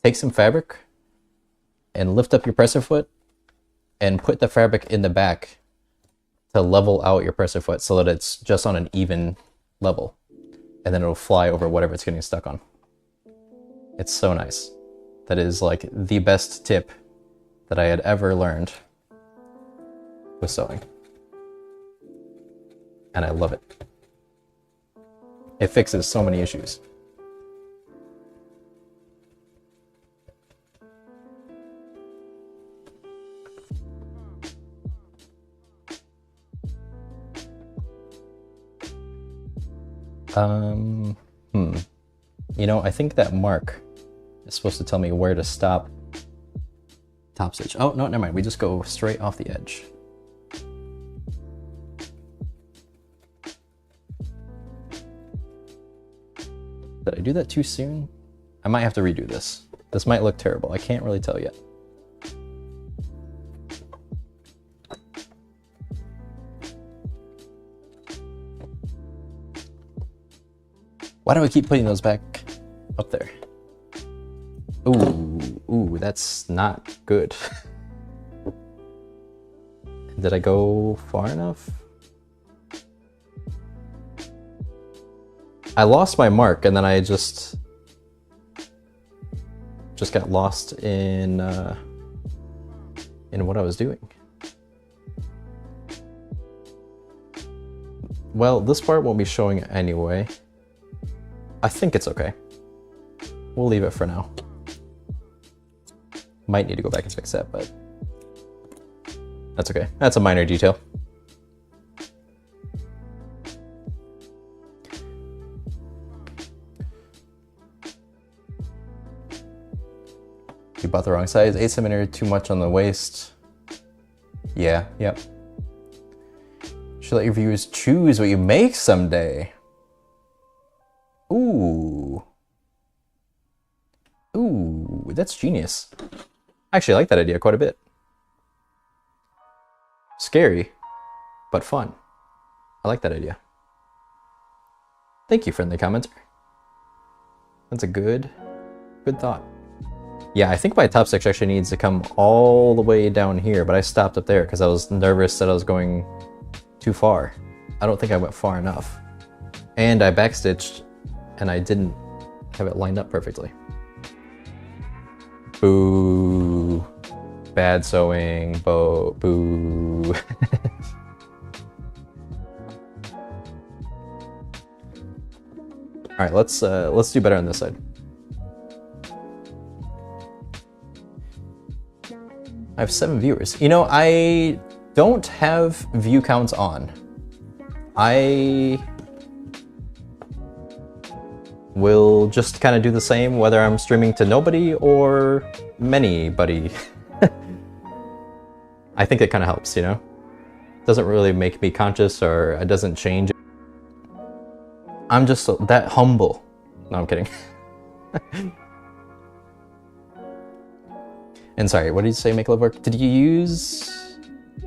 take some fabric and lift up your presser foot and put the fabric in the back to level out your presser foot so that it's just on an even level, and then it'll fly over whatever it's getting stuck on. It's so nice. That is like the best tip that I had ever learned with sewing. And I love it. It fixes so many issues. You know, I think that mark is supposed to tell me where to stop top stitch. Oh, no, never mind. We just go straight off the edge. Did I do that too soon? I might have to redo this. This might look terrible. I can't really tell yet. Why do I keep putting those back up there? Ooh, that's not good. Did I go far enough? I lost my mark and then I just got lost in what I was doing. Well, this part won't be showing anyway. I think it's okay. We'll leave it for now. Might need to go back and fix that, but that's okay. That's a minor detail. You bought the wrong size. 8 cm too much on the waist. Yeah, yep. Should let your viewers choose what you make someday. Ooh. Ooh, that's genius. I actually like that idea quite a bit. Scary, but fun. I like that idea. Thank you, friendly commenter. That's a good thought. Yeah, I think my top 6 actually needs to come all the way down here, but I stopped up there because I was nervous that I was going too far. I don't think I went far enough. And I backstitched and I didn't have it lined up perfectly. Boo. Bad sewing. Boo. All right, let's do better on this side. I have 7 viewers. You know, I don't have view counts on. I will just kind of do the same whether I'm streaming to nobody or manybody. I think it kind of helps, you know? Doesn't really make me conscious or it doesn't change. I'm just that humble. No, I'm kidding. And sorry, what did you say, make love work? Did you use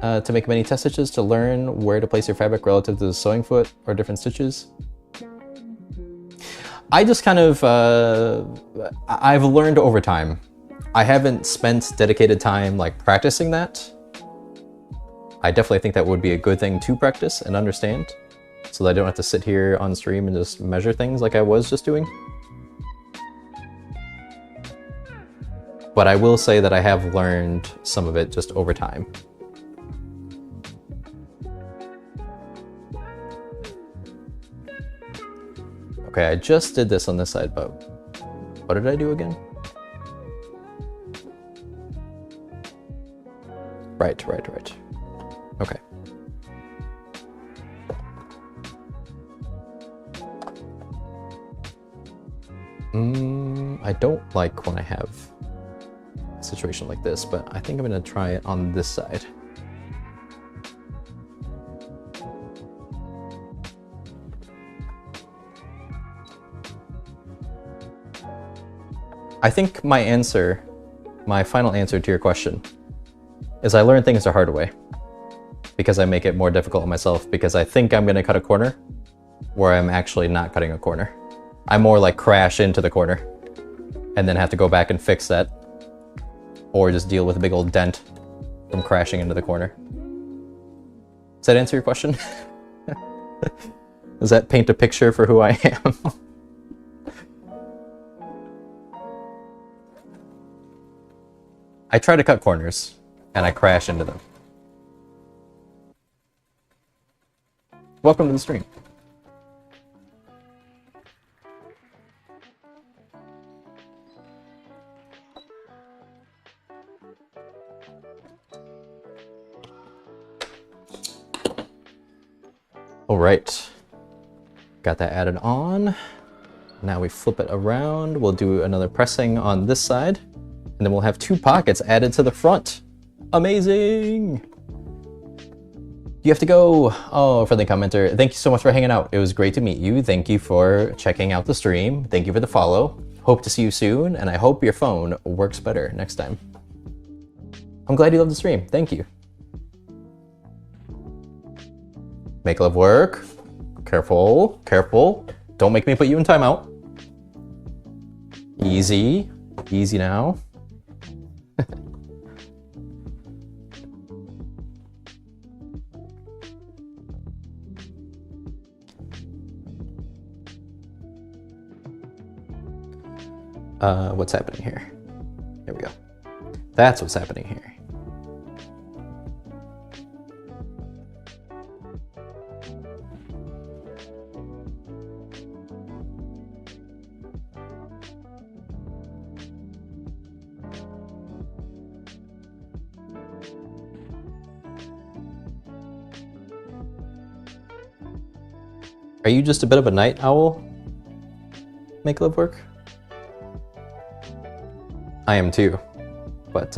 to make many test stitches to learn where to place your fabric relative to the sewing foot or different stitches? I just kind of, I've learned over time. I haven't spent dedicated time like practicing that. I definitely think that would be a good thing to practice and understand so that I don't have to sit here on stream and just measure things like I was just doing. But I will say that I have learned some of it just over time. Okay, I just did this on this side, but what did I do again? Right. Okay. I don't like when I have a situation like this, but I think I'm gonna try it on this side. I think my final answer to your question is I learn things the hard way because I make it more difficult on myself because I think I'm gonna cut a corner where I'm actually not cutting a corner. I more like crash into the corner and then have to go back and fix that or just deal with a big old dent from crashing into the corner. Does that answer your question? Does that paint a picture for who I am? I try to cut corners, and I crash into them. Welcome to the stream. All right, got that added on. Now we flip it around. We'll do another pressing on this side. And then we'll have 2 pockets added to the front. Amazing! You have to go. Oh, friendly commenter, thank you so much for hanging out. It was great to meet you. Thank you for checking out the stream. Thank you for the follow. Hope to see you soon, and I hope your phone works better next time. I'm glad you loved the stream. Thank you. Make love work. Careful, careful. Don't make me put you in timeout. Easy, easy now. What's happening here? There we go. That's what's happening here. Are you just a bit of a night owl? Make love work? I am too, but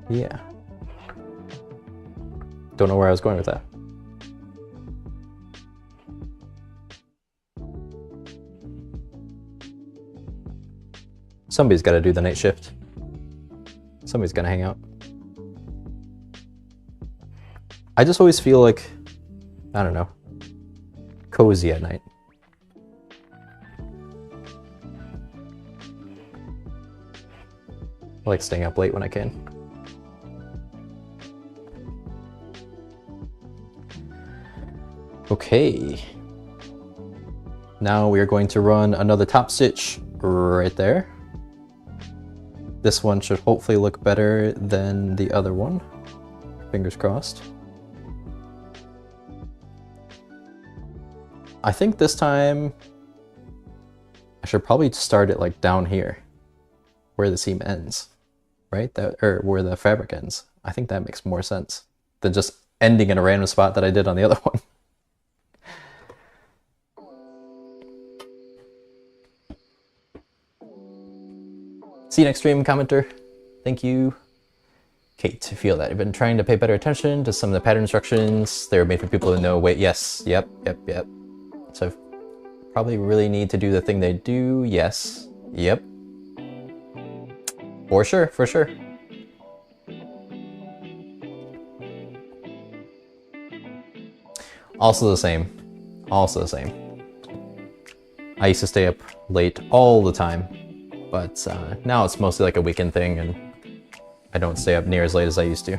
Yeah. Don't know where I was going with that. Somebody's got to do the night shift. Somebody's gonna hang out. I just always feel like, I don't know, cozy at night. I like staying up late when I can. Okay. Now we are going to run another top stitch right there. This one should hopefully look better than the other one. Fingers crossed. I think this time I should probably start it like down here where the seam ends, right? That, or where the fabric ends. I think that makes more sense than just ending in a random spot that I did on the other one. See you next stream, commenter. Thank you. Kate, feel that. I've been trying to pay better attention to some of the pattern instructions. They're made for people who know, wait, yes, yep. So I probably really need to do the thing they do. Yes, yep. For sure, for sure. Also the same, also the same. I used to stay up late all the time, but now it's mostly like a weekend thing and I don't stay up near as late as I used to.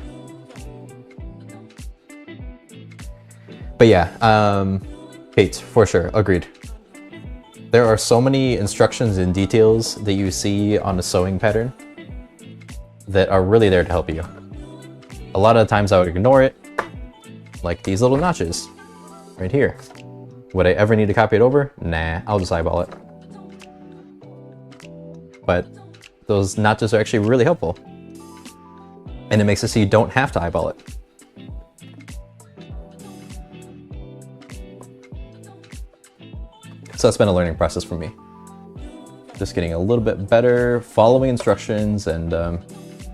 But yeah, Kate, for sure, agreed. There are so many instructions and details that you see on a sewing pattern that are really there to help you. A lot of the times I would ignore it, like these little notches right here. Would I ever need to copy it over? Nah, I'll just eyeball it. But those notches are actually really helpful. And it makes it so you don't have to eyeball it. So that's been a learning process for me. Just getting a little bit better, following instructions, and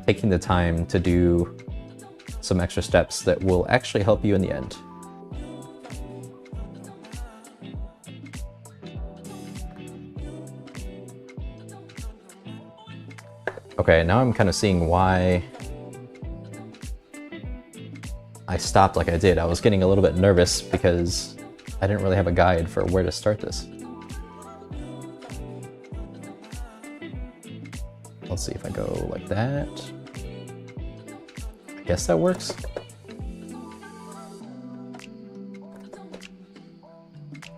taking the time to do some extra steps that will actually help you in the end. Okay, now I'm kind of seeing why I stopped like I did. I was getting a little bit nervous because I didn't really have a guide for where to start this. Let's see if I go like that. I guess that works.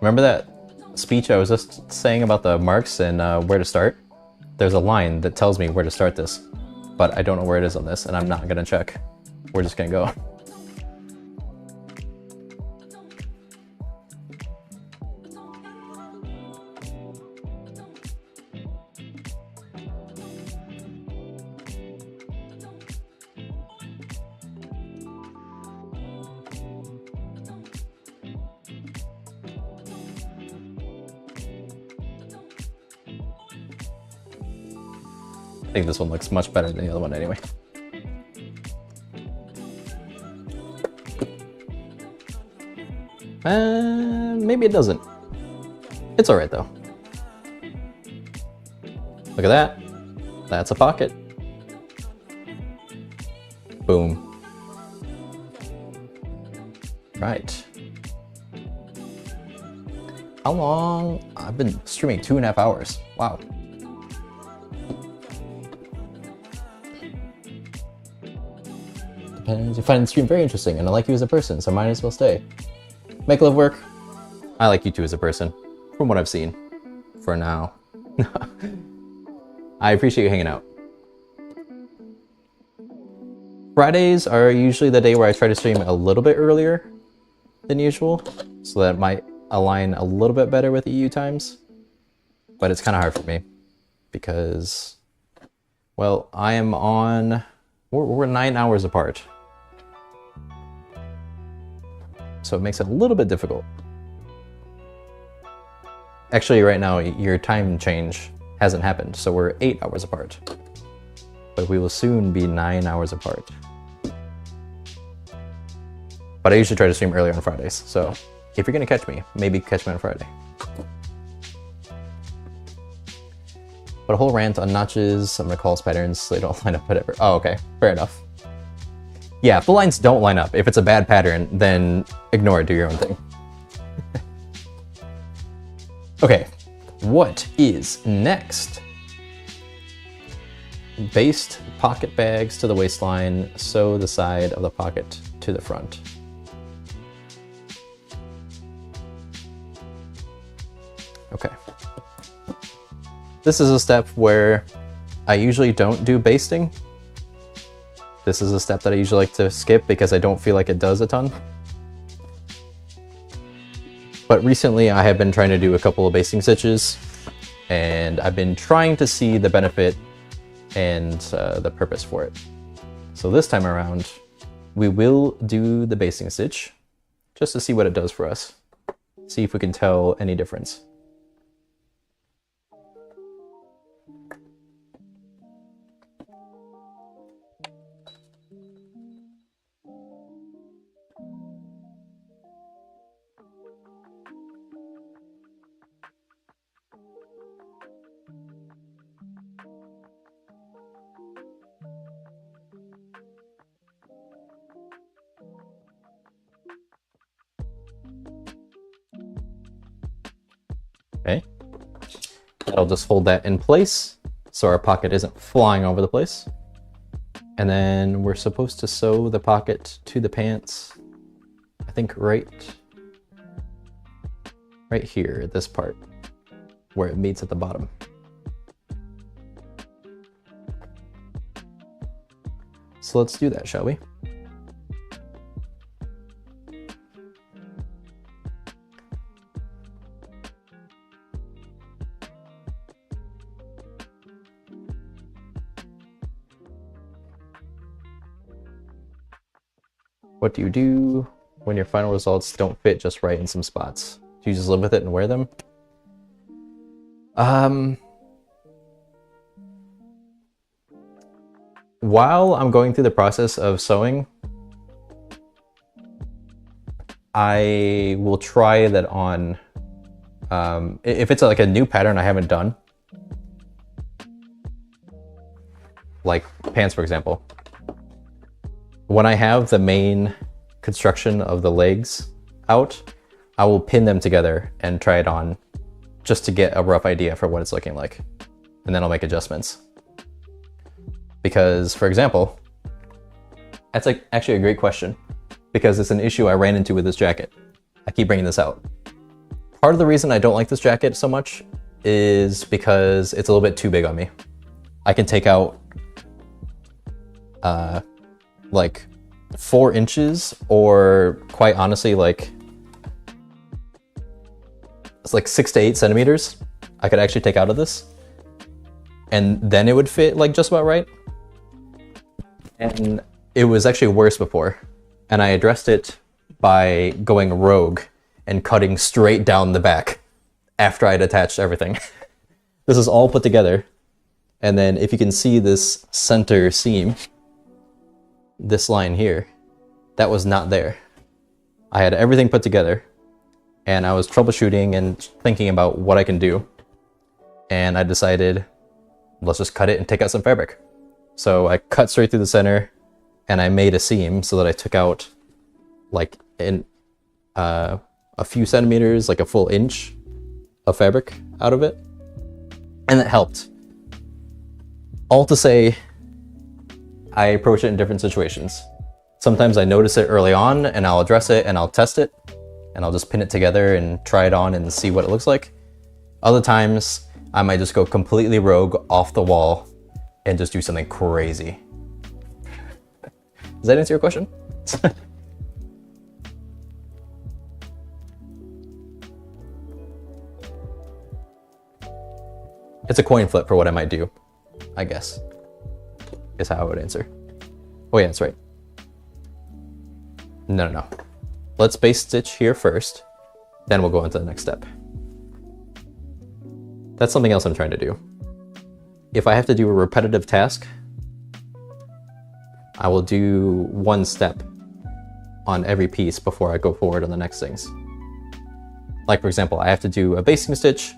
Remember that speech I was just saying about the marks and where to start? There's a line that tells me where to start this, but I don't know where it is on this, and I'm not gonna check. We're just gonna go. I think this one looks much better than the other one anyway. Maybe it doesn't. It's alright though. Look at that. That's a pocket. Boom. Right. How long? I've been streaming 2.5 hours. Wow. Depends. You find the stream very interesting, and I like you as a person, so might as well stay. Make love work. I like you too as a person, from what I've seen. For now. I appreciate you hanging out. Fridays are usually the day where I try to stream a little bit earlier than usual, so that it might align a little bit better with EU times. But it's kind of hard for me, because, well, I am on... We're 9 hours apart. So it makes it a little bit difficult. Actually, right now, your time change hasn't happened, so we're 8 hours apart. but we will soon be 9 hours apart. But I usually try to stream earlier on Fridays, so if you're gonna catch me, maybe catch me on Friday. But a whole rant on notches, I'm gonna call patterns so they don't line up, whatever. Oh, okay, fair enough. Yeah, if the lines don't line up, if it's a bad pattern, then ignore it, do your own thing. Okay, what is next? Baste pocket bags to the waistline, sew the side of the pocket to the front. Okay. This is a step where I usually don't do basting. This is a step that I usually like to skip because I don't feel like it does a ton. But recently I have been trying to do a couple of basting stitches, and I've been trying to see the benefit and the purpose for it. So this time around, we will do the basting stitch just to see what it does for us. See if we can tell any difference. Okay, I'll just hold that in place so our pocket isn't flying over the place. And then we're supposed to sew the pocket to the pants, I think right here, this part, where it meets at the bottom. So let's do that, shall we? What do you do when your final results don't fit just right in some spots? Do you just live with it and wear them? While I'm going through the process of sewing, I will try that on, if it's like a new pattern I haven't done, like pants, for example. When I have the main construction of the legs out, I will pin them together and try it on just to get a rough idea for what it's looking like. And then I'll make adjustments. Because, for example, that's like actually a great question, because it's an issue I ran into with this jacket. I keep bringing this out. Part of the reason I don't like this jacket so much is because it's a little bit too big on me. I can take out like 4 inches, or quite honestly, like it's like 6 to 8 centimeters I could actually take out of this, and then it would fit like just about right. And it was actually worse before, and I addressed it by going rogue and cutting straight down the back after I'd attached everything. This is all put together, and then if you can see this center seam, this line here, that was not there. I had everything put together, and I was troubleshooting and thinking about what I can do, and I decided, let's just cut it and take out some fabric. So I cut straight through the center, and I made a seam so that I took out like a few centimeters, like a full inch of fabric out of it, and it helped. All to say, I approach it in different situations. Sometimes I notice it early on and I'll address it and I'll test it and I'll just pin it together and try it on and see what it looks like. Other times I might just go completely rogue off the wall and just do something crazy. Does that answer your question? It's a coin flip for what I might do, I guess, is how I would answer. Oh yeah, that's right. No. Let's base stitch here first, then we'll go into the next step. That's something else I'm trying to do. If I have to do a repetitive task, I will do one step on every piece before I go forward on the next things. Like for example, I have to do a basting stitch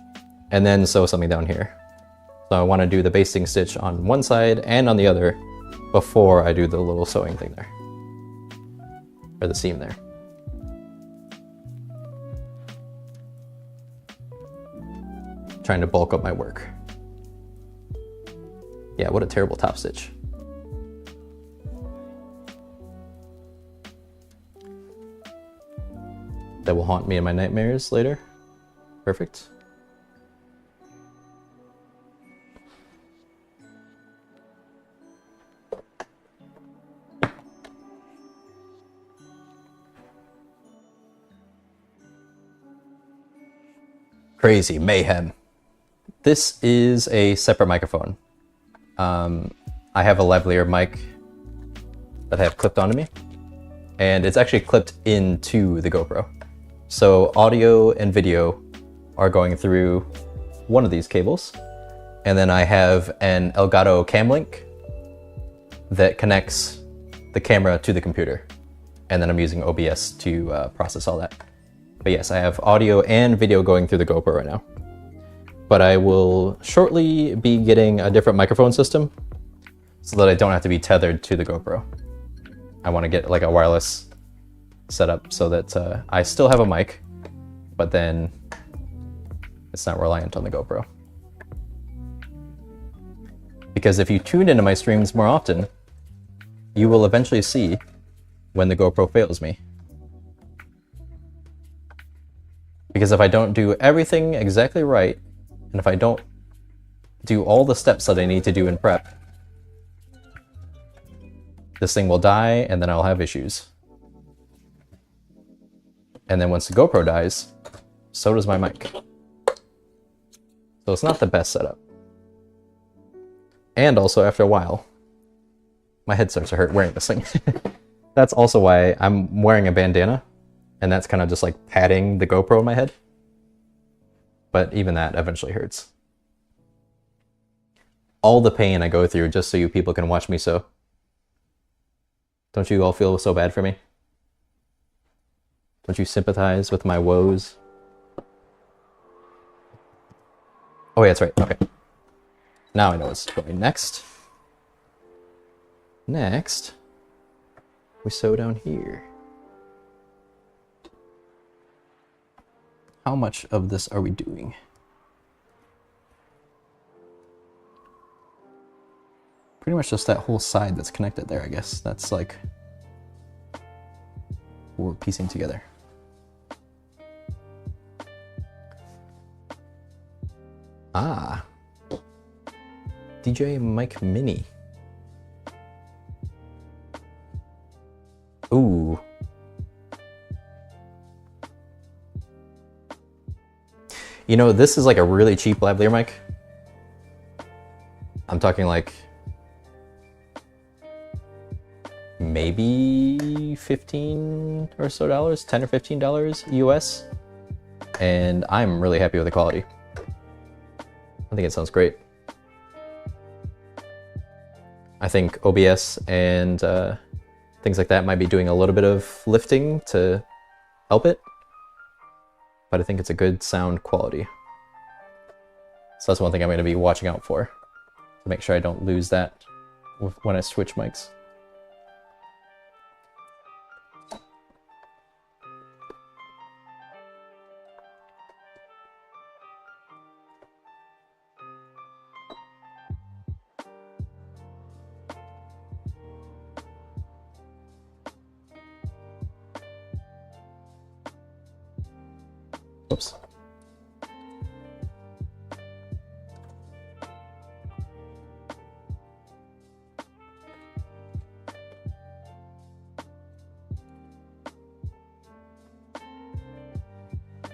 and then sew something down here. So I want to do the basting stitch on one side and on the other before I do the little sewing thing there. Or the seam there. Trying to bulk up my work. Yeah, what a terrible top stitch. That will haunt me in my nightmares later. Perfect. Crazy mayhem. This is a separate microphone. I have a lavalier mic that I have clipped onto me, and it's actually clipped into the GoPro. So audio and video are going through one of these cables, and then I have an Elgato cam link that connects the camera to the computer, and then I'm using OBS to process all that. But yes, I have audio and video going through the GoPro right now. But I will shortly be getting a different microphone system so that I don't have to be tethered to the GoPro. I want to get like a wireless setup so that I still have a mic, but then it's not reliant on the GoPro. Because if you tune into my streams more often, you will eventually see when the GoPro fails me. Because if I don't do everything exactly right, and if I don't do all the steps that I need to do in prep, this thing will die and then I'll have issues. And then once the GoPro dies, so does my mic. So it's not the best setup. And also after a while, my head starts to hurt wearing this thing. That's also why I'm wearing a bandana, and that's kind of just like patting the GoPro in my head. But even that eventually hurts. All the pain I go through just so you people can watch me sew. Don't you all feel so bad for me? Don't you sympathize with my woes? Oh yeah, that's right, okay. Now I know what's going next. Next, we sew down here. How much of this are we doing? Pretty much just that whole side that's connected there, I guess. That's like what we're piecing together. Ah, DJ Mike Mini. Ooh. You know, this is like a really cheap lavalier mic. I'm talking like maybe 15 or so dollars, 10 or $15 US. And I'm really happy with the quality. I think it sounds great. I think OBS and things like that might be doing a little bit of lifting to help it, but I think it's a good sound quality. So that's one thing I'm going to be watching out for, to make sure I don't lose that when I switch mics. Oops.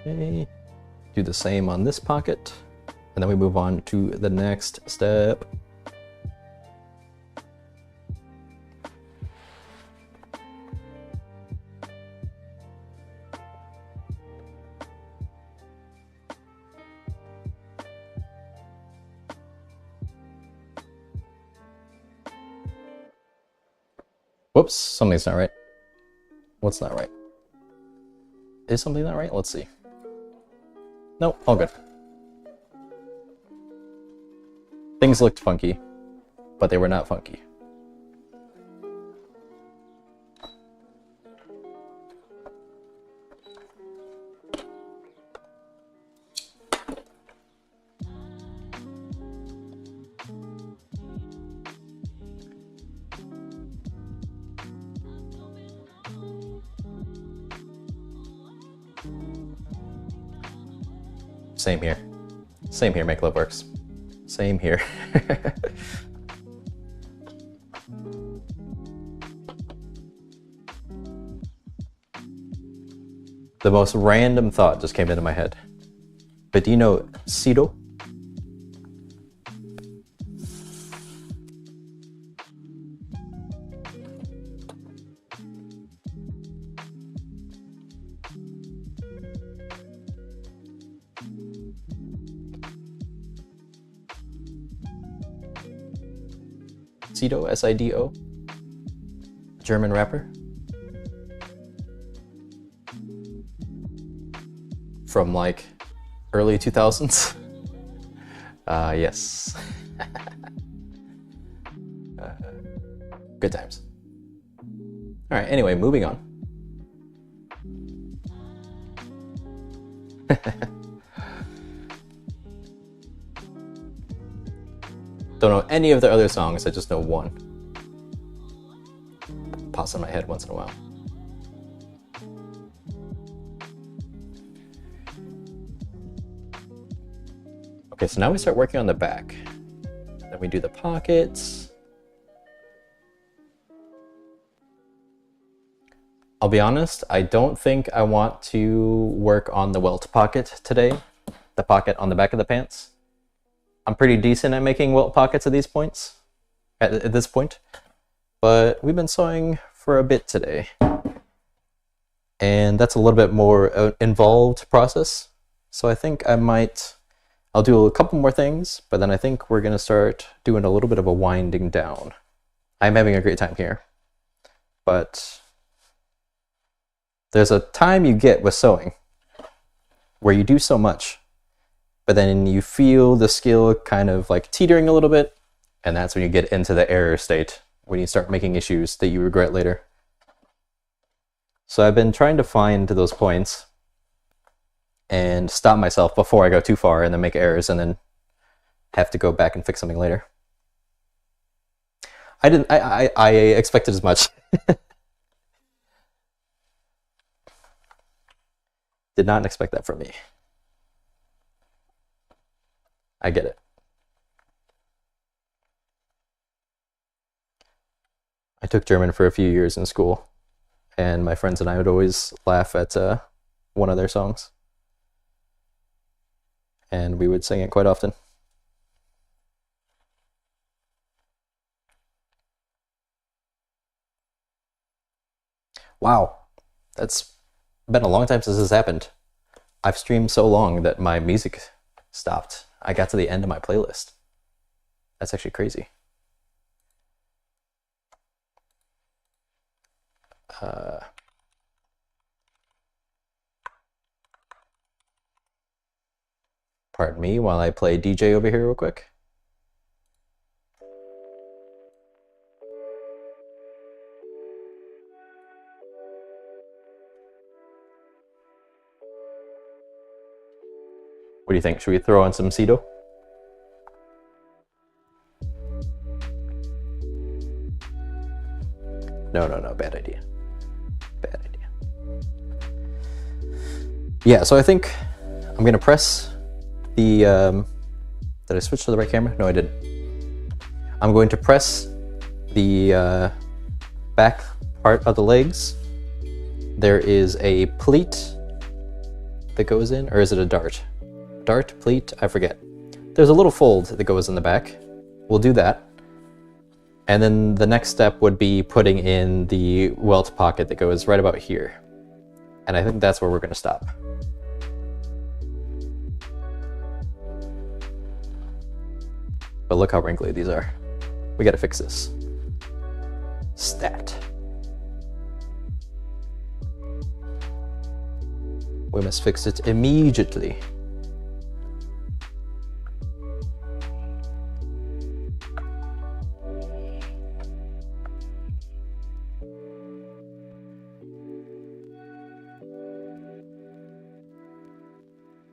Okay. Do the same on this pocket, and then we move on to the next step. Whoops, something's not right. What's not right? Is something not right? Let's see. Nope, all good. Things looked funky, but they were not funky. Same here. Same here, Make Love Works. Same here. The most random thought just came into my head. But do you know Sewjo? Sewjo, S-I-D-O, German rapper from like early 2000s. Yes. Good times. All right, anyway, moving on. Don't know any of the other songs, I just know one. Pops in my head once in a while. Okay, so now we start working on the back. Then we do the pockets. I'll be honest, I don't think I want to work on the welt pocket today. The pocket on the back of the pants. I'm pretty decent at making welt pockets at these points, at this point, but we've been sewing for a bit today, and that's a little bit more involved process. So I think I'll do a couple more things, but then I think we're gonna start doing a little bit of a winding down. I'm having a great time here, but there's a time you get with sewing where you do so much, but then you feel the skill kind of like teetering a little bit, and that's when you get into the error state, when you start making issues that you regret later. So I've been trying to find those points and stop myself before I go too far and then make errors and then have to go back and fix something later. I expected as much. Did not expect that from me. I get it. I took German for a few years in school, and my friends and I would always laugh at one of their songs, and we would sing it quite often. Wow, that's been a long time since this happened. I've streamed so long that my music stopped. I got to the end of my playlist. That's actually crazy. Pardon me while I play DJ over here real quick. What do you think? Should we throw on some Sewjo? No, bad idea. Bad idea. Yeah, so I think I'm gonna press the, did I switch to the right camera? No, I didn't. I'm going to press the back part of the legs. There is a pleat that goes in, or is it a dart? Dart, pleat, I forget. There's a little fold that goes in the back. We'll do that. And then the next step would be putting in the welt pocket that goes right about here. And I think that's where we're gonna stop. But look how wrinkly these are. We gotta fix this. Stat. We must fix it immediately.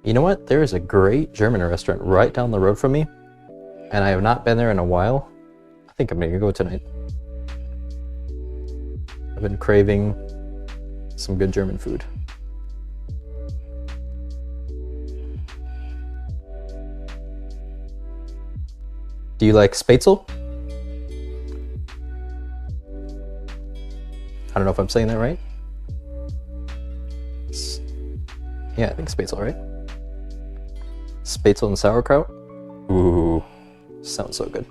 You know what? There is a great German restaurant right down the road from me, and I have not been there in a while. I think I'm gonna go tonight. I've been craving some good German food. Do you like Spätzle? I don't know if I'm saying that right. Yeah, I think Spätzle, right? Spätzle and sauerkraut? Ooh, sounds so good.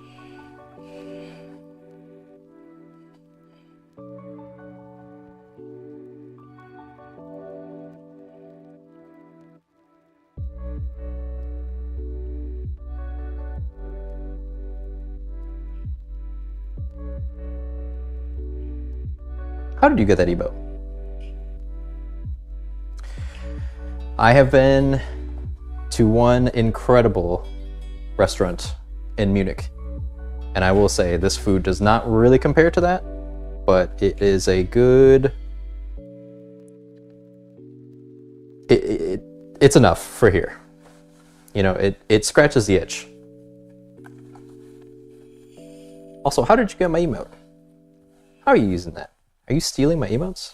How did you get that emote? I have been to one incredible restaurant in Munich, and I will say this food does not really compare to that, but it is a good... It's enough for here. You know, it scratches the itch. Also, how did you get my emote? How are you using that? Are you stealing my emotes?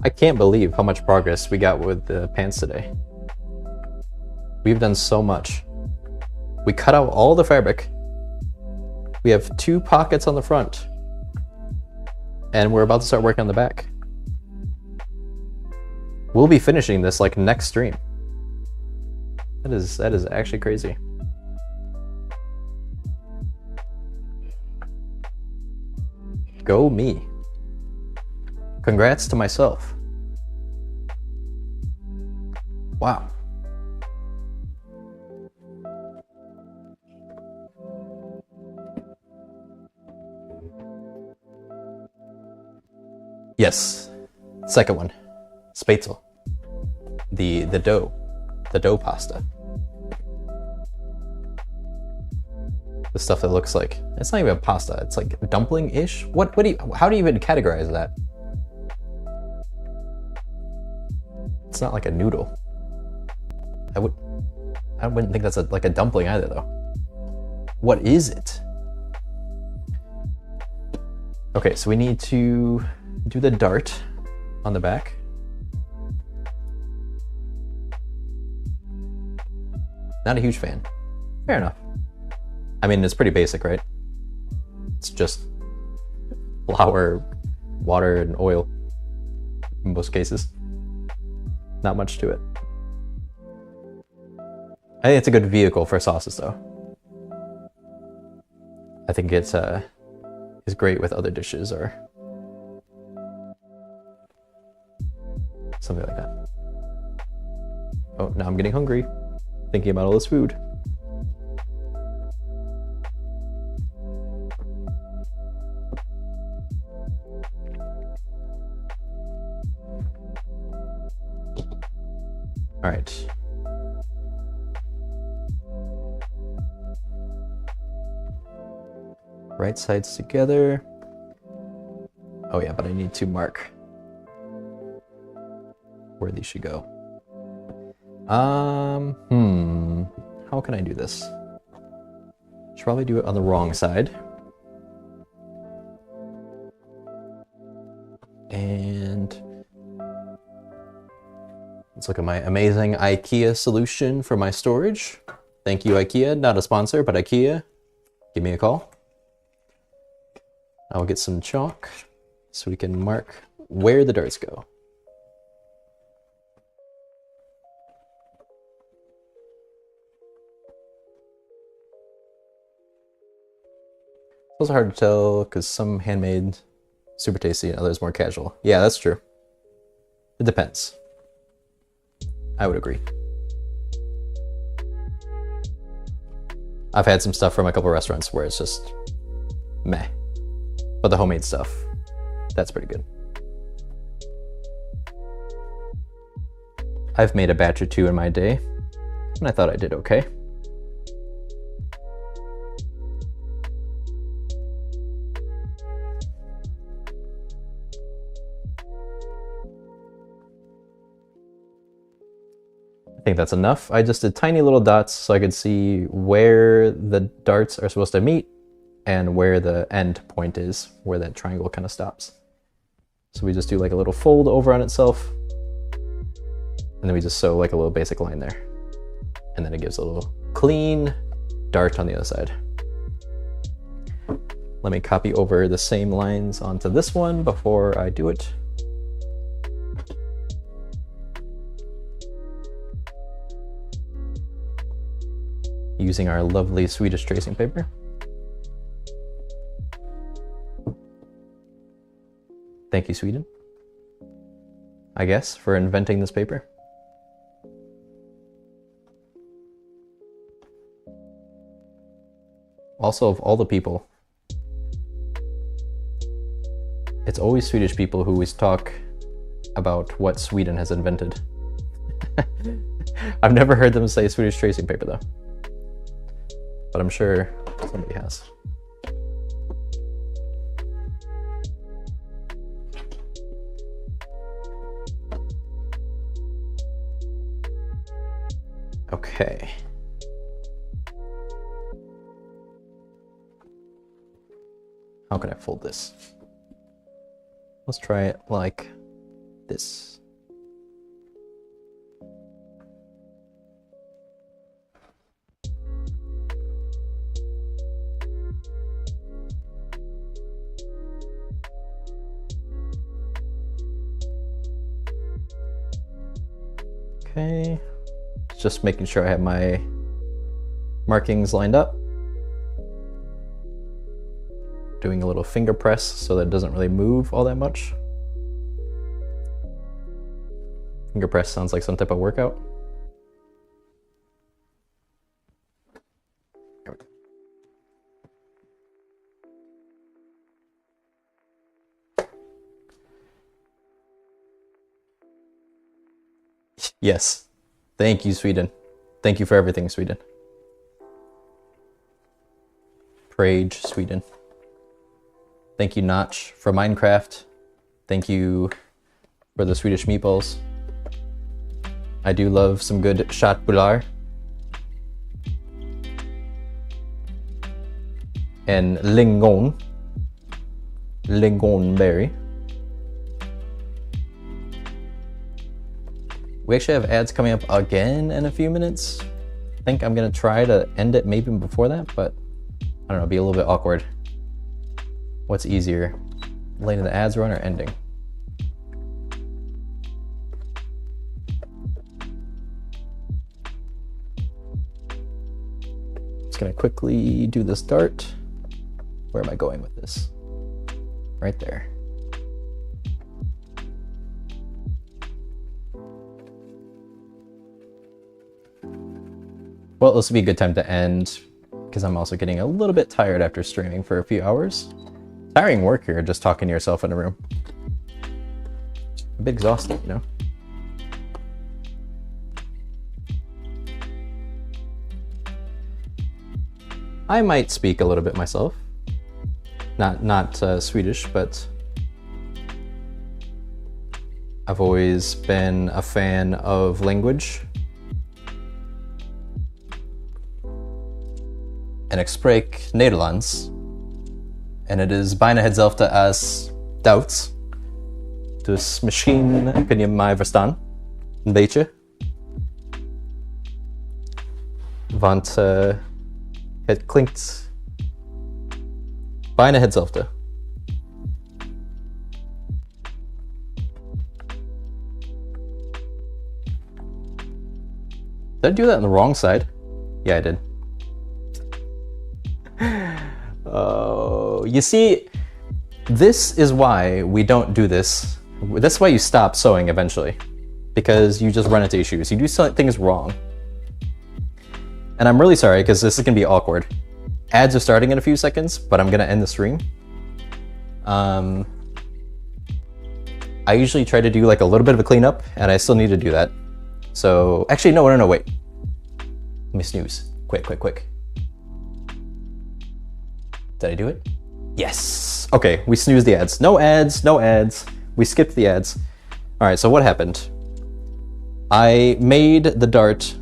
I can't believe how much progress we got with the pants today. We've done so much. We cut out all the fabric. We have 2 pockets on the front. And we're about to start working on the back. We'll be finishing this like next stream. That is actually crazy. Go me. Congrats to myself. Wow. Yes. Second one. Spätzle. The dough. The dough pasta. The stuff that looks like, it's not even pasta, it's like dumpling-ish. How do you even categorize that? It's not like a noodle. I wouldn't think that's like a dumpling either, though. What is it? Okay, so we need to do the dart on the back. Not a huge fan. Fair enough. I mean, it's pretty basic, right? It's just flour, water, and oil in most cases. Not much to it. I think it's a good vehicle for sauces, though. I think it's is great with other dishes or something like that. Oh, now I'm getting hungry, thinking about all this food. All right. Right sides together. Oh yeah, but I need to mark where these should go. How can I do this? Should probably do it on the wrong side. And let's look at my amazing IKEA solution for my storage. Thank you, IKEA. Not a sponsor, but IKEA, give me a call. I'll get some chalk. so we can mark where the darts go. It's also hard to tell because some handmade super tasty and others more casual. Yeah, that's true. It depends. I would agree. I've had some stuff from a couple restaurants where it's just meh. But the homemade stuff, that's pretty good. I've made a batch or two in my day, and I thought I did okay. I think that's enough. I just did tiny little dots so I could see where the darts are supposed to meet and where the end point is, where that triangle kind of stops. So we just do like a little fold over on itself, and then we just sew like a little basic line there. And then it gives a little clean dart on the other side. Let me copy over the same lines onto this one before I do it. Using our lovely Swedish tracing paper. Thank you, Sweden, I guess, for inventing this paper. Also, of all the people, it's always Swedish people who always talk about what Sweden has invented. I've never heard them say Swedish tracing paper though. But I'm sure somebody has. Okay. How can I fold this? Let's try it like this. Okay, just making sure I have my markings lined up. Doing a little finger press so that it doesn't really move all that much. Finger press sounds like some type of workout. There we go. Yes. Thank you, Sweden. Thank you for everything, Sweden. Prage, Sweden. Thank you, Notch, for Minecraft. Thank you for the Swedish meatballs. I do love some good köttbullar. And lingon. Lingonberry. We actually have ads coming up again in a few minutes. I think I'm gonna try to end it maybe before that, but I don't know, it'll be a little bit awkward. What's easier, letting the ads run or ending? Just gonna quickly do this dart. Where am I going with this? Right there. Well, this would be a good time to end because I'm also getting a little bit tired after streaming for a few hours. Tiring work here, just talking to yourself in a room. A bit exhausting, you know? I might speak a little bit myself. Not Swedish, but I've always been a fan of language. En ik spreek Nederlands. En het is bijna hetzelfde als Duits. Dus misschien kun je mij verstaan. Een beetje. Want het klinkt bijna hetzelfde. Did I do that on the wrong side? Yeah, I did. Oh, you see, this is why we don't do this. That's why you stop sewing eventually, because you just run into issues. You do things wrong. And I'm really sorry, because this is gonna be awkward. Ads are starting in a few seconds, but I'm gonna end the stream. I usually try to do like a little bit of a cleanup, and I still need to do that. So, actually, no, wait. Let me snooze. Quick. Did I do it? Yes. Okay, we snoozed the ads. No ads. We skipped the ads. All right, so what happened? I made the dart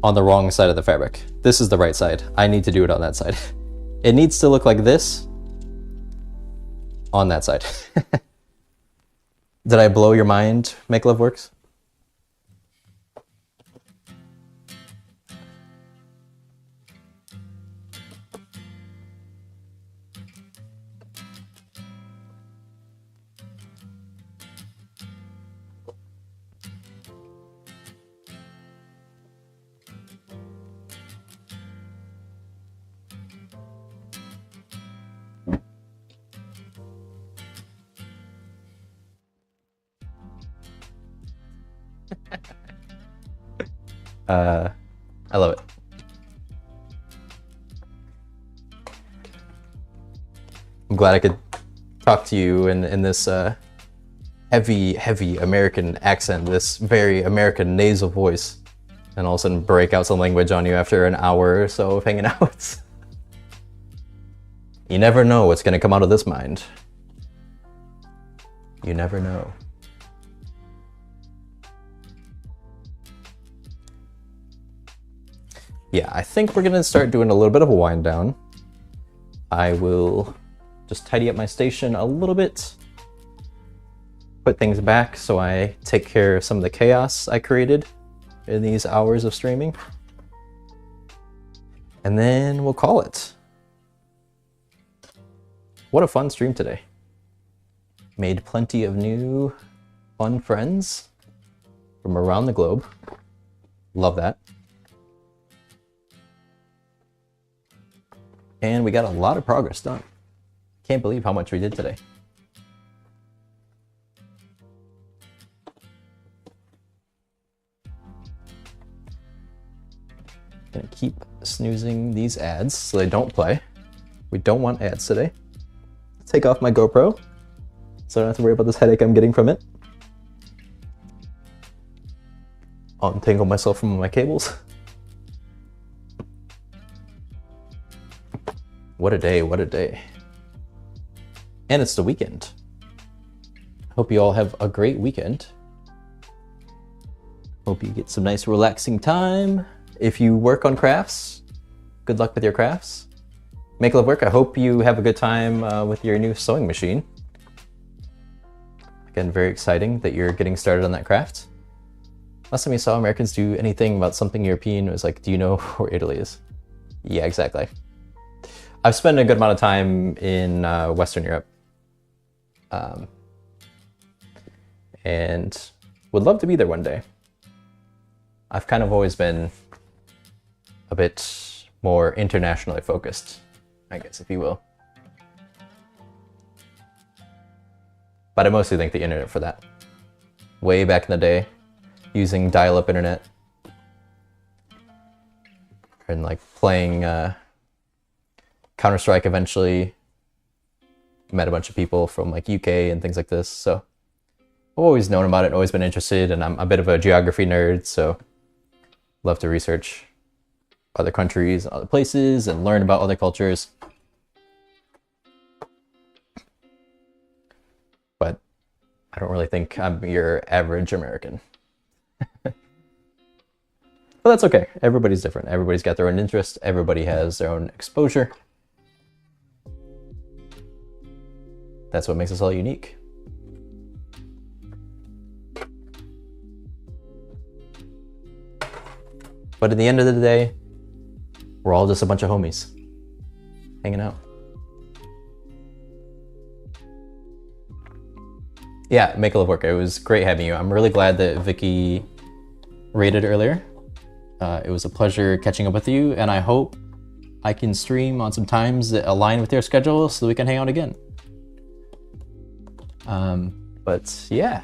on the wrong side of the fabric. This is the right side. I need to do it on that side. It needs to look like this on that side. Did I blow your mind, Make Love Works? I love it. I'm glad I could talk to you in this heavy American accent, this very American nasal voice, and all of a sudden break out some language on you after an hour or so of hanging out. You never know what's gonna come out of this mind. You never know. Yeah, I think we're gonna start doing a little bit of a wind down. I will just tidy up my station a little bit, put things back so I take care of some of the chaos I created in these hours of streaming. And then we'll call it. What a fun stream today. Made plenty of new fun friends from around the globe. Love that. And we got a lot of progress done. Can't believe how much we did today. Gonna keep snoozing these ads so they don't play. We don't want ads today. Take off my GoPro so I don't have to worry about this headache I'm getting from it. Untangle myself from my cables. What a day, what a day. And it's the weekend. Hope you all have a great weekend. Hope you get some nice relaxing time. If you work on crafts, good luck with your crafts. Make Love Work, I hope you have a good time with your new sewing machine. Again, very exciting that you're getting started on that craft. Last time you saw Americans do anything about something European, it was like, do you know where Italy is? Yeah, exactly. I've spent a good amount of time in Western Europe. And would love to be there one day. I've kind of always been a bit more internationally focused, I guess, if you will. But I mostly thank the internet for that. Way back in the day, using dial-up internet. And like playing Counter-Strike eventually. Met a bunch of people from like UK and things like this, so I've always known about it, always been interested, and I'm a bit of a geography nerd, so love to research other countries, other places, and learn about other cultures. But I don't really think I'm your average American. But that's okay. Everybody's different. Everybody's got their own interest. Everybody has their own exposure. That's what makes us all unique. But at the end of the day, we're all just a bunch of homies hanging out. Yeah, Make Love Work. It was great having you. I'm really glad that Vicky raided earlier. It was a pleasure catching up with you, and I hope I can stream on some times that align with your schedule so we can hang out again. But yeah,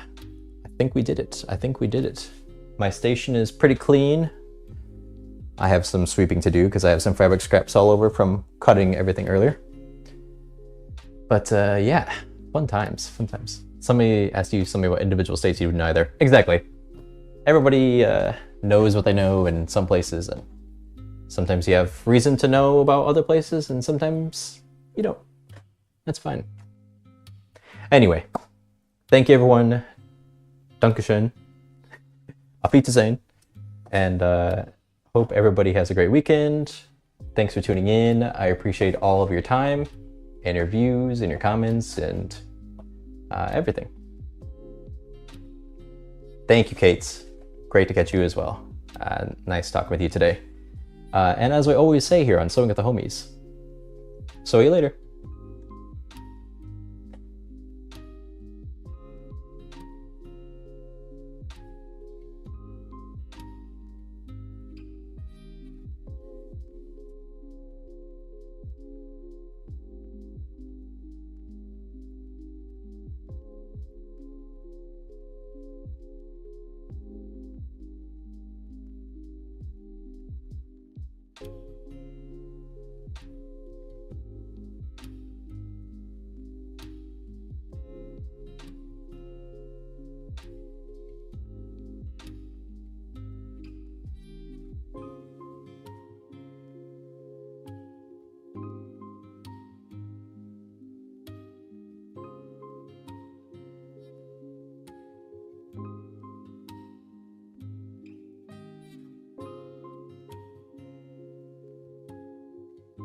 I think we did it. My station is pretty clean. I have some sweeping to do because I have some fabric scraps all over from cutting everything earlier. But yeah, fun times. Somebody asked you what individual states you didn't either. Exactly. Everybody knows what they know in some places, and sometimes you have reason to know about other places, and sometimes you don't. That's fine. Anyway, thank you everyone. Dankeschön. Auf Wiedersehen. And hope everybody has a great weekend. Thanks for tuning in. I appreciate all of your time and your views and your comments and everything. Thank you, Kate. Great to catch you as well. Nice talking with you today. And as we always say here on Sewing with the Homies, see you later.